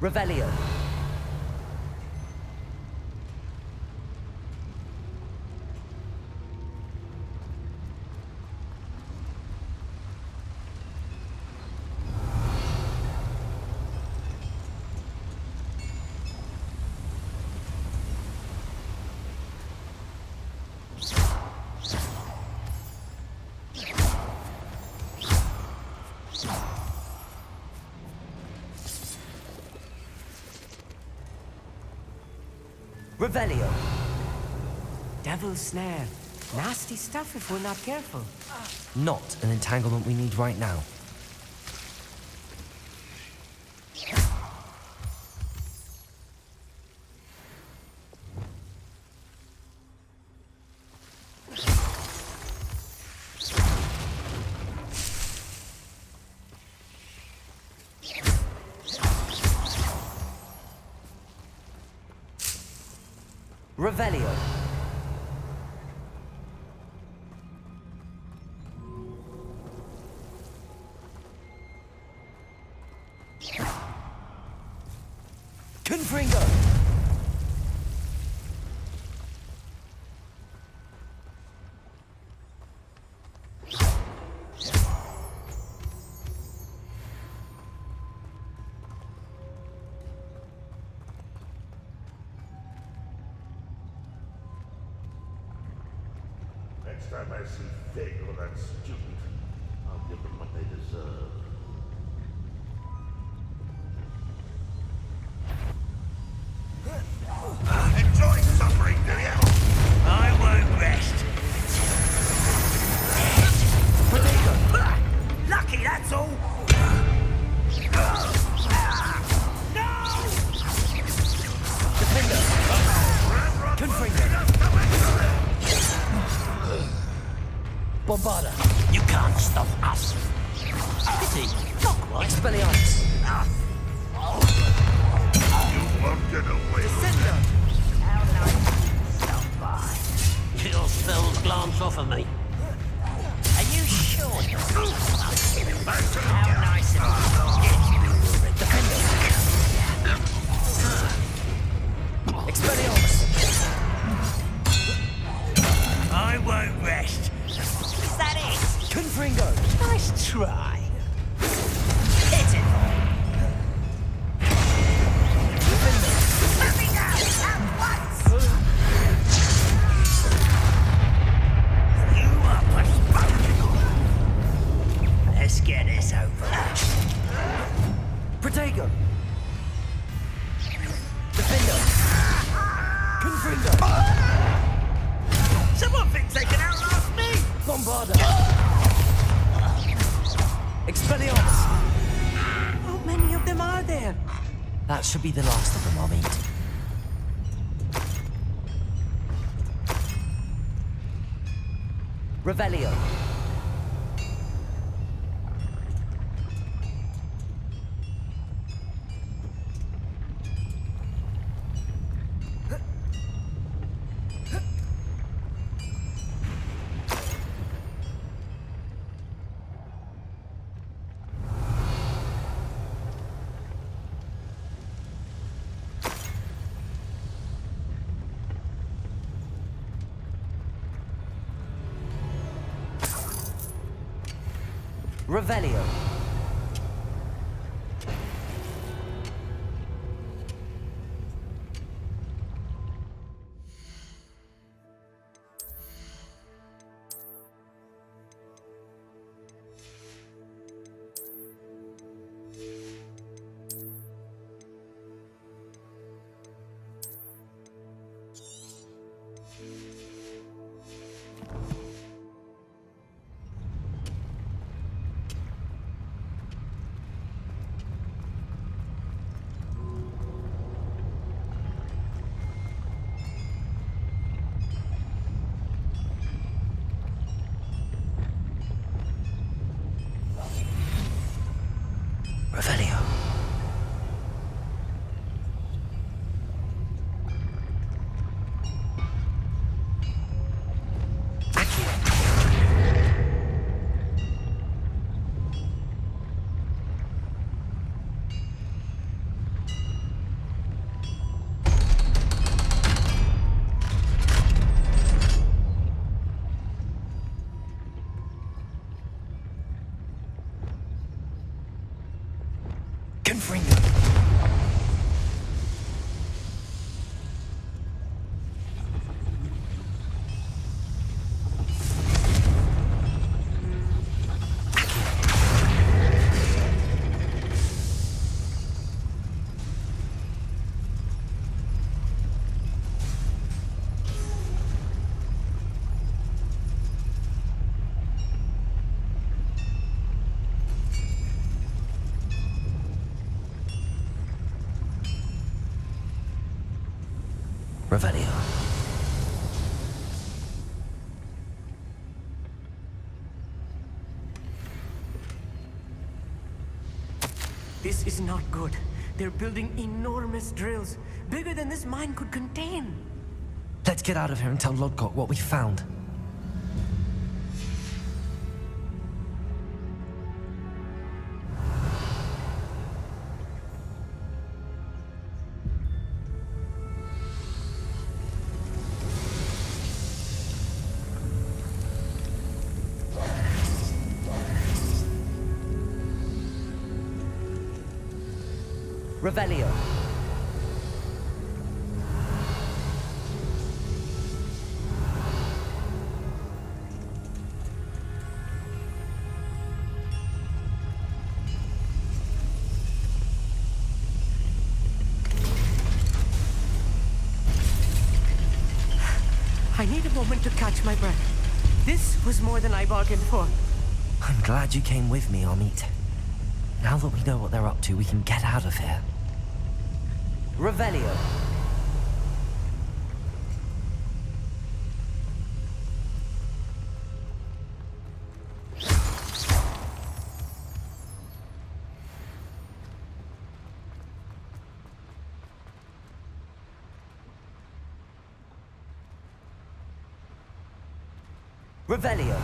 Revelio. Revelio. Devil's Snare. Nasty stuff if we're not careful. Not an entanglement we need right now. Revelio. Confringo! Next time I see Fig or that student, I'll give them what they deserve. Enjoy suffering, do you? I won't rest. Lucky, that's all. Bombarda, you can't stop us. Pity, not quite. Expelliarmus. You won't get away with it. How nice stop by. Your spells glance off of me. Are you sure? How nice of you. Expelliarmus. I won't rest. Is that it? Confringo. Nice try. Hit it. Let me down at once! You are postponed. Let's get this over. Protego. Defender. Confringo. Someone thinks they can outlast me! Bombarda. Expelliarmus. How many of them are there? That should be the last of them, I'll meet. Revelio. Revelio. Revelio. Accio. Confringo. Revelio. This is not good. They're building enormous drills, bigger than this mine could contain. Let's get out of here and tell Lodgott what we found. Revelio. I need a moment to catch my breath. This was more than I bargained for. I'm glad you came with me, Hogsmeade. Now that we know what they're up to, we can get out of here. Revelio. Revelio.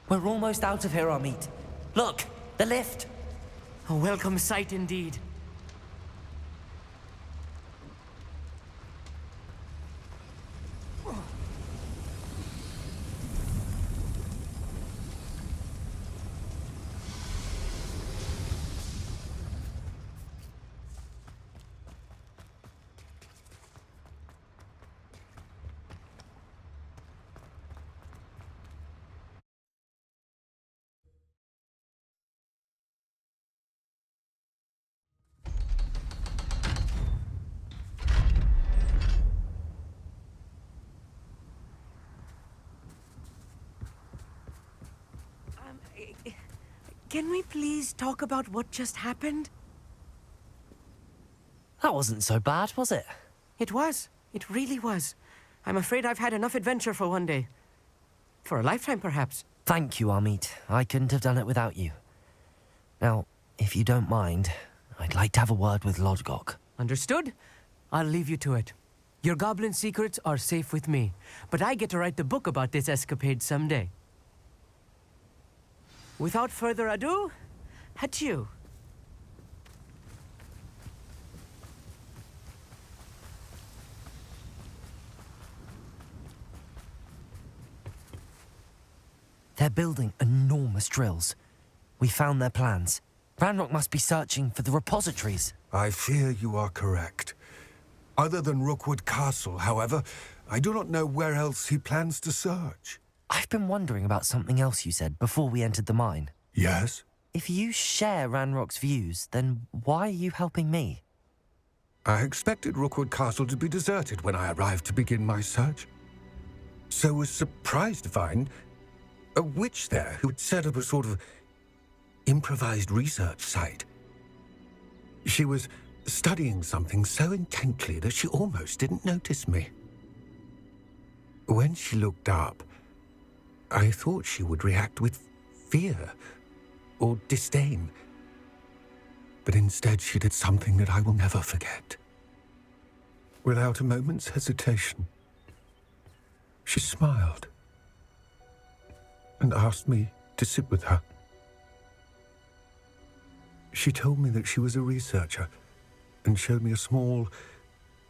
We're almost out of here, Hogsmeade. Look, the lift. A welcome sight indeed. Can we please talk about what just happened? That wasn't so bad, was it? It was. It really was. I'm afraid I've had enough adventure for one day. For a lifetime, perhaps. Thank you, Hogsmeade. I couldn't have done it without you. Now, if you don't mind, I'd like to have a word with Lodgok. Understood? I'll leave you to it. Your goblin secrets are safe with me, but I get to write the book about this escapade someday. Without further ado, Accio. They're building enormous drills. We found their plans. Ranrock must be searching for the repositories. I fear you are correct. Other than Rookwood Castle, however, I do not know where else he plans to search. I've been wondering about something else you said before we entered the mine. Yes? If you share Ranrock's views, then why are you helping me? I expected Rookwood Castle to be deserted when I arrived to begin my search. So was surprised to find a witch there who had set up a sort of improvised research site. She was studying something so intently that she almost didn't notice me. When she looked up, I thought she would react with fear or disdain. But instead she did something that I will never forget. Without a moment's hesitation, she smiled and asked me to sit with her. She told me that she was a researcher and showed me a small,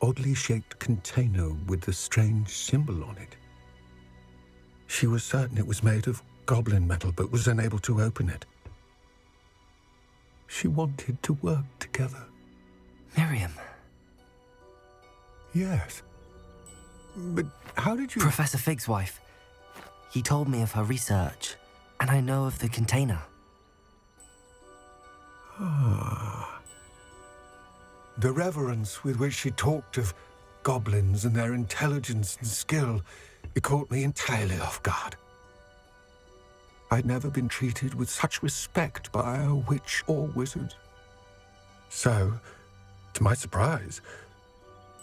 oddly shaped container with a strange symbol on it. She was certain it was made of goblin metal, but was unable to open it. She wanted to work together. Miriam. Yes. But how did you... Professor Fig's wife. He told me of her research, and I know of the container. Ah. The reverence with which she talked of goblins and their intelligence and skill, it caught me entirely off guard. I'd never been treated with such respect by a witch or wizard. So, to my surprise,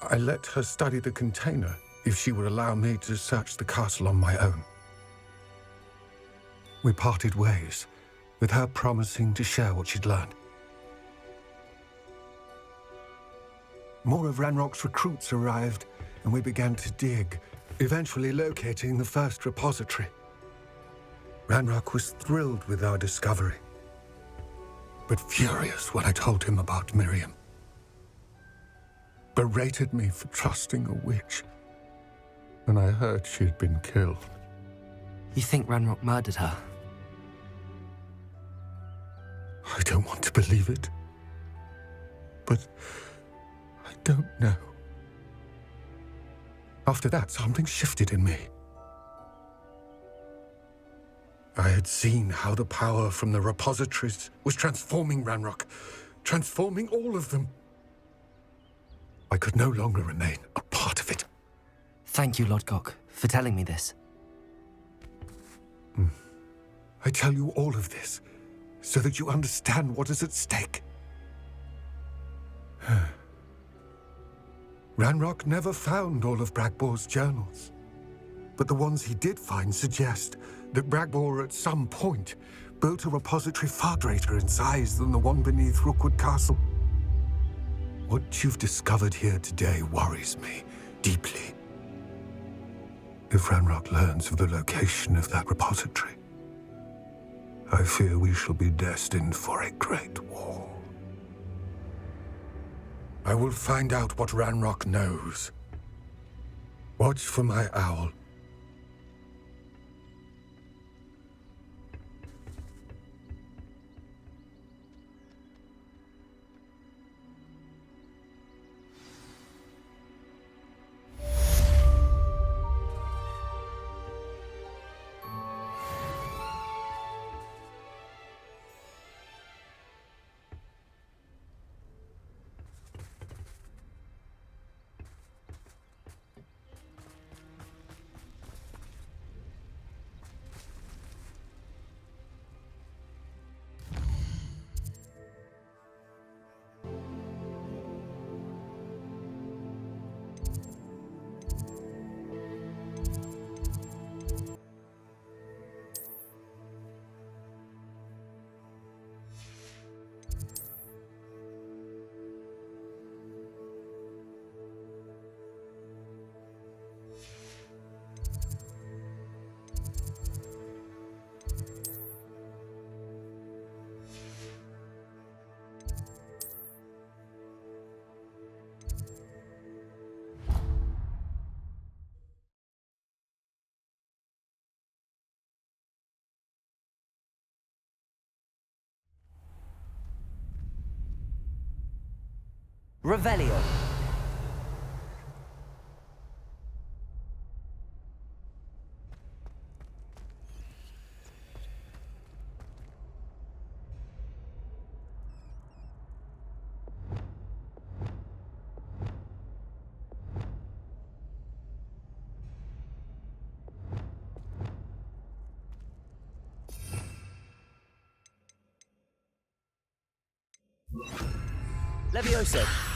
I let her study the container if she would allow me to search the castle on my own. We parted ways, with her promising to share what she'd learned. More of Ranrock's recruits arrived, and we began to dig, eventually locating the first repository. Ranrock was thrilled with our discovery, but furious when I told him about Miriam. Berated me for trusting a witch when I heard she'd been killed. You think Ranrock murdered her? I don't want to believe it, but I don't know. After that, something shifted in me. I had seen how the power from the repositories was transforming Ranrock, transforming all of them. I could no longer remain a part of it. Thank you, Lodgok, for telling me this. I tell you all of this so that you understand what is at stake. Ranrock never found all of Bragbor's journals, but the ones he did find suggest that Bragbor at some point built a repository far greater in size than the one beneath Rookwood Castle. What you've discovered here today worries me deeply. If Ranrock learns of the location of that repository, I fear we shall be destined for a great war. I will find out what Ranrock knows. Watch for my owl. Revelio. Levioso.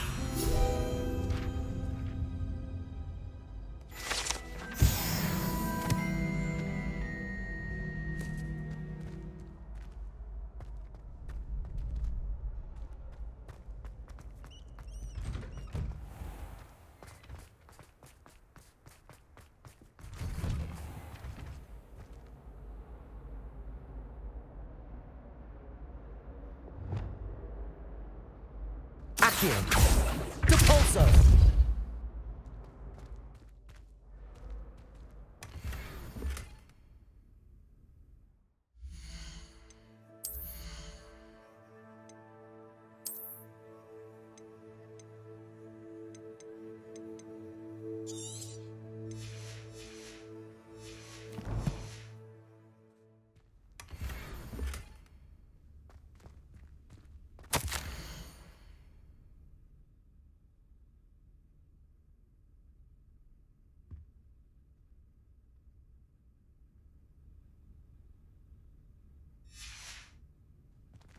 Accio. Depulso.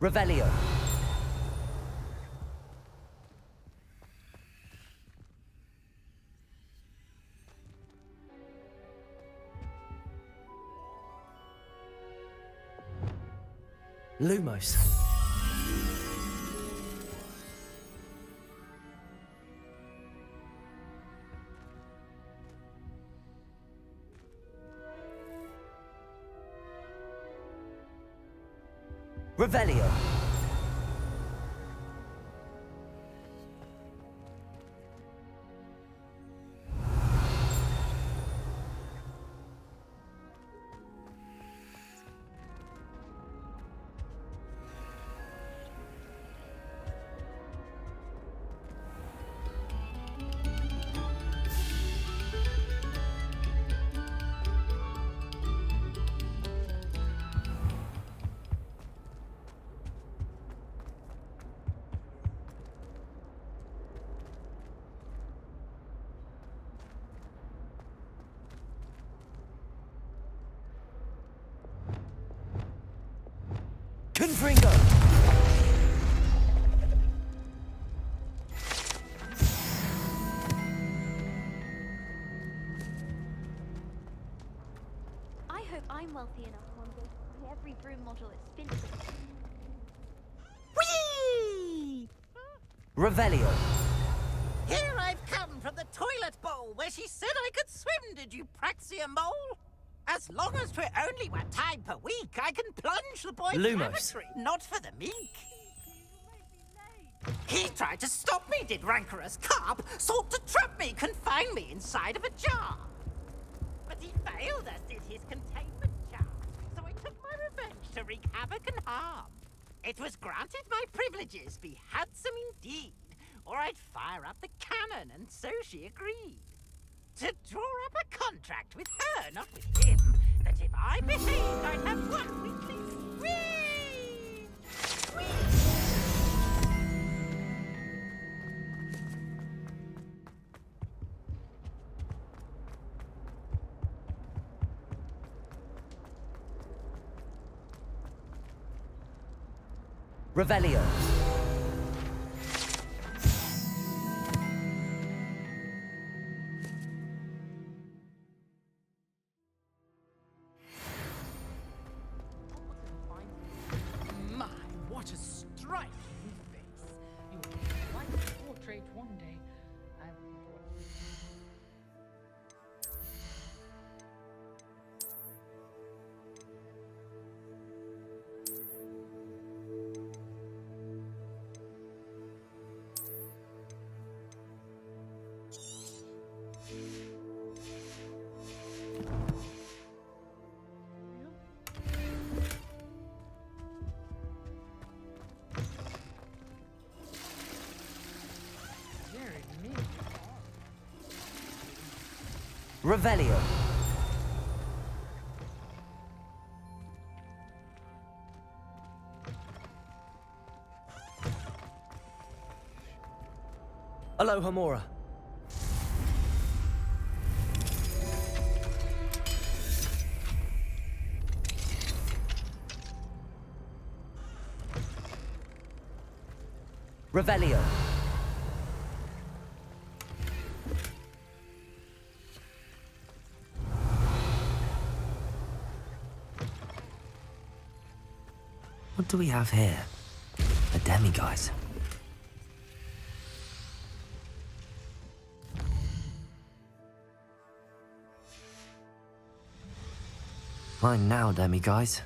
Revelio. Lumos. Revelio. Confringo! I hope I'm wealthy enough one day to buy every broom model at Spinster. Whee! Revelio. Here I've come from the toilet bowl where she said I could swim, did you praxia mole? As long as 'twere only 1 time per week, I can plunge the boy Lumos. planetary, not for the meek. He tried to stop me, did rancorous carp, sought to trap me, confine me inside of a jar. But he failed us, did his containment charm, so I took my revenge to wreak havoc and harm. It was granted my privileges be handsome indeed, or I'd fire up the cannon, and so she agreed. To draw up a contract with her, not with him, that if I behaved, I'd have 1 weekly whee! Revelio. My, what a striking face. You will be quite a portrait one day. I will... Revelio. Aloha Mora. Revelio. What do we have here? A demiguise. Mine now, demiguise.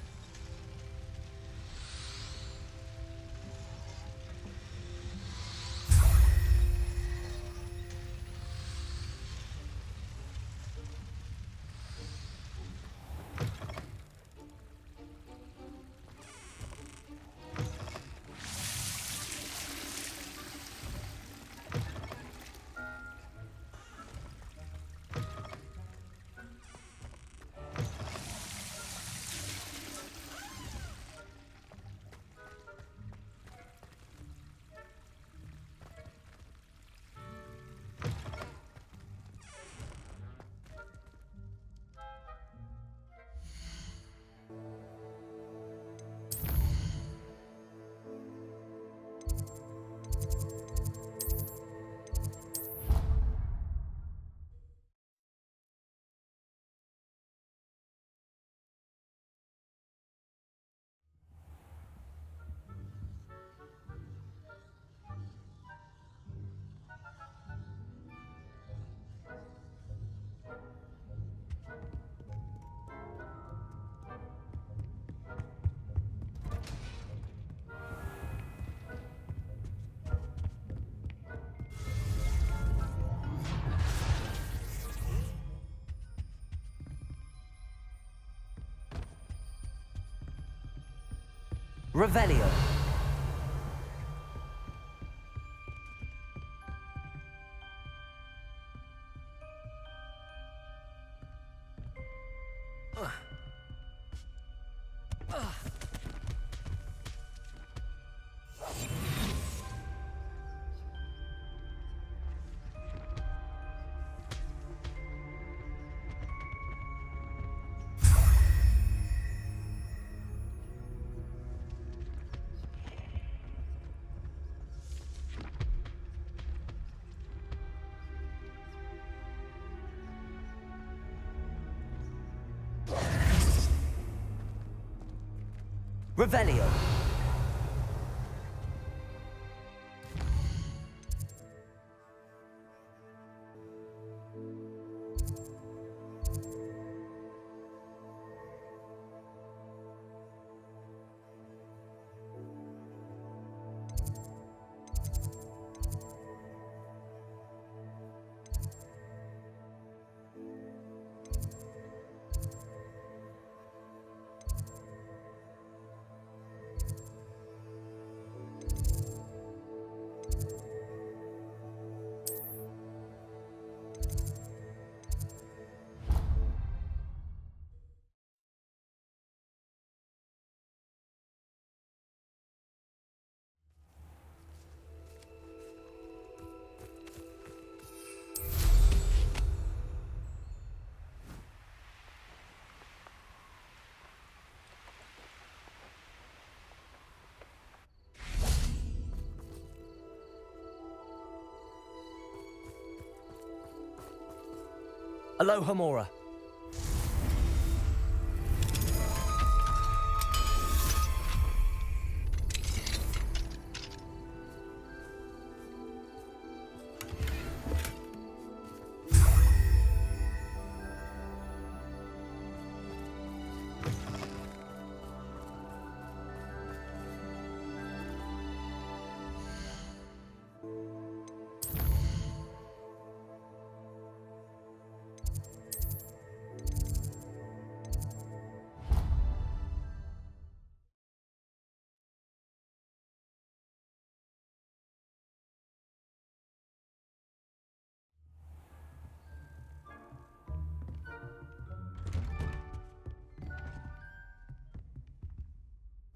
Revelio. Revelio. Aloha Mora.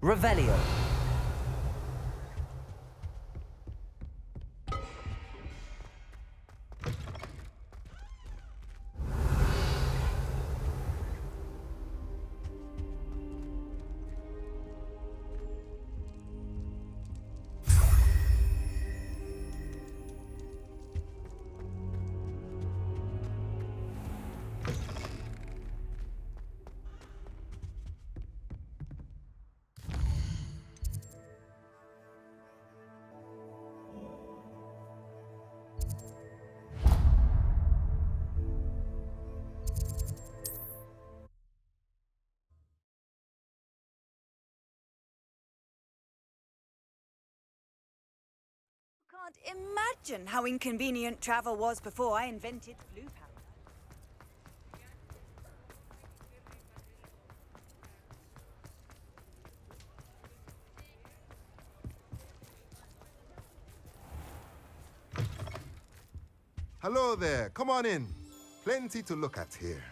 Revelio. Can't imagine how inconvenient travel was before I invented blue powder. Hello there, come on in. Plenty to look at here.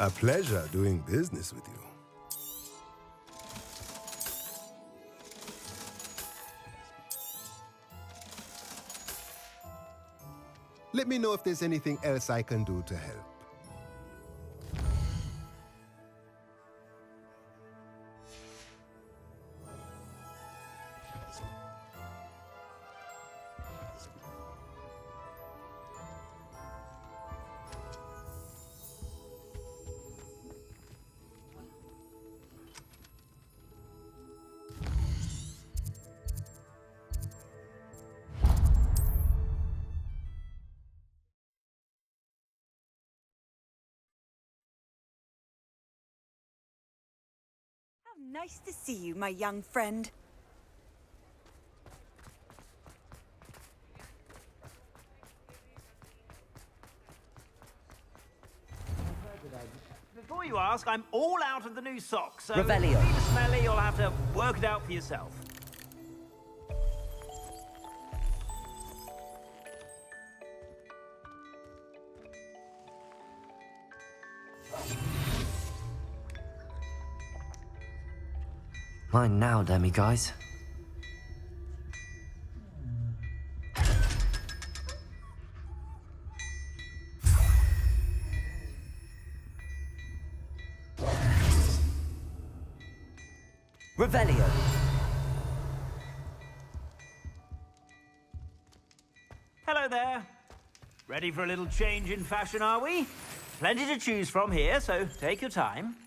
A pleasure doing business with you. Let me know if there's anything else I can do to help. How nice to see you, my young friend. Before you ask, I'm all out of the new socks, so Revelio. if it's smelly, you'll have to work it out for yourself. Mine now, demi-guys. Revelio. Hello there. Ready for a little change in fashion, are we? Plenty to choose from here, so take your time.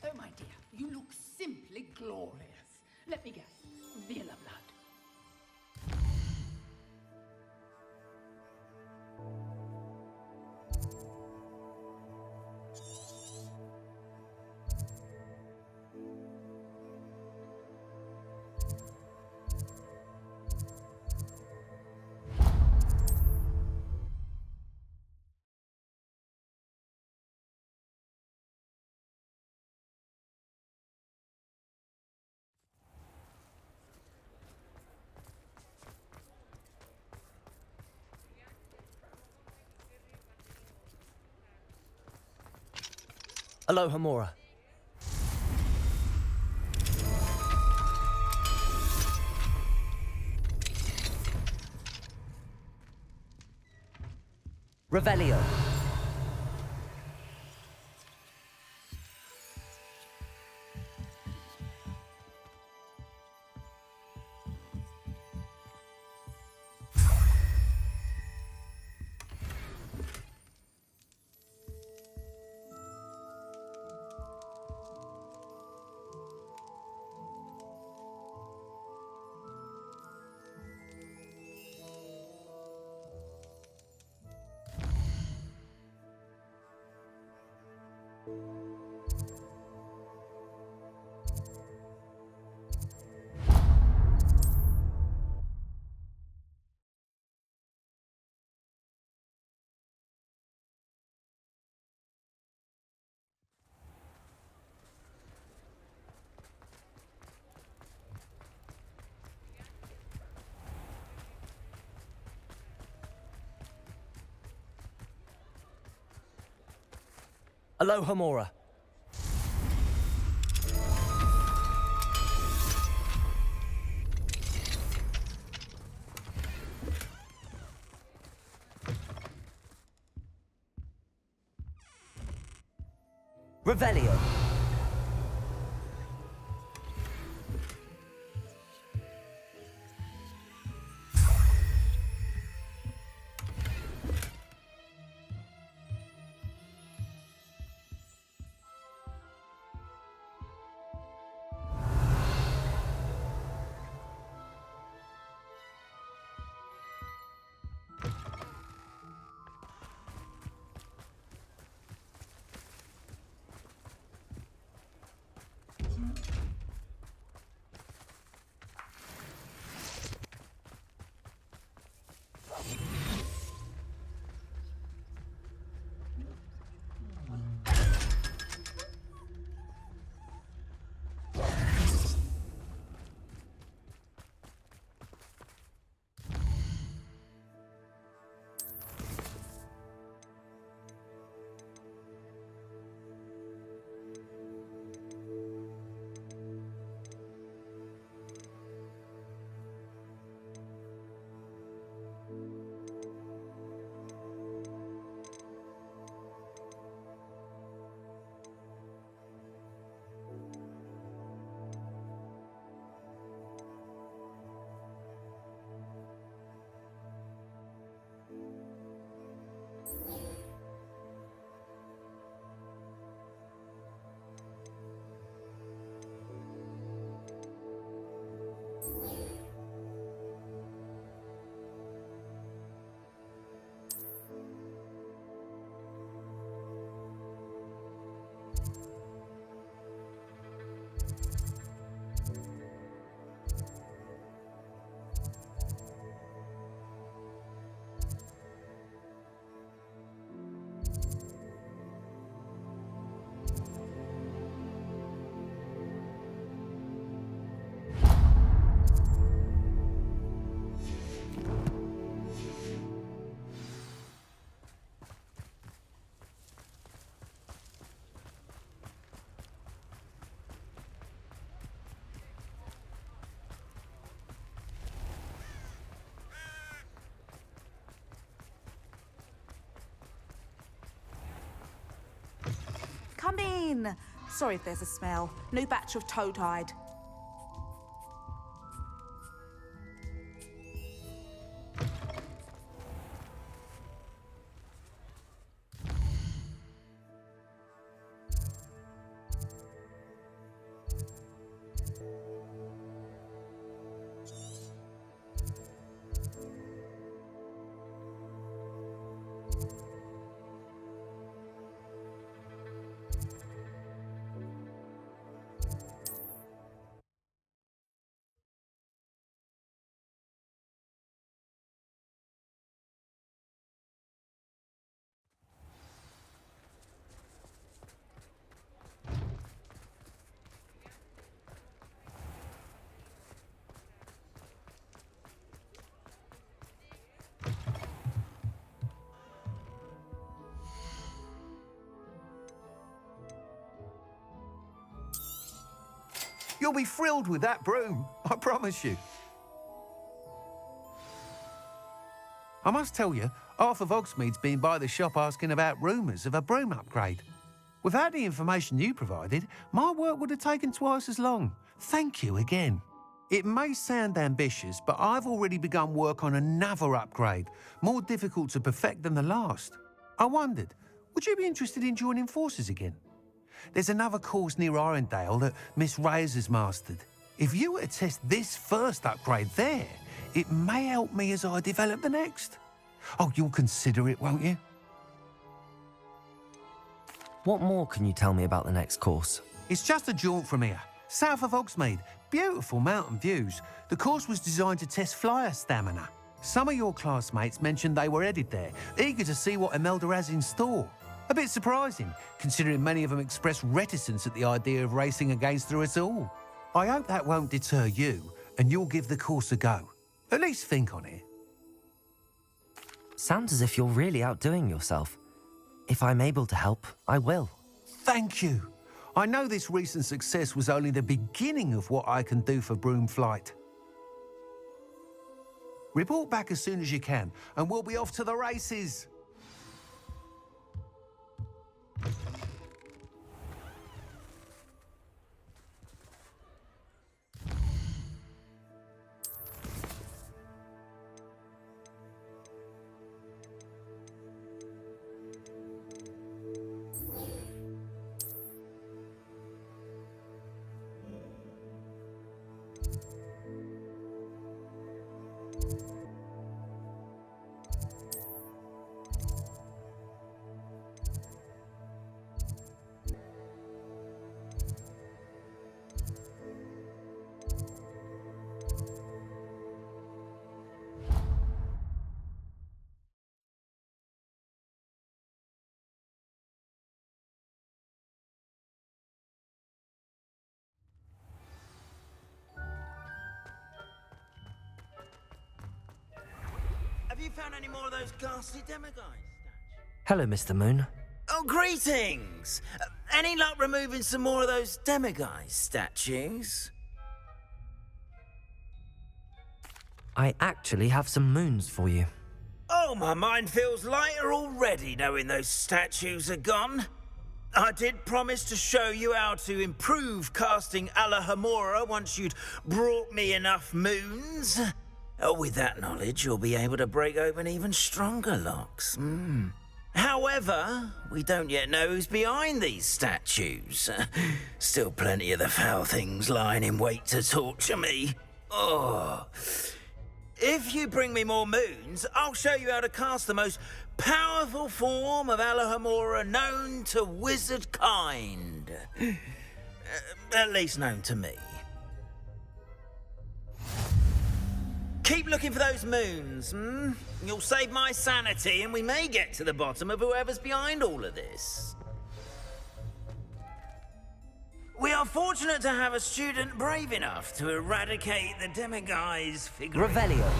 Oh, my dear, you look simply glorious. Let me guess, Villa blood. Aloha Mora. Revelio. Aloha Mora. Revelio. in. Sorry if there's a smell. New batch of toad hide. You'll be thrilled with that broom, I promise you. I must tell you, half of Hogsmeade's been by the shop asking about rumours of a broom upgrade. Without the information you provided, my work would have taken twice as long. Thank you again. It may sound ambitious, but I've already begun work on another upgrade, more difficult to perfect than the last. I wondered, would you be interested in joining forces again? There's another course near Irondale that Miss Reyes has mastered. If you were to test this first upgrade there, it may help me as I develop the next. Oh, you'll consider it, won't you? What more can you tell me about the next course? It's just a jaunt from here, south of Hogsmeade. Beautiful mountain views. The course was designed to test flyer stamina. Some of your classmates mentioned they were headed there, eager to see what Imelda has in store. A bit surprising, considering many of them expressed reticence at the idea of racing against her at all. I hope that won't deter you, and you'll give the course a go. At least think on it. Sounds as if you're really outdoing yourself. If I'm able to help, I will. Thank you. I know this recent success was only the beginning of what I can do for broom flight. Report back as soon as you can, and we'll be off to the races. Have you found any more of those ghastly demigods? Hello, Mr. Moon. Oh, greetings! Any luck removing some more of those demiguise statues? I actually have some moons for you. Oh, my mind feels lighter already knowing those statues are gone. I did promise to show you how to improve casting Alahamora once you'd brought me enough moons. Oh, with that knowledge, you'll be able to break open even stronger locks. However, we don't yet know who's behind these statues. Still plenty of the foul things lying in wait to torture me. Oh. If you bring me more moons, I'll show you how to cast the most powerful form of Alahamora known to wizard kind. At least known to me. Keep looking for those moons, You'll save my sanity and we may get to the bottom of whoever's behind all of this. We are fortunate to have a student brave enough to eradicate the demiguise figure. Revelio.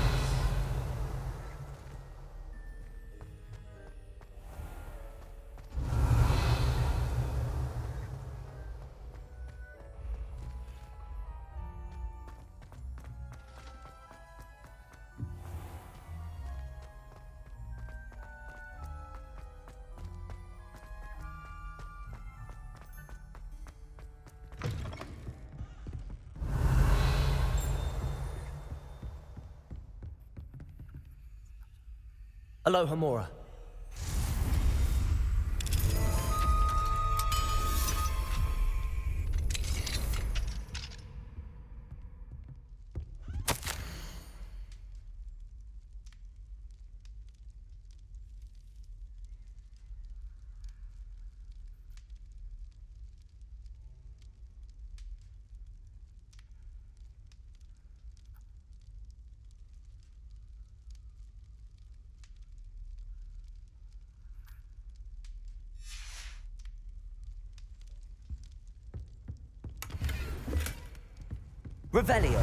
Aloha Mora. Revelio.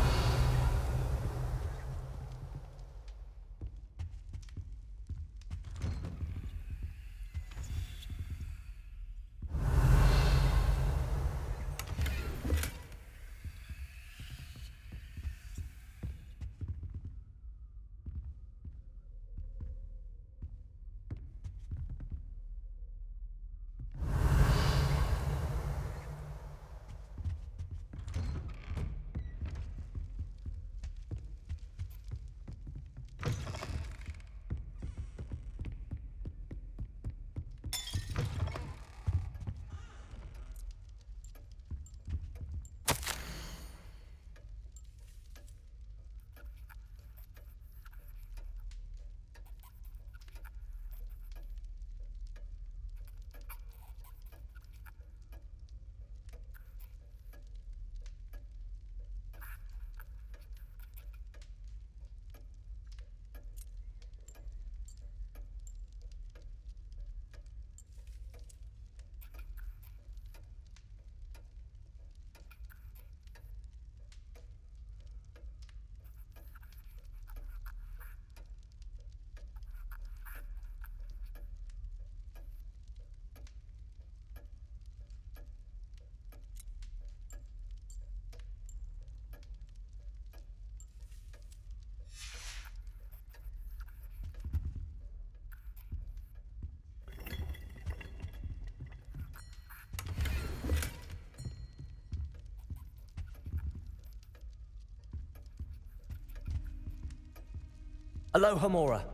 Aloha Mora.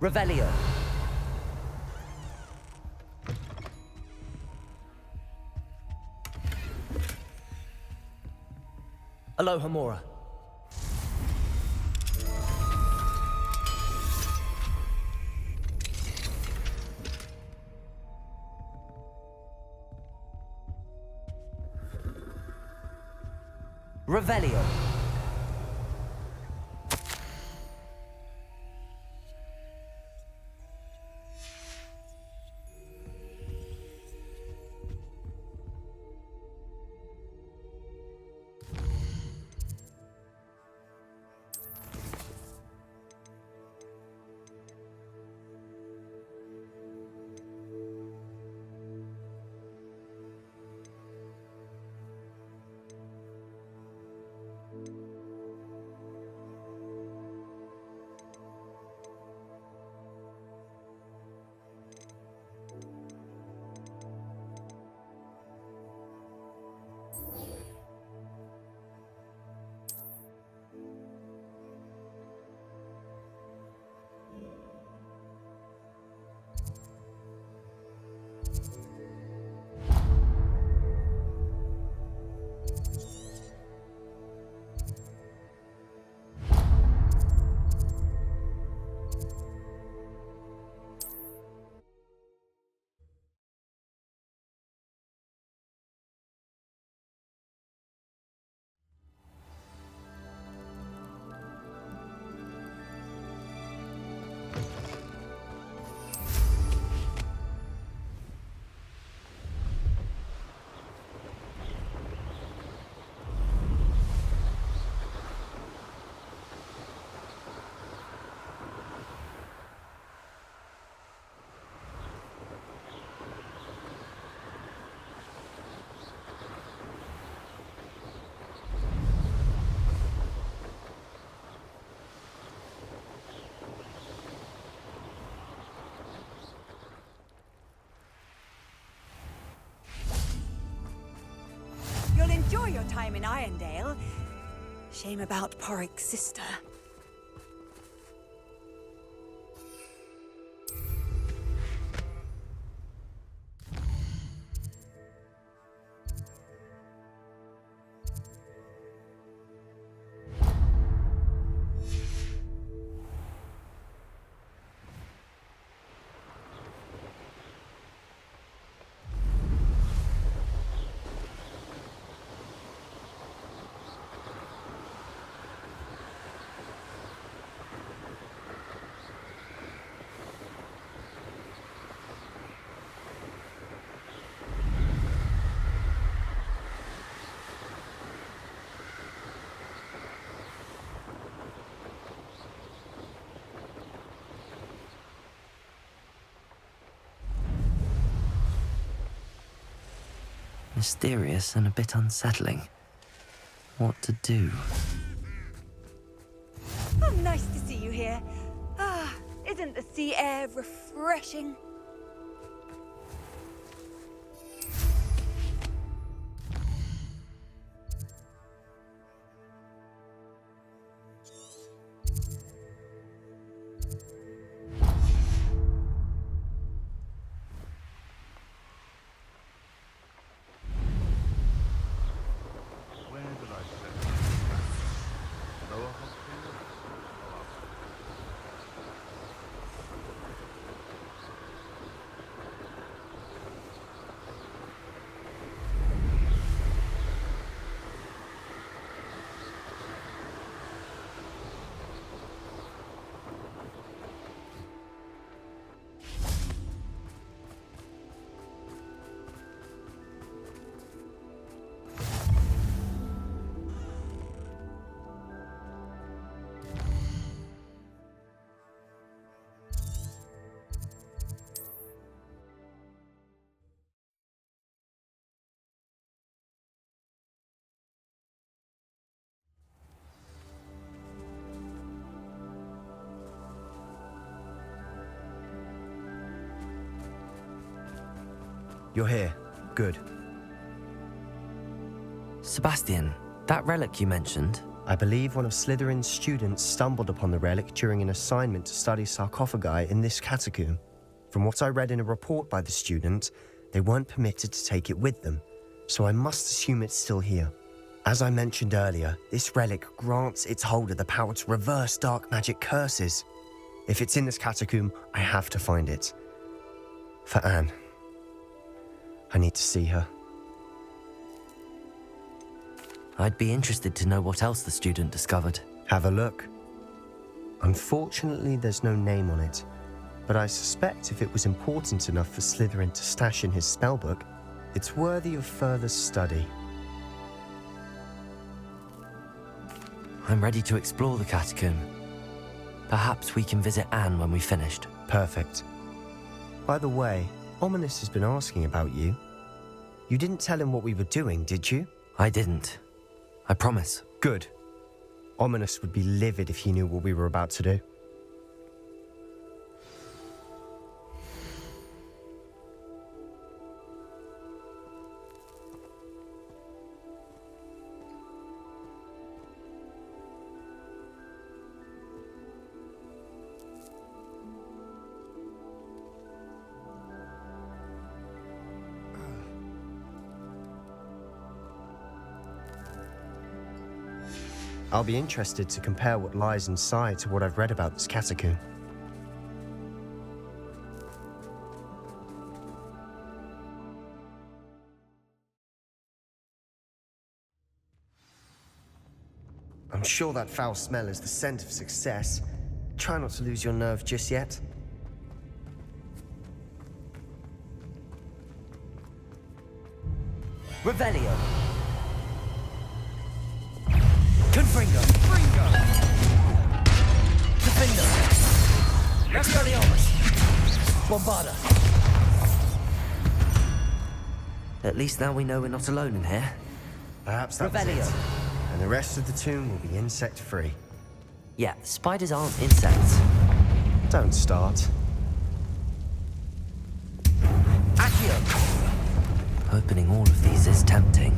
Revelio. Aloha Mora. Revelio. Enjoy your time in Irondale. Shame about Porrick's sister. Mysterious and a bit unsettling. What to do? Oh, nice to see you here. Ah, isn't the sea air refreshing? You're here. Good. Sebastian, that relic you mentioned? I believe one of Slytherin's students stumbled upon the relic during an assignment to study sarcophagi in this catacomb. From what I read in a report by the student, they weren't permitted to take it with them, so I must assume it's still here. As I mentioned earlier, this relic grants its holder the power to reverse dark magic curses. If it's in this catacomb, I have to find it. For Anne. I need to see her. I'd be interested to know what else the student discovered. Have a look. Unfortunately, there's no name on it, but I suspect if it was important enough for Slytherin to stash in his spellbook, it's worthy of further study. I'm ready to explore the catacomb. Perhaps we can visit Anne when we've finished. Perfect. By the way, Ominous has been asking about you. You didn't tell him what we were doing, did you? I didn't. I promise. Good. Ominous would be livid if he knew what we were about to do. I'll be interested to compare what lies inside to what I've read about this catacomb. I'm sure that foul smell is the scent of success. Try not to lose your nerve just yet. Revelio. Confringo. Defendo. Expelliarmus. Bombarda. At least now we know we're not alone in here. Perhaps that's it. And the rest of the tomb will be insect-free. Yeah, spiders aren't insects. Don't start. Accio. Opening all of these is tempting.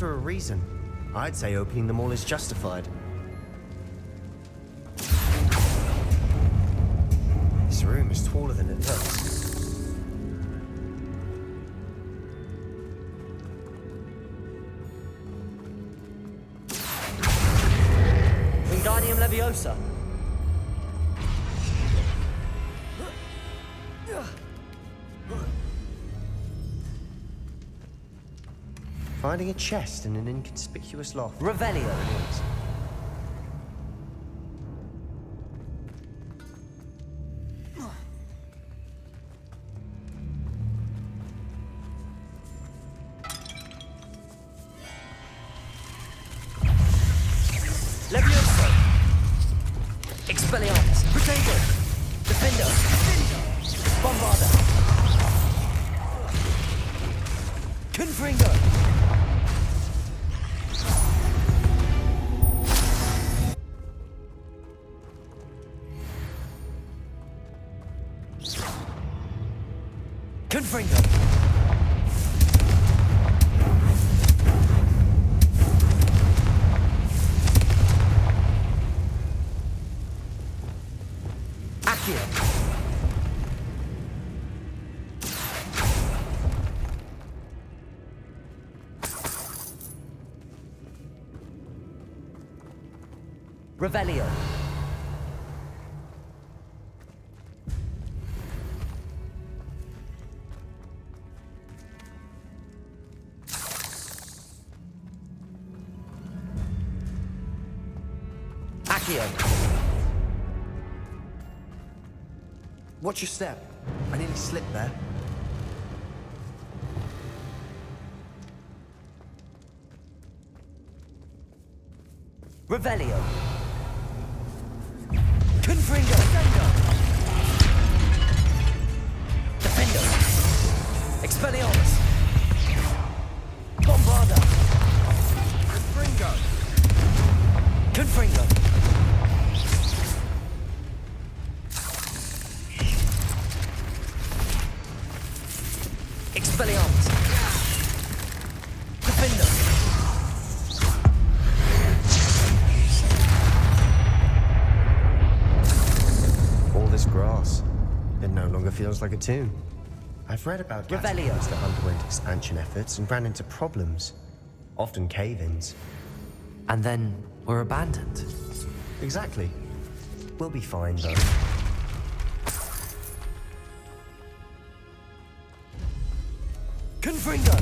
for a reason. I'd say opening them all is justified. This room is taller than it looks. Wingardium Leviosa. Finding a chest in an inconspicuous loft. Revelio. Levioso. Expelliarmus. Protego. Defender. Bombarda. Confringo. Confringo. Accio. Revelio. Accio. Watch your step. I nearly slipped there. Revelio. Confringo. Defendo. Expelliarmus. Bombarda. Confringo. Confringo. Expelliarmus. Defender. All this grass. It no longer feels like a tomb. I've read about catacombs that underwent expansion efforts and ran into problems. Often cave-ins. And then were abandoned. Exactly. We'll be fine, though. Confringo.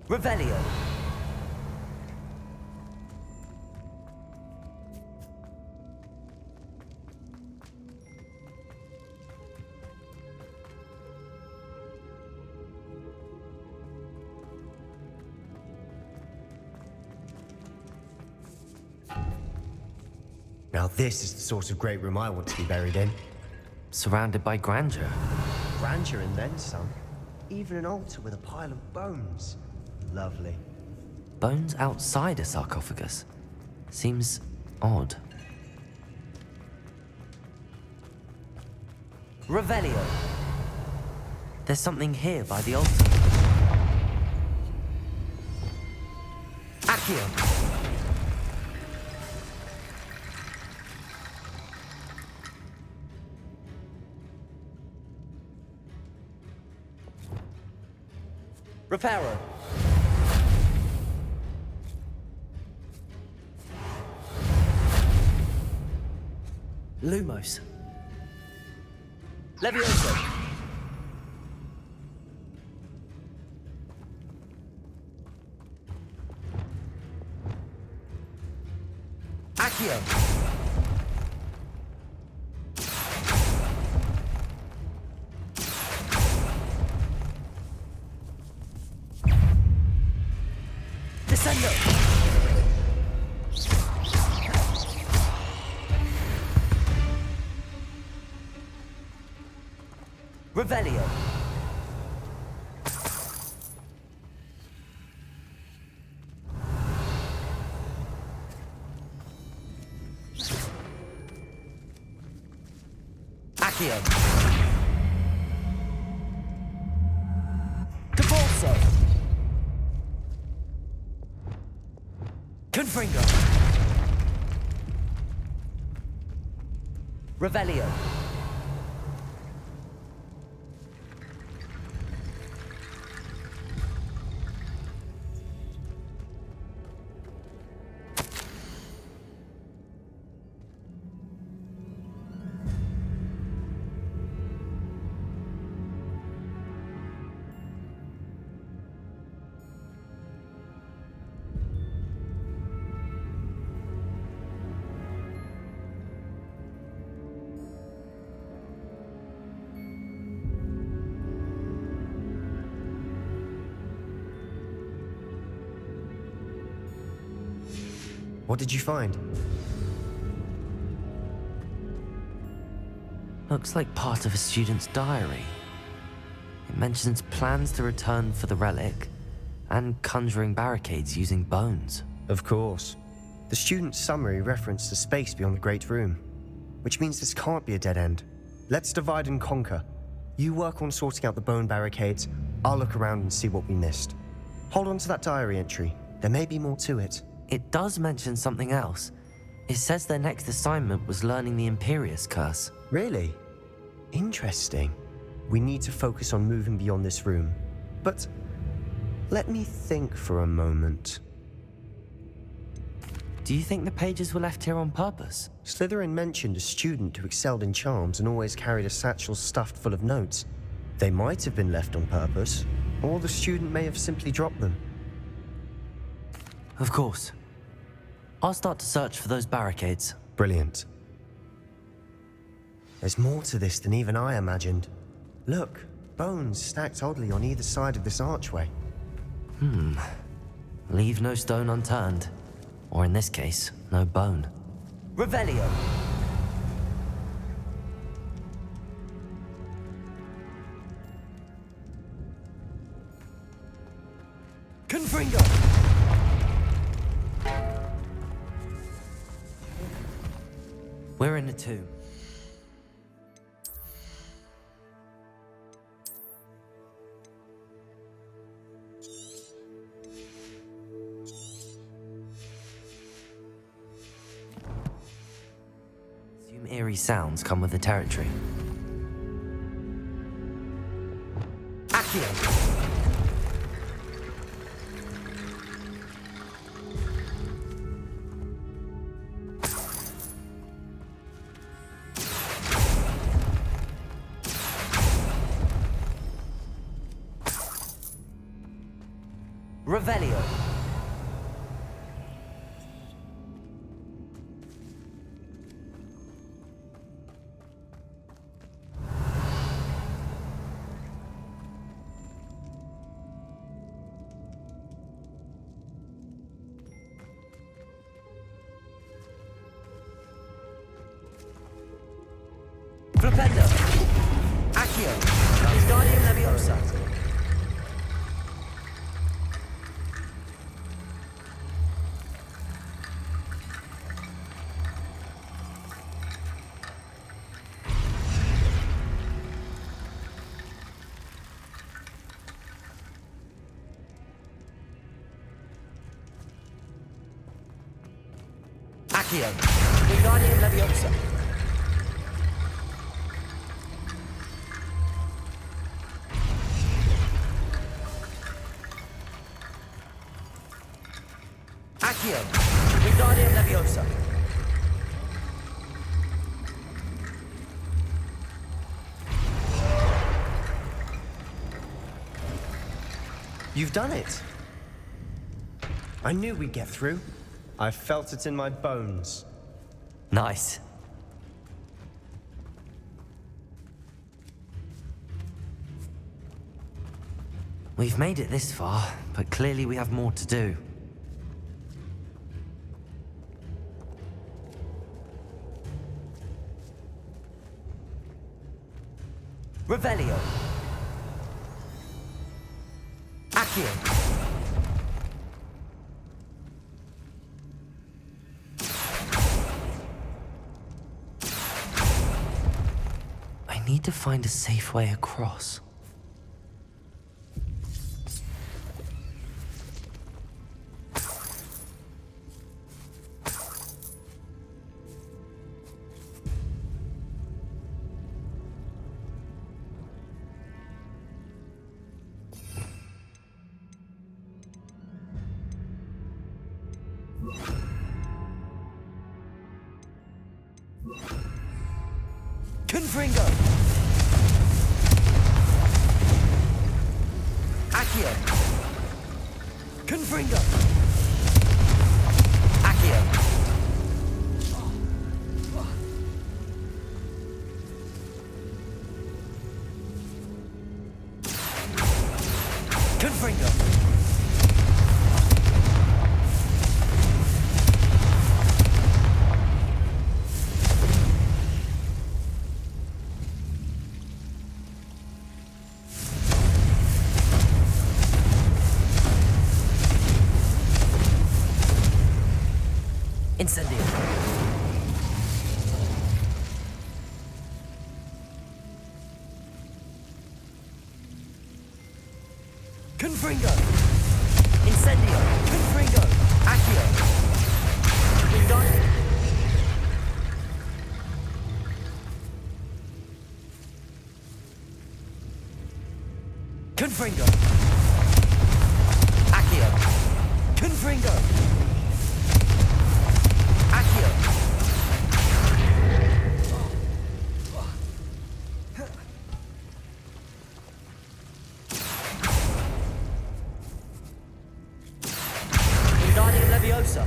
Revelio. Now this is the sort of great room I want to be buried in. Surrounded by grandeur. Grandeur and then some. Even an altar with a pile of bones. Lovely. Bones outside a sarcophagus. Seems odd. Revelio. There's something here by the altar. Accio. Reparo. Lumos. Levioso. Accio. Revelio. Accio. Divorso. Confringo. Revelio. What did you find? Looks like part of a student's diary. It mentions plans to return for the relic and conjuring barricades using bones. Of course. The student's summary referenced the space beyond the Great Room, which means this can't be a dead end. Let's divide and conquer. You work on sorting out the bone barricades, I'll look around and see what we missed. Hold on to that diary entry. There may be more to it. It does mention something else. It says their next assignment was learning the Imperius Curse. Really? Interesting. We need to focus on moving beyond this room. But let me think for a moment. Do you think the pages were left here on purpose? Slytherin mentioned a student who excelled in charms and always carried a satchel stuffed full of notes. They might have been left on purpose, or the student may have simply dropped them. Of course. I'll start to search for those barricades. Brilliant. There's more to this than even I imagined. Look, bones stacked oddly on either side of this archway. Leave no stone unturned. Or in this case, no bone. Revelio. Confringo. We're in the tomb. Assume eerie sounds come with the territory. Accio. Revelio. Flipendo. Accio. Incendio Levioso. Accio. Incendio Levioso. Accio. Incendio Levioso. You've done it. I knew we'd get through. I felt it in my bones. Nice. We've made it this far, but clearly we have more to do. Revelio. Accio. I need to find a safe way across. Confringo! Accio! Confringo! Accio! Confringo! Incendio. Confringo. Incendio. Confringo. Accio. Wingardium. Confringo. Accio. Confringo. Accio. Wingardium Levioso.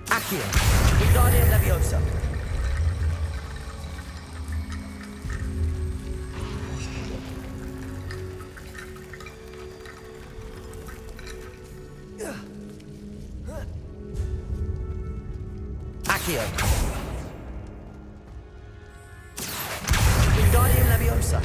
Accio. Wingardium Levioso. Accio. Wingardium Leviosa.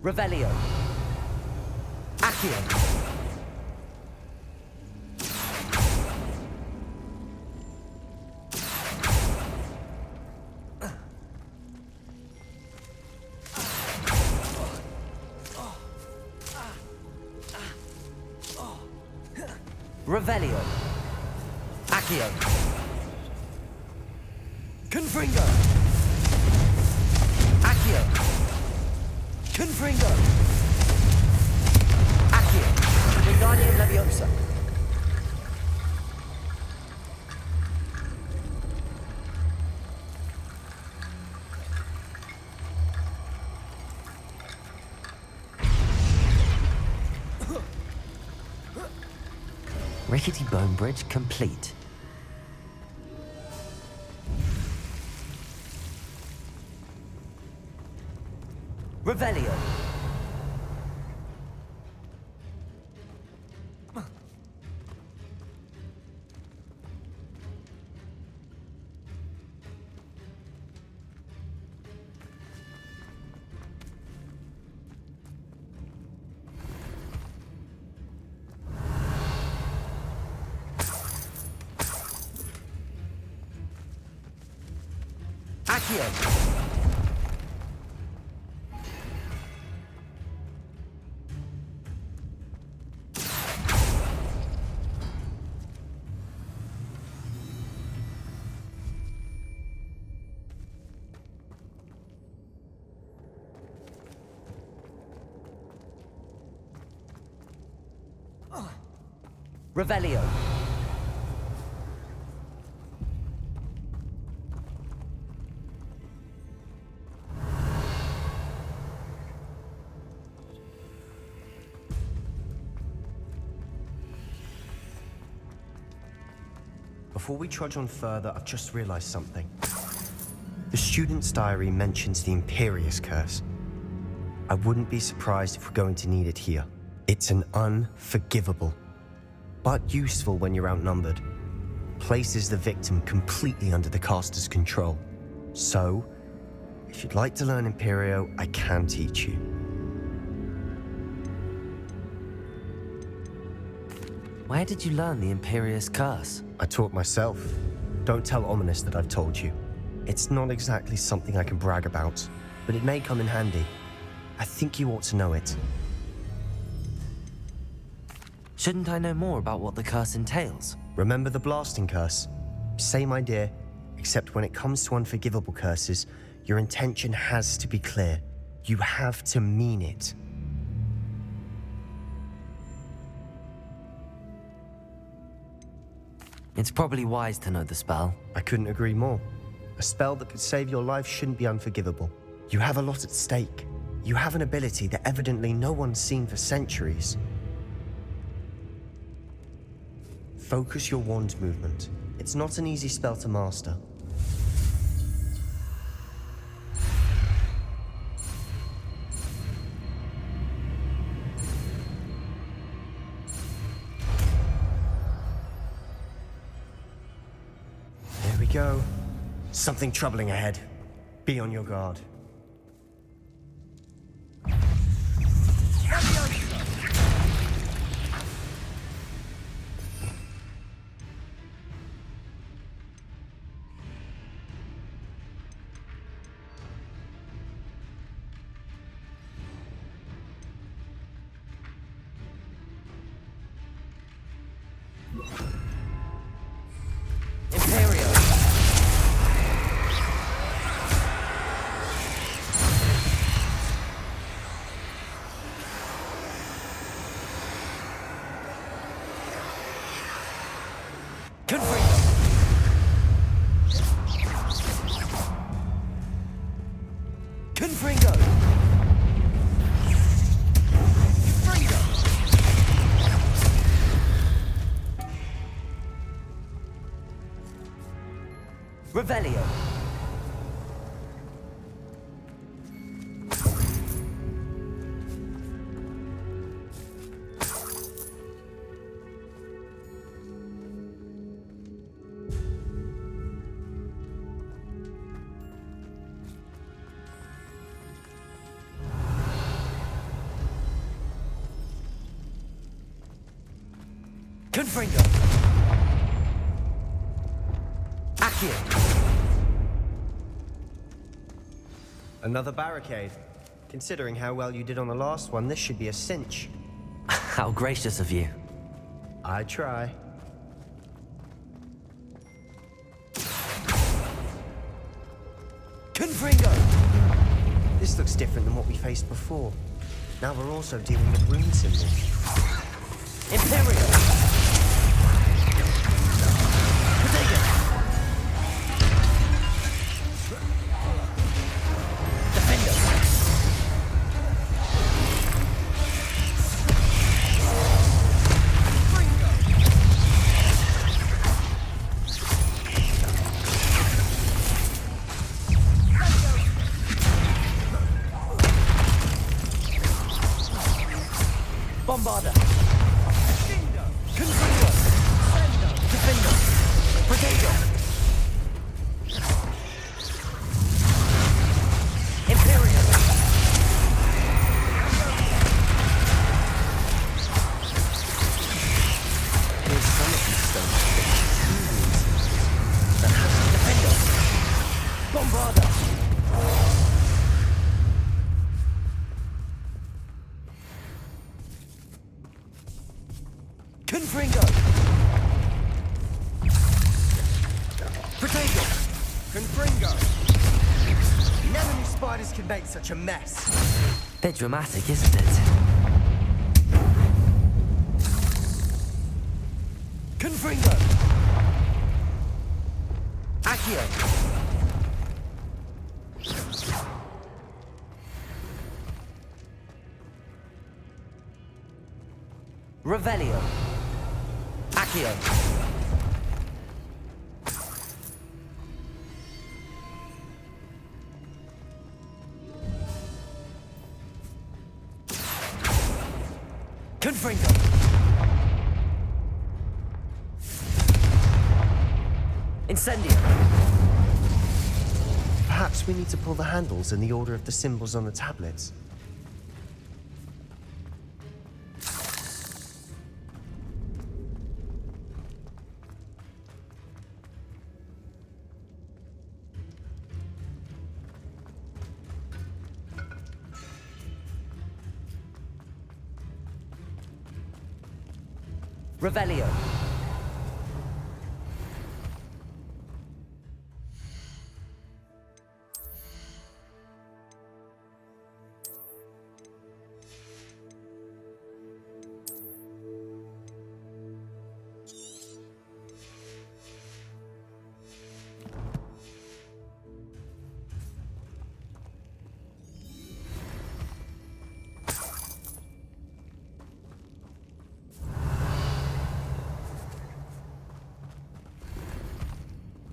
Revelio. Accio. Revelio. Accio. Confringo. Accio. Confringo. Accio. Wingardium Leviosa. Rickety bone bridge complete. Revelio. Accio. Revelio. Before we trudge on further, I've just realized something. The student's diary mentions the Imperious Curse. I wouldn't be surprised if we're going to need it here. It's an unforgivable, but useful when you're outnumbered. Places the victim completely under the caster's control. So, if you'd like to learn Imperio, I can teach you. Where did you learn the Imperious Curse? I taught myself. Don't tell Ominous that I've told you. It's not exactly something I can brag about, but it may come in handy. I think you ought to know it. Shouldn't I know more about what the curse entails? Remember the blasting curse? Same idea, except when it comes to unforgivable curses, your intention has to be clear. You have to mean it. It's probably wise to know the spell. I couldn't agree more. A spell that could save your life shouldn't be unforgivable. You have a lot at stake. You have an ability that evidently no one's seen for centuries. Focus your wand movement. It's not an easy spell to master. There we go. Something troubling ahead. Be on your guard. Revelio. Confringo. Accio. Another barricade. Considering how well you did on the last one, this should be a cinch. How gracious of you. I try. Confringo! This looks different than what we faced before. Now we're also dealing with rune symbols. Imperio! Bombarda! Confringo! Defender! Potato! Imperial! Here's some of these stones. Defender! Bombarda! Confringo! Potato! Confringo! Never knew spiders could make such a mess. Bit dramatic, isn't it? Confringo! Accio! Revelio! Accio! Confringo. Incendio. Perhaps we need to pull the handles in the order of the symbols on the tablets. Revelio.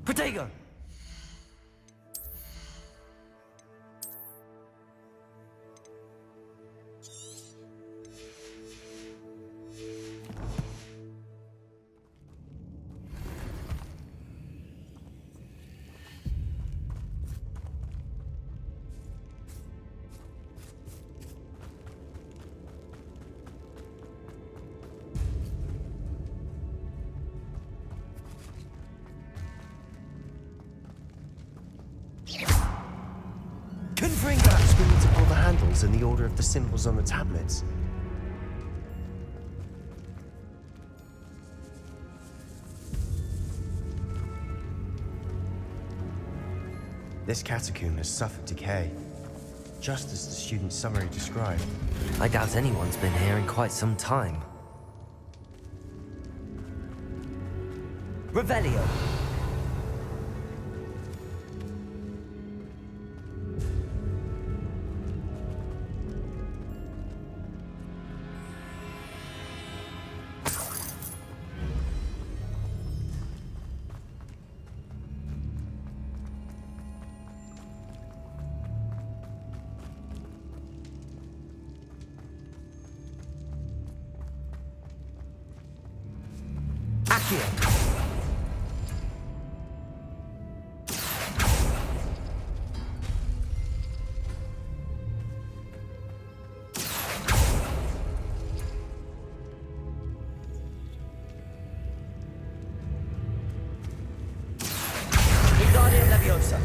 Protego! Perhaps we need to pull the handles in the order of the symbols on the tablets. This catacomb has suffered decay, just as the student's summary described. I doubt anyone's been here in quite some time. Revelio. Accio. Levioso.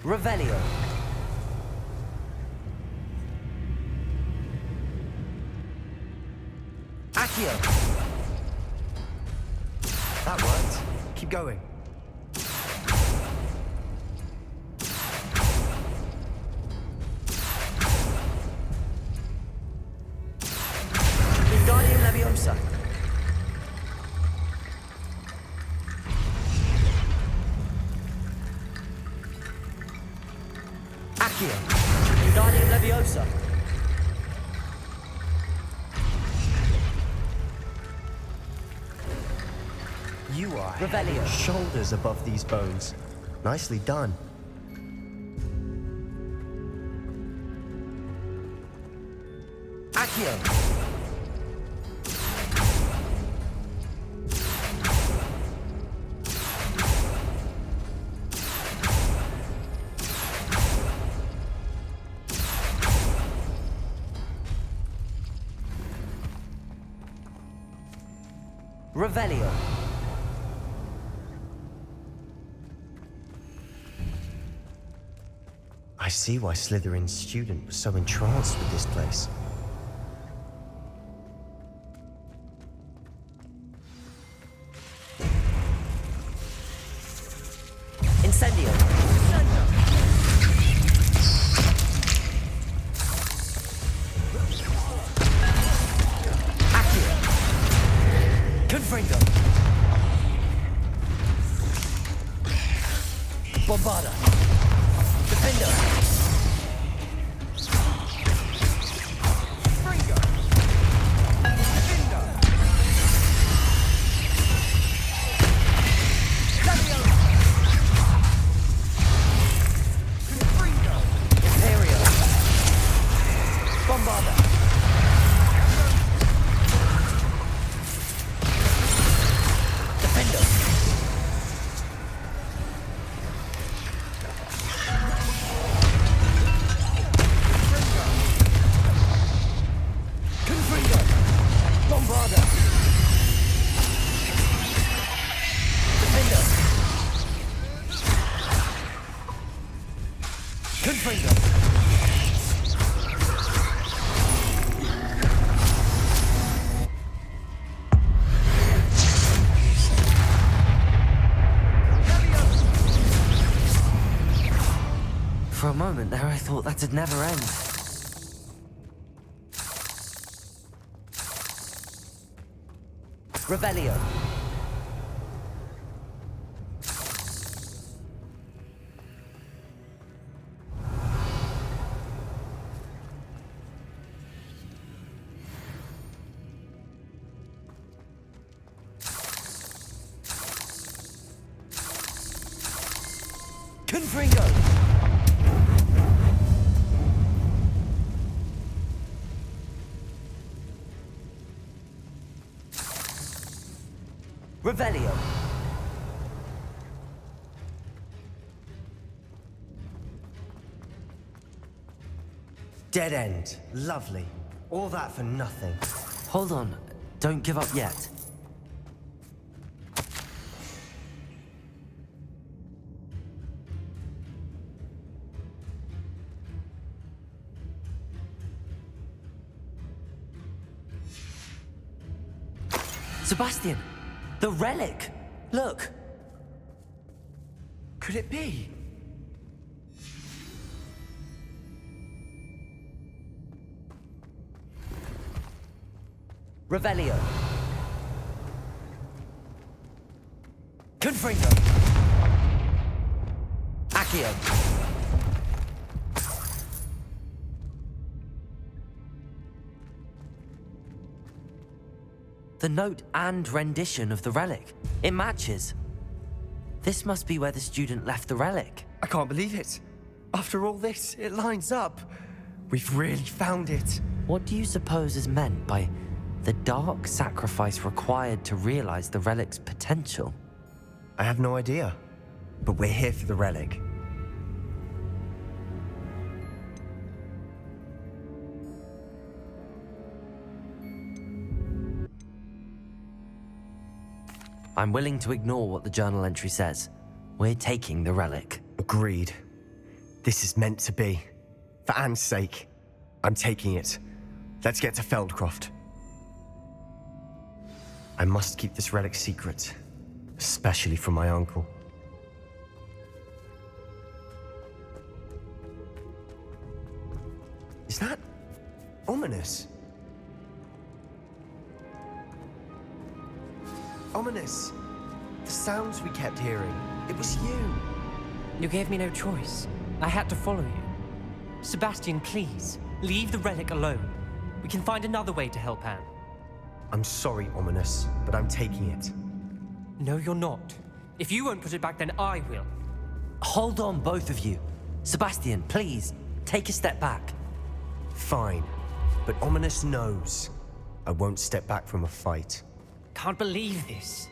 Revelio. Accio. That worked. Keep going. Wingardium Leviosa. Accio. Wingardium Leviosa. You are Revelio. Shoulders above these bones. Nicely done. Accio. Revelio. I see why Slytherin's student was so entranced with this place. Incendio. Accio. Confringo. Bombarda. Defender. Confringo. Defender. Levioso. Confringo. moment there, I thought that'd never end. Revelio. Confringo! Revelio. Dead end. Lovely. All that for nothing. Hold on. Don't give up yet. Sebastian! The relic! Look! Could it be? Revelio. Confringo. Accio. The note and rendition of the relic. It matches. This must be where the student left the relic. I can't believe it. After all this, it lines up. We've really found it. What do you suppose is meant by the dark sacrifice required to realize the relic's potential? I have no idea. But we're here for the relic. I'm willing to ignore what the journal entry says. We're taking the relic. Agreed. This is meant to be. For Anne's sake, I'm taking it. Let's get to Feldcroft. I must keep this relic secret, especially from my uncle. Is that ominous? Ominous. The sounds we kept hearing. It was you. You gave me no choice. I had to follow you. Sebastian, please, leave the relic alone. We can find another way to help Anne. I'm sorry, Ominous, but I'm taking it. No, you're not. If you won't put it back, then I will. Hold on, both of you. Sebastian, please, take a step back. Fine, but Ominous knows I won't step back from a fight. Can't believe this.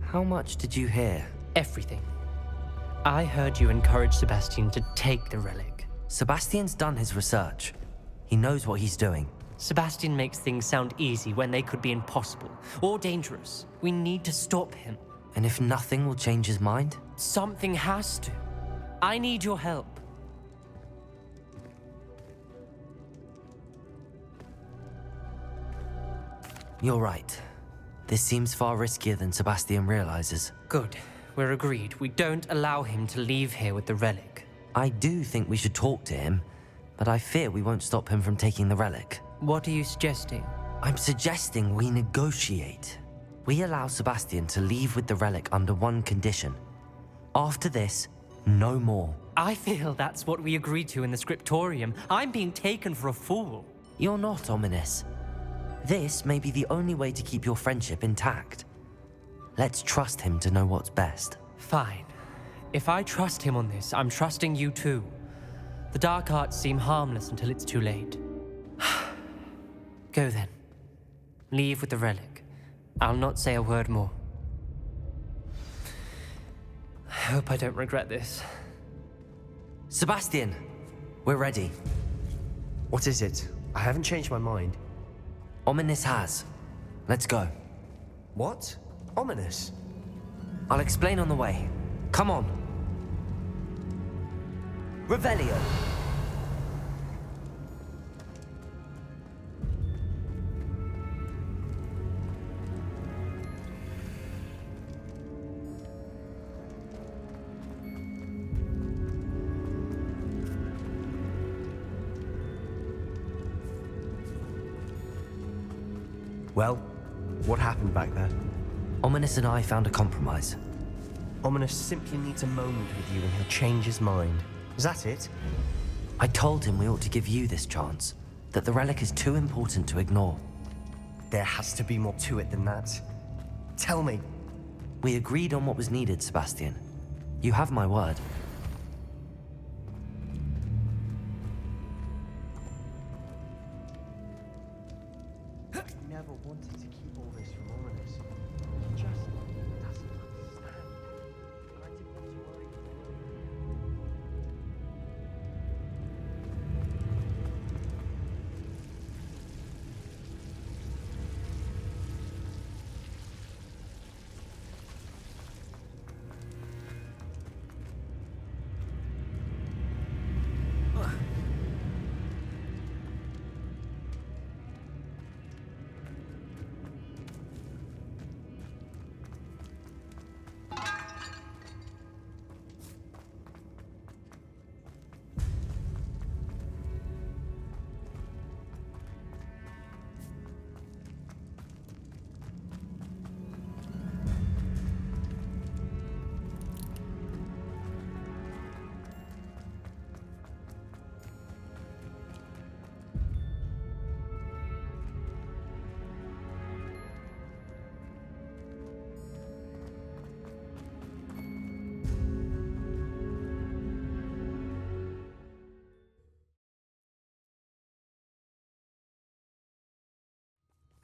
How much did you hear? Everything. I heard you encourage Sebastian to take the relic. Sebastian's done his research. He knows what he's doing. Sebastian makes things sound easy when they could be impossible or dangerous. We need to stop him. And if nothing will change his mind? Something has to. I need your help. You're right. This seems far riskier than Sebastian realizes. Good. We're agreed. We don't allow him to leave here with the relic. I do think we should talk to him, but I fear we won't stop him from taking the relic. What are you suggesting? I'm suggesting we negotiate. We allow Sebastian to leave with the relic under one condition. After this, no more. I feel that's what we agreed to in the scriptorium. I'm being taken for a fool. You're not, Ominous. This may be the only way to keep your friendship intact. Let's trust him to know what's best. Fine. If I trust him on this, I'm trusting you too. The dark arts seem harmless until it's too late. Go then. Leave with the relic. I'll not say a word more. I hope I don't regret this. Sebastian, we're ready. What is it? I haven't changed my mind. Ominous has. Let's go. What? Ominous? I'll explain on the way. Come on. Revelio. Well, what happened back there? Ominous and I found a compromise. Ominous simply needs a moment with you and he'll change his mind. Is that it? I told him we ought to give you this chance, that the relic is too important to ignore. There has to be more to it than that. Tell me. We agreed on what was needed, Sebastian. You have my word. I never wanted to keep all this from Ominous. He just doesn't understand. And I didn't want to worry.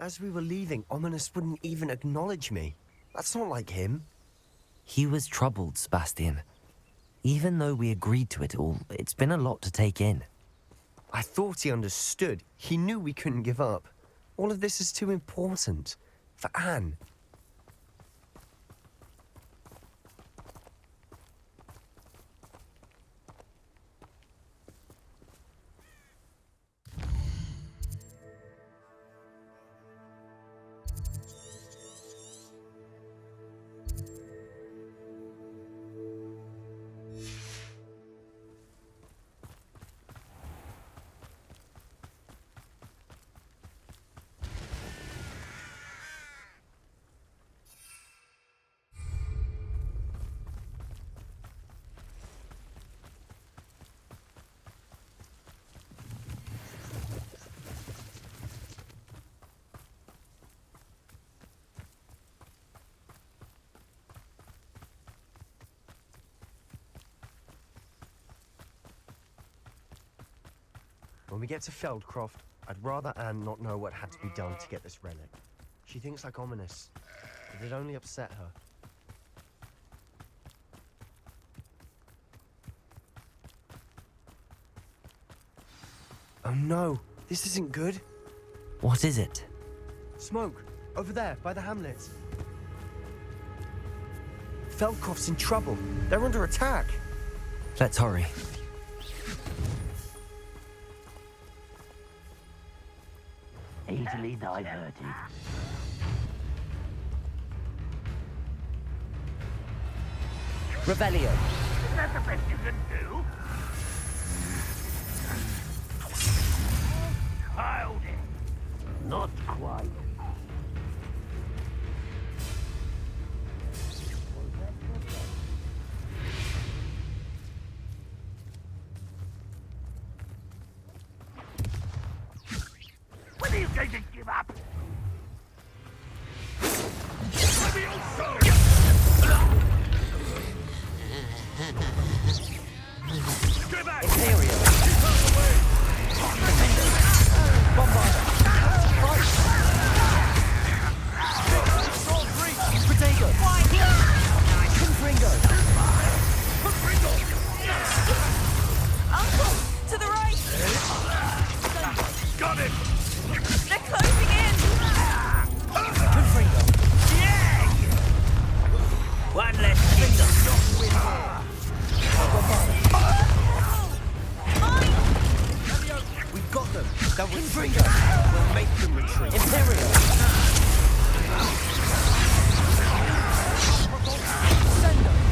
As we were leaving, Ominous wouldn't even acknowledge me. That's not like him. He was troubled, Sebastian. Even though we agreed to it all, it's been a lot to take in. I thought he understood. He knew we couldn't give up. All of this is too important. For Anne. When we get to Feldcroft, I'd rather Anne not know what had to be done to get this relic. She thinks like Ominous, but it'd only upset her. Oh no, this isn't good. What is it? Smoke, over there, by the hamlets. Feldcroft's in trouble. They're under attack. Let's hurry. Easily diverted. Revelio. Is that the best you can do? Tiled it. Not quite. When are you going to give up? Levioso! Imperio! Bombard! Protego! Confringo! Uncle, to the right! Got it! They're closing in! Confringo! One less finger. We've got them. They'll retreat. We'll make them retreat. Imperio!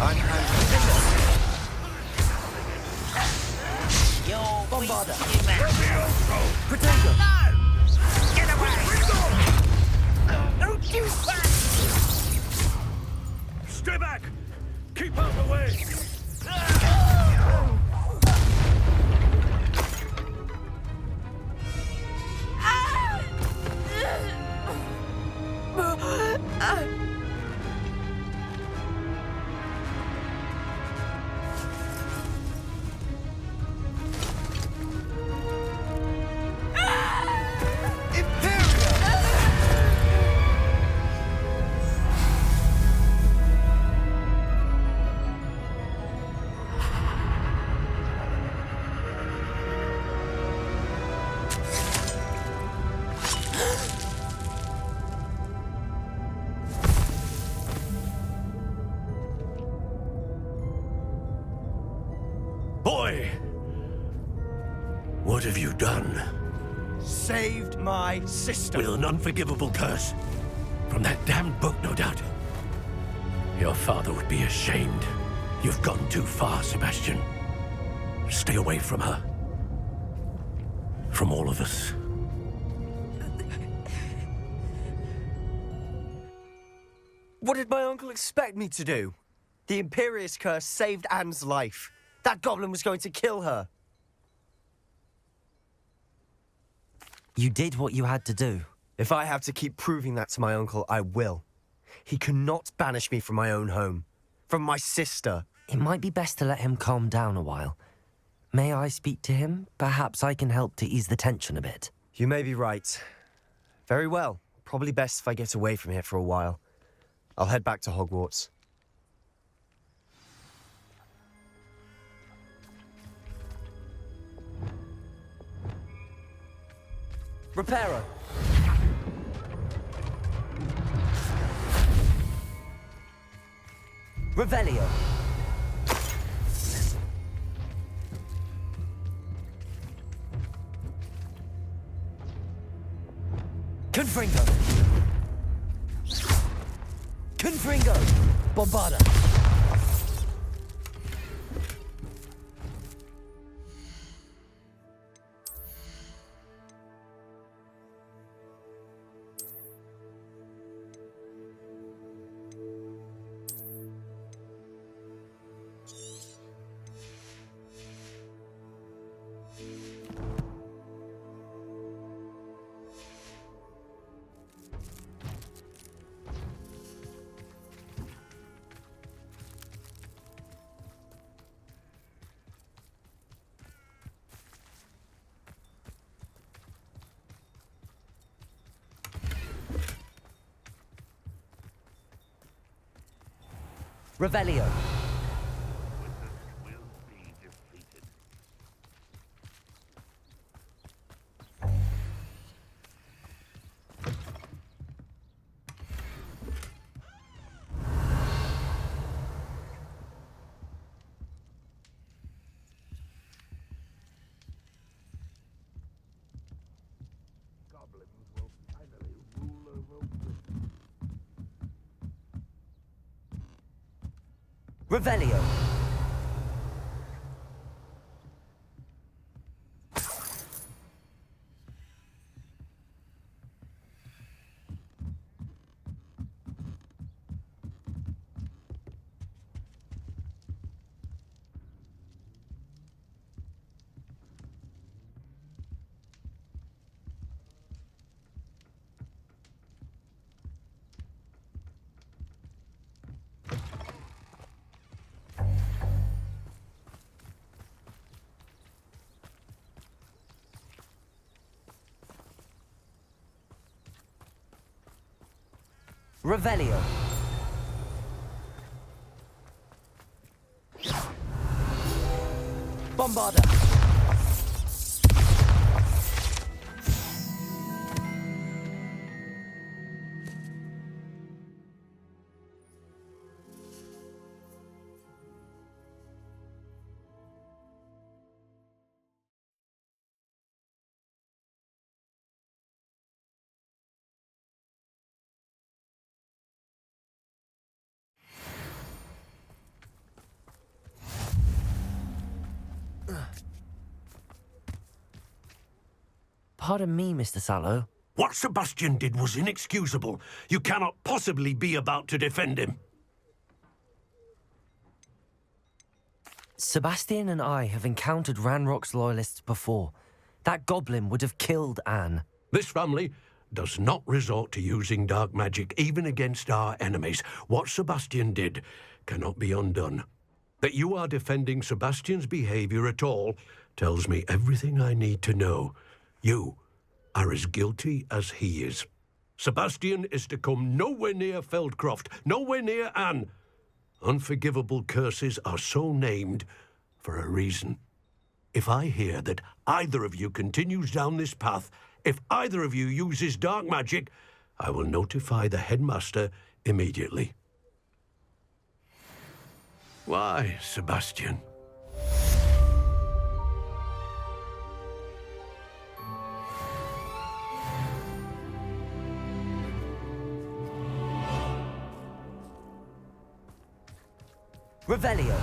I'm handling. Bombarda! Levioso! Protego! No! Get away! Stay back! Keep out the way! Boy! What have you done? Saved my sister. With an unforgivable curse. From that damned book, no doubt. Your father would be ashamed. You've gone too far, Sebastian. Stay away from her. From all of us. What did my uncle expect me to do? The Imperious curse saved Anne's life. That goblin was going to kill her. You did what you had to do. If I have to keep proving that to my uncle, I will. He cannot banish me from my own home. From my sister. It might be best to let him calm down a while. May I speak to him? Perhaps I can help to ease the tension a bit. You may be right. Very well. Probably best if I get away from here for a while. I'll head back to Hogwarts. Reparo. Revelio. Confringo. Confringo. Bombarda. Revelio. Revelio. Revelio. Bombarda. Pardon me, Mr. Sallow, What Sebastian did was inexcusable. You cannot possibly be about to defend him. Sebastian and I have encountered Ranrock's loyalists before. That goblin would have killed Anne. This family does not resort to using dark magic even against our enemies. What Sebastian did cannot be undone. That you are defending Sebastian's behavior at all tells me everything I need to know. You are as guilty as he is. Sebastian is to come nowhere near Feldcroft, nowhere near Anne. Unforgivable curses are so named for a reason. If I hear that either of you continues down this path, if either of you uses dark magic, I will notify the headmaster immediately. Why, Sebastian? Revelio.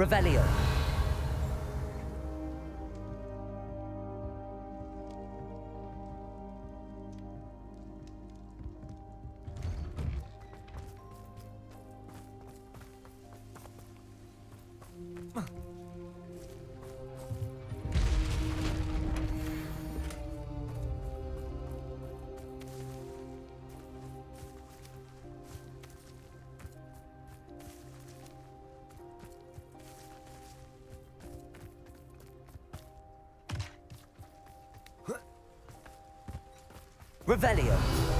Revelio. Revelio.